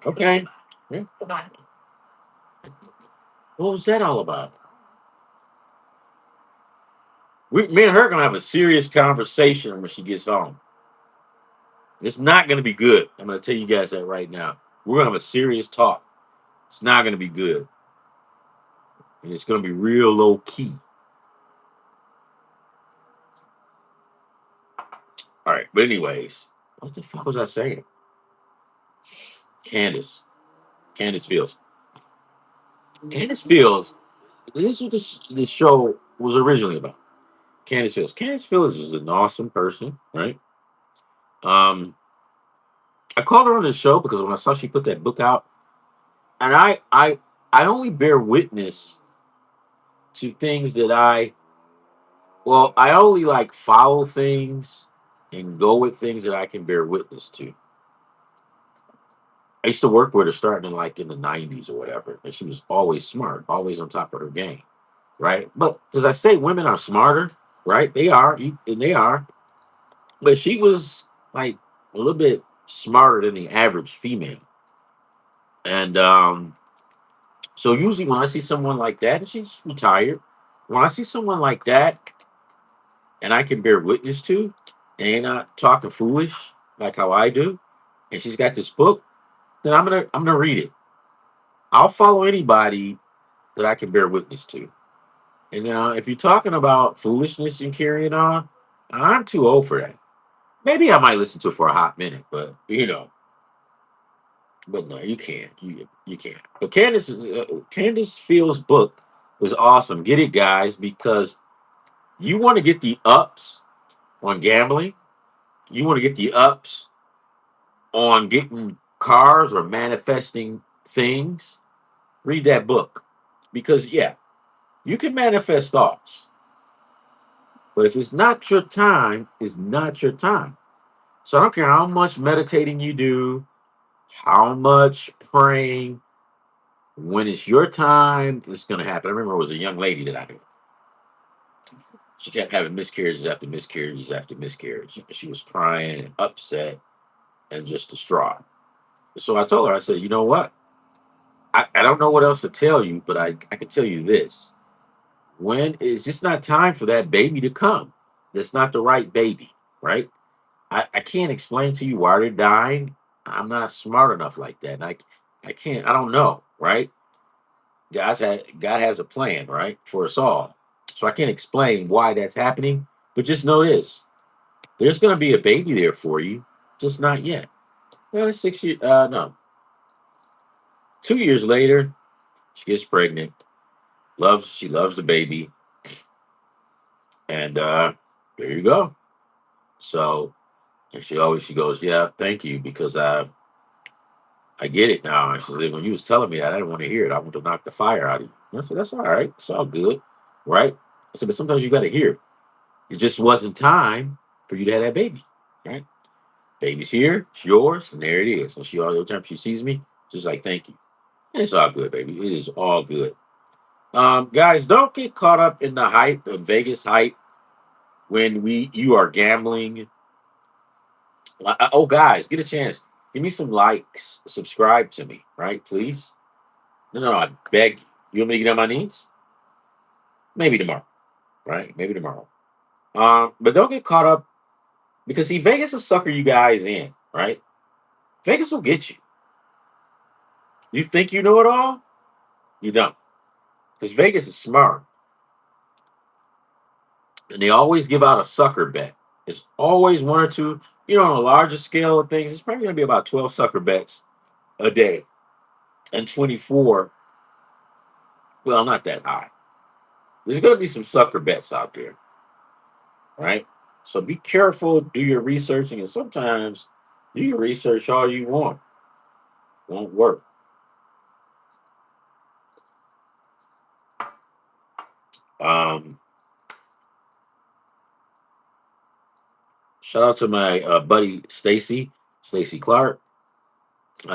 Okay. Yeah. Goodbye. What was that all about? Me and her are gonna have a serious conversation when she gets home. It's not gonna be good. I'm gonna tell you guys that right now. We're gonna have a serious talk. It's not gonna be good, and it's gonna be real low key. All right. But anyways, what the fuck was I saying? Candace. Candace Fields. Candace Fields. This is what this show was originally about. Kandence Fields. Kandence Fields is an awesome person, right? Um, I called her on the show because when I saw she put that book out, and I only bear witness to things that I only like follow things and go with things that I can bear witness to. I used to work with her starting in the '90s or whatever, and she was always smart, always on top of her game, right? But as I say, women are smarter, right? They are, and they are. But she was like a little bit smarter than the average female. And so usually when I see someone like that, and she's retired, when I see someone like that and I can bear witness to, and they're not talking foolish like how I do, and she's got this book, then I'm gonna read it. I'll follow anybody that I can bear witness to. And if you're talking about foolishness and carrying on, I'm too old for that. Maybe I might listen to it for a hot minute, but but no, you can't. You can't. But Candace Fields' book was awesome. Get it, guys, because you want to get the ups on gambling. You want to get the ups on getting cars or manifesting things. Read that book because yeah, you can manifest thoughts, but if it's not your time, it's not your time. So I don't care how much meditating you do, how much praying. When it's your time, it's going to happen. I remember it was a young lady that I knew. She kept having miscarriages after miscarriages after miscarriage. She was crying and upset and just distraught. So I told her, I said, you know what? I don't know what else to tell you, but I can tell you this. When it's just not time for that baby to come. That's not the right baby, right? I can't explain to you why they're dying. I'm not smart enough like that. And I can't, I don't know, right? God has a plan, right, for us all. So I can't explain why that's happening, but just know this: there's going to be a baby there for you, just not yet. 6 years, no, 2 years later, she gets pregnant. She loves the baby, and there you go. So, and she goes, yeah, thank you, because I get it now. And she said, when you was telling me that, I didn't want to hear it. I want to knock the fire out of you. I said, that's all right. It's all good. right? I said, but sometimes you got to hear. It just wasn't time for you to have that baby, right? Baby's here, it's yours, and there it is. And she, all the time she sees me, just like, thank you. And it's all good, baby. It is all good. Guys, don't get caught up in the hype, the Vegas hype, when you are gambling. Oh, guys, get a chance. Give me some likes. Subscribe to me, right? Please. No, I beg you. You want me to get on my knees? Maybe tomorrow, right? Maybe tomorrow. But don't get caught up because see, Vegas will sucker you guys in, right? Vegas will get you. You think you know it all? You don't. Because Vegas is smart. And they always give out a sucker bet. It's always one or two, on a larger scale of things, it's probably going to be about 12 sucker bets a day. And 24, well, not that high. There's going to be some sucker bets out there, right? So be careful, do your researching, and sometimes do your research all you want. Won't work. Um, Shout out to my buddy Stacy Clark.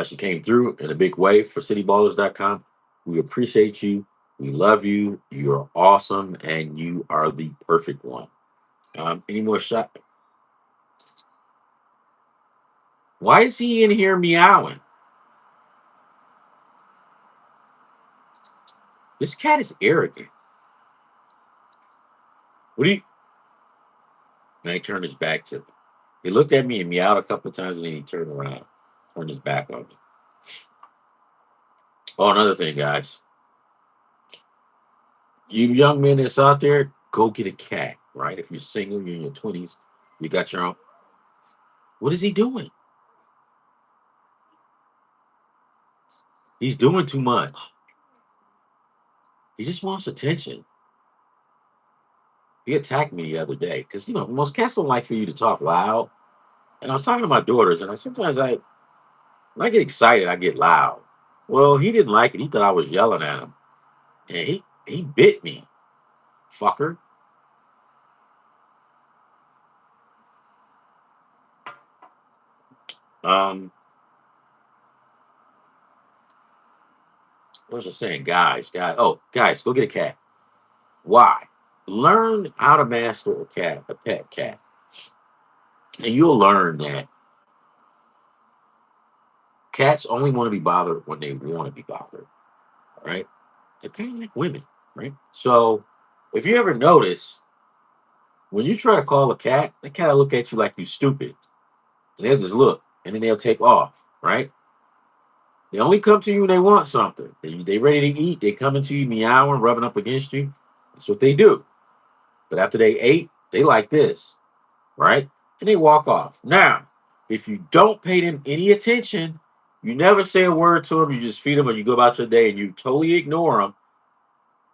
She came through in a big way for Cityballers.com. We appreciate you. We love you. You're awesome, and you are the perfect one. Any more shot? Why is he in here meowing? This cat is arrogant. What do you? And he turned his back to me. He looked at me and meowed a couple of times, and then he turned around, turned his back on me. Oh, another thing, guys. You young men that's out there, go get a cat, right? If you're single, you're in your 20s, you got your own. What is he doing? He's doing too much. He just wants attention. He attacked me the other day because most cats don't like for you to talk loud. And I was talking to my daughters, and when I get excited, I get loud. Well, he didn't like it. He thought I was yelling at him, and he bit me, fucker. Um, what was I saying, guys? Oh, guys, go get a cat. Why? Learn how to master a pet cat, and you'll learn that cats only want to be bothered when they want to be bothered. Right? They're kind of like women, right? So, if you ever notice, when you try to call a cat, the cat will look at you like you stupid, and they'll just look, and then they'll take off, right? They only come to you when they want something. They ready to eat. They coming to you meowing, rubbing up against you. That's what they do. But after they ate, they like this, right? And they walk off. Now, if you don't pay them any attention, you never say a word to them, you just feed them, or you go about your day and you totally ignore them.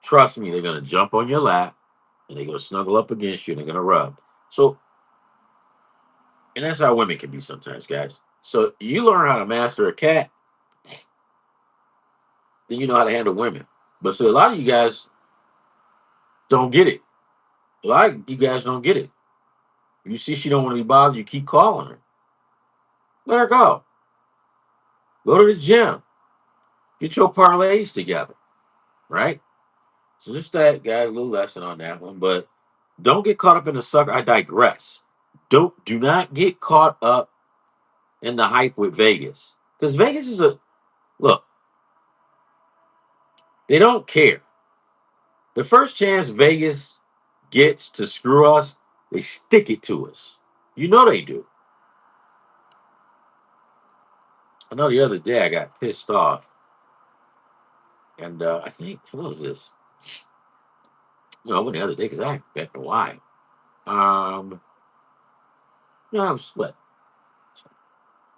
Trust me, they're gonna jump on your lap and they're gonna snuggle up against you and they're gonna rub. So, and that's how women can be sometimes, guys. So you learn how to master a cat, then you know how to handle women. But so a lot of you guys don't get it. A lot of you guys don't get it. You see she don't want to be bothered, you keep calling her. Let her go. Go to the gym. Get your parlays together. Right? So just that, guys, a little lesson on that one. But don't get caught up in the sucker. I digress. Do not get caught up in the hype with Vegas. Because Vegas is look, they don't care. The first chance Vegas gets to screw us, they stick it to us. You know they do. I know the other day I got pissed off. And I think, what was this? No, I went the other day because I haven't bet in a while. No, I was what?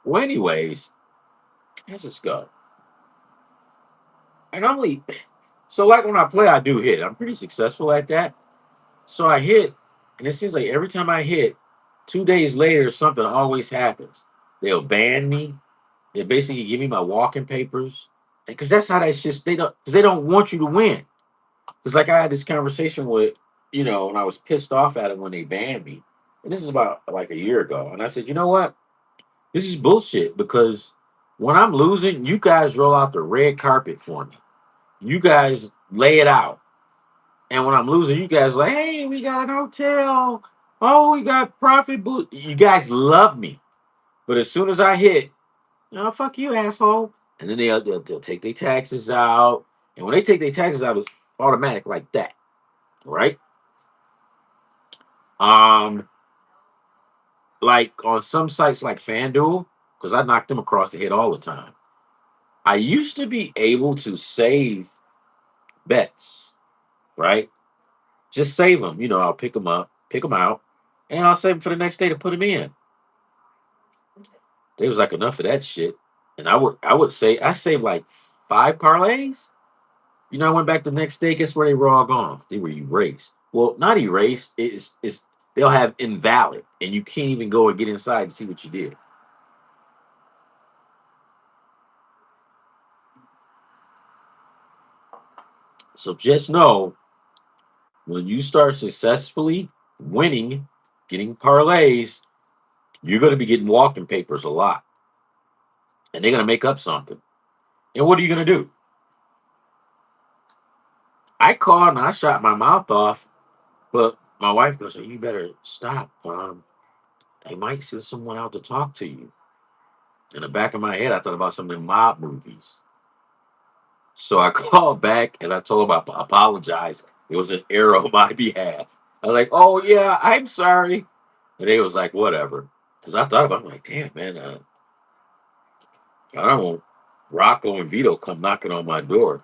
Well, anyways, let's just go. And only, so like when I play, I do hit. I'm pretty successful at that. So I hit, and it seems like every time I hit, 2 days later, something always happens. They'll ban me. They basically give me my walking papers, because that's how that's just they don't want you to win. Because like I had this conversation with, when I was pissed off at it when they banned me, and this is about like a year ago, and I said, you know what? This is bullshit because when I'm losing, you guys roll out the red carpet for me. You guys lay it out. And when I'm losing, you guys like, hey, we got an hotel. Oh, we got profit boost. You guys love me. But as soon as I hit, oh, fuck you, asshole. And then they'll take their taxes out. And when they take their taxes out, it's automatic like that. Right? Um, like on some sites like FanDuel, because I knock them across the head all the time. I used to be able to save bets, right? Just save them. I'll pick them up, pick them out, and I'll save them for the next day to put them in. They was like enough of that shit, and I would say I saved like 5 parlays. I went back the next day. Guess where they were all gone? They were erased. Well, not erased. It's they'll have invalid, and you can't even go and get inside and see what you did. So just know when you start successfully winning, getting parlays, you're going to be getting walking papers a lot, and they're going to make up something. And what are you going to do? I called and I shot my mouth off, but my wife goes, "You better stop. They might send someone out to talk to you." In the back of my head, I thought about some of them mob movies. So I called back and I told them I apologize. It was an error on my behalf. I was like, "Oh yeah, I'm sorry," and they was like, "Whatever." Because I thought about it, I'm like, "Damn man, I don't want Rocco and Vito come knocking on my door."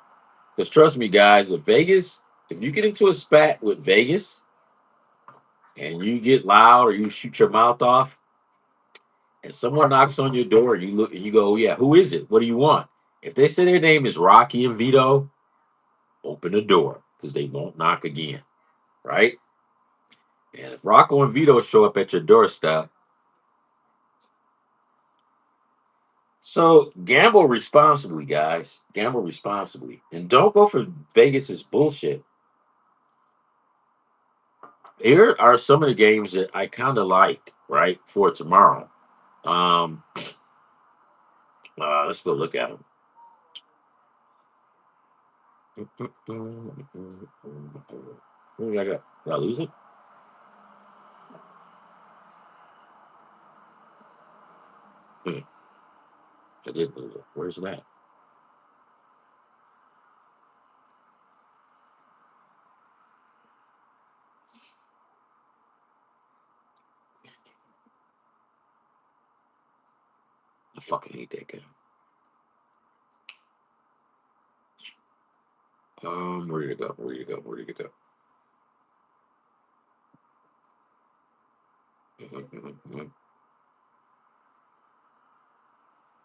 Because trust me, guys, if you get into a spat with Vegas and you get loud or you shoot your mouth off, and someone knocks on your door and you look and you go, "Yeah, who is it? What do you want?" If they say their name is Rocky and Vito, open the door because they won't knock again, right? And if Rocco and Vito show up at your doorstep, so gamble responsibly, guys. Gamble responsibly, and don't go for Vegas's bullshit. Here are some of the games that I kind of like, right, for tomorrow. Um, let's go look at them. What did I got? Did I lose it? Hmm, I did lose it. Where's that? I fucking hate that game. Where did it go? Where did it go? Where did it go?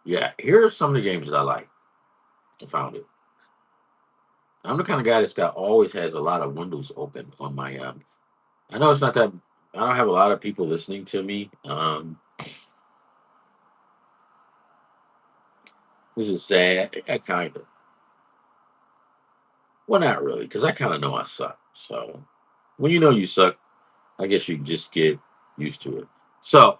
Yeah, here are some of the games that I like. I found it. I'm the kind of guy that's got always has a lot of windows open on my. I know it's not that. I don't have a lot of people listening to me. This is sad. I kind of. Well, not really, because I kind of know I suck. So when you know you suck, I guess you just get used to it. So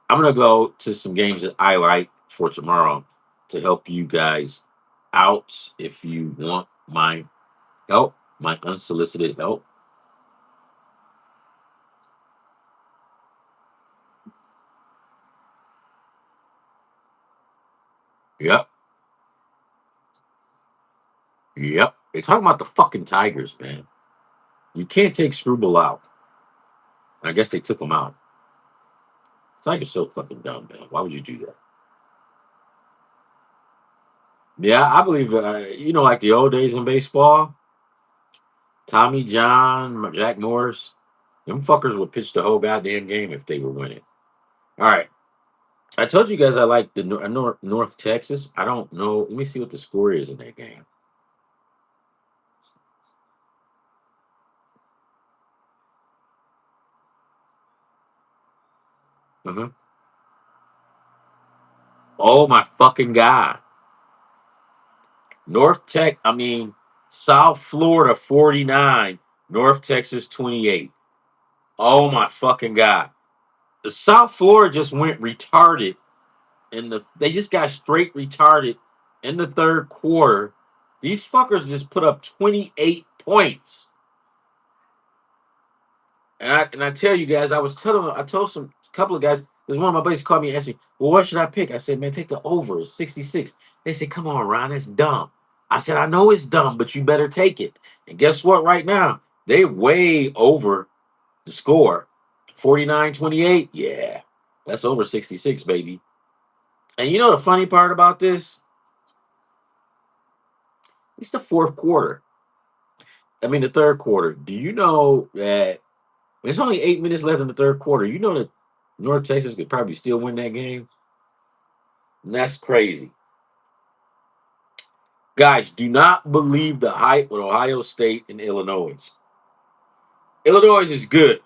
I'm gonna go to some games that I like for tomorrow to help you guys out if you want my help, my unsolicited help. Yep, yep. They're talking about the fucking Tigers, man. You can't take Screwball out. I guess they took him out. Tigers so fucking dumb, man. Why would you do that? Yeah, I believe like the old days in baseball. Tommy John, Jack Morris, them fuckers would pitch the whole goddamn game if they were winning. All right. I told you guys I like the North Texas. I don't know. Let me see what the score is in that game. Uh-huh. Oh my fucking god! North Tech. I mean, South Florida 49, North Texas 28. Oh my fucking God. The South Florida just went retarded they just got straight retarded in the third quarter. These fuckers just put up 28 points. And I tell you guys, I told some couple of guys, there's one of my buddies called me and asked me, well, what should I pick? I said, man, take the over. It's 66. They said, come on, Ron, that's dumb. I said, I know it's dumb, but you better take it. And guess what? Right now, they way over the score. 49-28. Yeah. That's over 66, baby. And you know the funny part about this? It's the fourth quarter. I mean, the third quarter. Do you know that there's only 8 minutes left in the third quarter? You know that North Texas could probably still win that game? And that's crazy. Guys, do not believe the hype with Ohio State and Illinois. Illinois is good.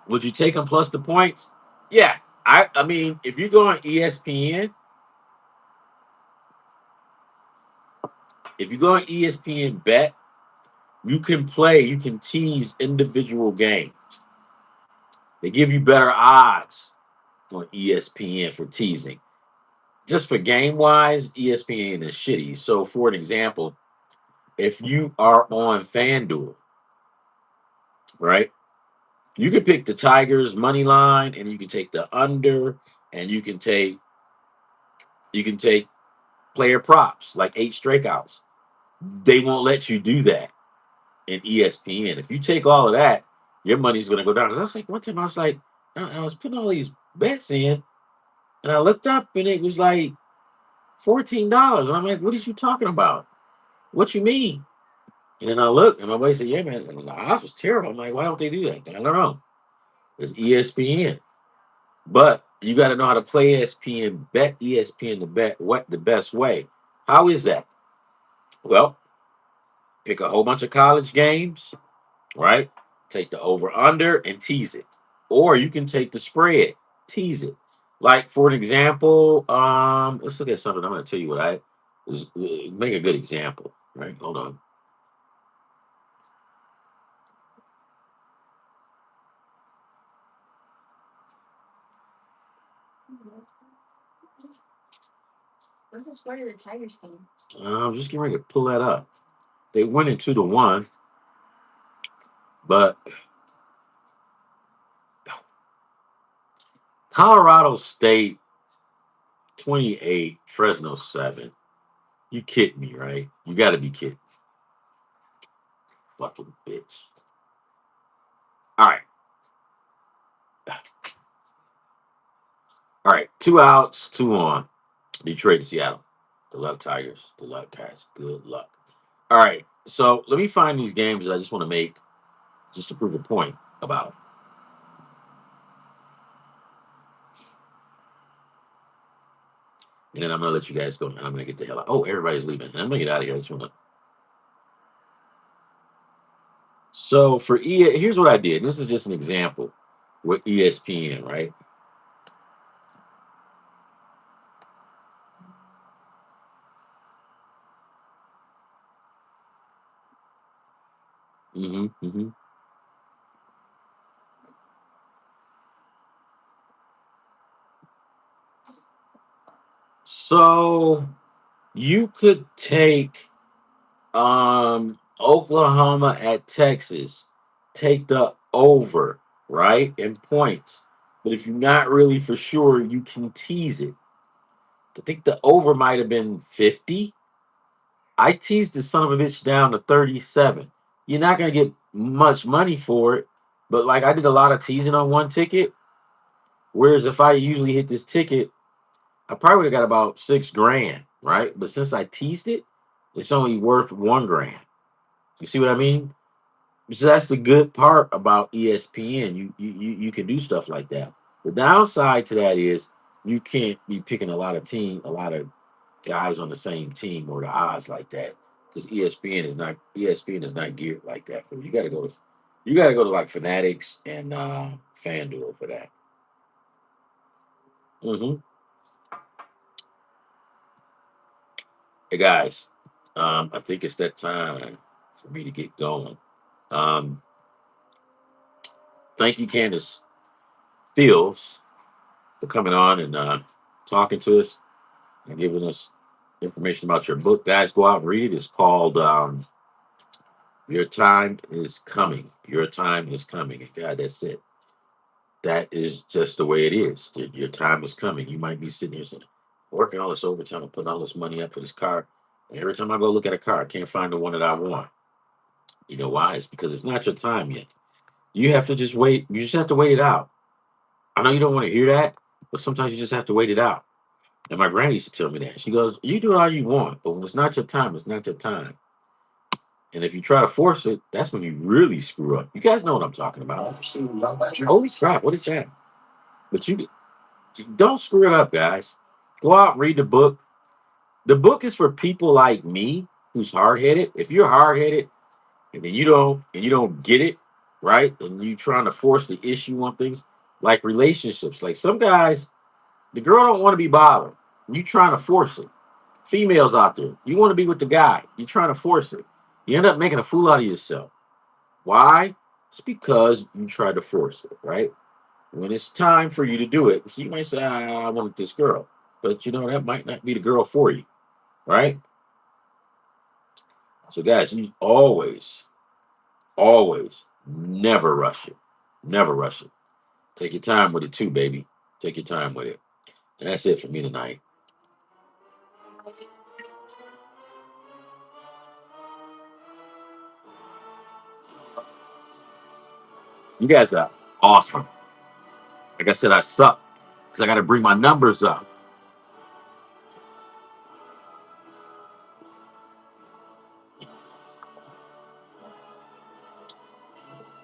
Would you take them plus the points? Yeah. I mean, if you go on ESPN, if you go on ESPN bet, you can tease individual games. They give you better odds on ESPN for teasing. Just for game wise, ESPN is shitty. So, for an example, if you are on FanDuel, right, you can pick the Tigers money line, and you can take the under, and you can take player props like 8 strikeouts. They won't let you do that in ESPN. If you take all of that, your money's going to go down. Because I was like, one time I was like, I was putting all these bets in, and I looked up, and it was like $14. And I'm like, what are you talking about? What you mean? And then I look, and my buddy said, yeah, man, the odds was terrible. I'm like, why don't they do that? I don't know. It's ESPN. But you got to know how to play ESPN, bet ESPN the best way. How is that? Well, pick a whole bunch of college games, right? Take the over under and tease it. Or you can take the spread, tease it. Like for an example, let's look at something. I'm gonna tell you what make a good example, right? Hold on. I'm just getting ready to pull that up. They went in 2-1, but Colorado State 28, Fresno 7. You kidding me, right? You got to be kidding. Fucking bitch. All right. All right. 2 outs, 2 on. Detroit and Seattle. Good luck, Tigers. Good luck, guys. Good luck. All right. So let me find these games that I just want to make just to prove a point about. And then I'm going to let you guys go. And I'm going to get the hell out. Oh, everybody's leaving. And I'm going to get out of here. I just want to. So for here's what I did. This is just an example with ESPN, right? Mm-hmm. So you could take Oklahoma at Texas, take the over, right? In points. But if you're not really for sure, you can tease it. I think the over might have been 50. I teased the son of a bitch down to 37. You're not gonna get much money for it, but like I did a lot of teasing on one ticket. Whereas if I usually hit this ticket, I probably would have got about 6 grand, right? But since I teased it, it's only worth 1 grand. You see what I mean? So that's the good part about ESPN. You can do stuff like that. The downside to that is you can't be picking a lot of guys on the same team or the odds like that because ESPN is not geared like that. For you got to go to like Fanatics and FanDuel for that. hmm Hey guys, I think it's that time for me to get going. Um, Thank you, Kandence Fields, for coming on and talking to us and giving us information about your book. Guys, go out and read it. It's called Your Time is Coming. Your Time is Coming. And God, that's it. That is just the way it is. Your time is coming. You might be sitting here saying, working all this overtime and putting all this money up for this car. And every time I go look at a car, I can't find the one that I want. You know why? It's because it's not your time yet. You have to just wait. You just have to wait it out. I know you don't want to hear that, but sometimes you just have to wait it out. And my granny used to tell me that. She goes, you do all you want, but when it's not your time, it's not your time. And if you try to force it, that's when you really screw up. You guys know what I'm talking about. Holy crap, what is that? But you don't screw it up, guys. Go out and read the book. The book is for people like me who's hard headed. If you're hard headed and then you don't get it, right? And you trying to force the issue on things like relationships. Like some guys, the girl don't want to be bothered. You trying to force it. Females out there, you want to be with the guy. You're trying to force it. You end up making a fool out of yourself. Why? It's because you tried to force it, right? When it's time for you to do it, so you might say, I want this girl. But you know, that might not be the girl for you, right? So, guys, you always, never rush it. Never rush it. Take your time with it too, baby. Take your time with it. And that's it for me tonight. You guys are awesome. Like I said, I suck because I got to bring my numbers up.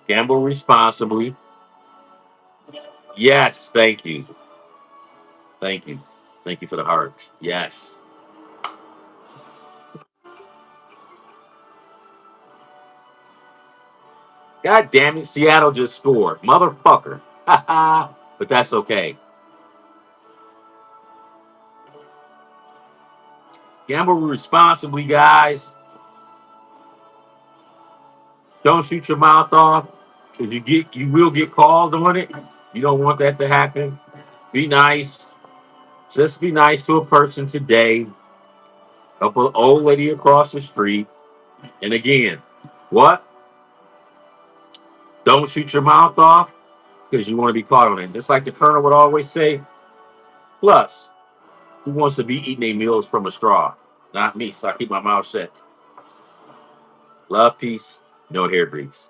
Gamble responsibly. Yes, thank you. Thank you. Thank you for the hearts. Yes. God damn it, Seattle just scored. Motherfucker. But that's okay. Gamble responsibly, guys. Don't shoot your mouth off. Because you will get called on it. You don't want that to happen. Be nice. Just be nice to a person today. Help an old lady across the street. And again, what? Don't shoot your mouth off because you want to be caught on it. Just like the colonel would always say, plus, who wants to be eating their meals from a straw? Not me. So I keep my mouth shut. Love, peace, no hair grease.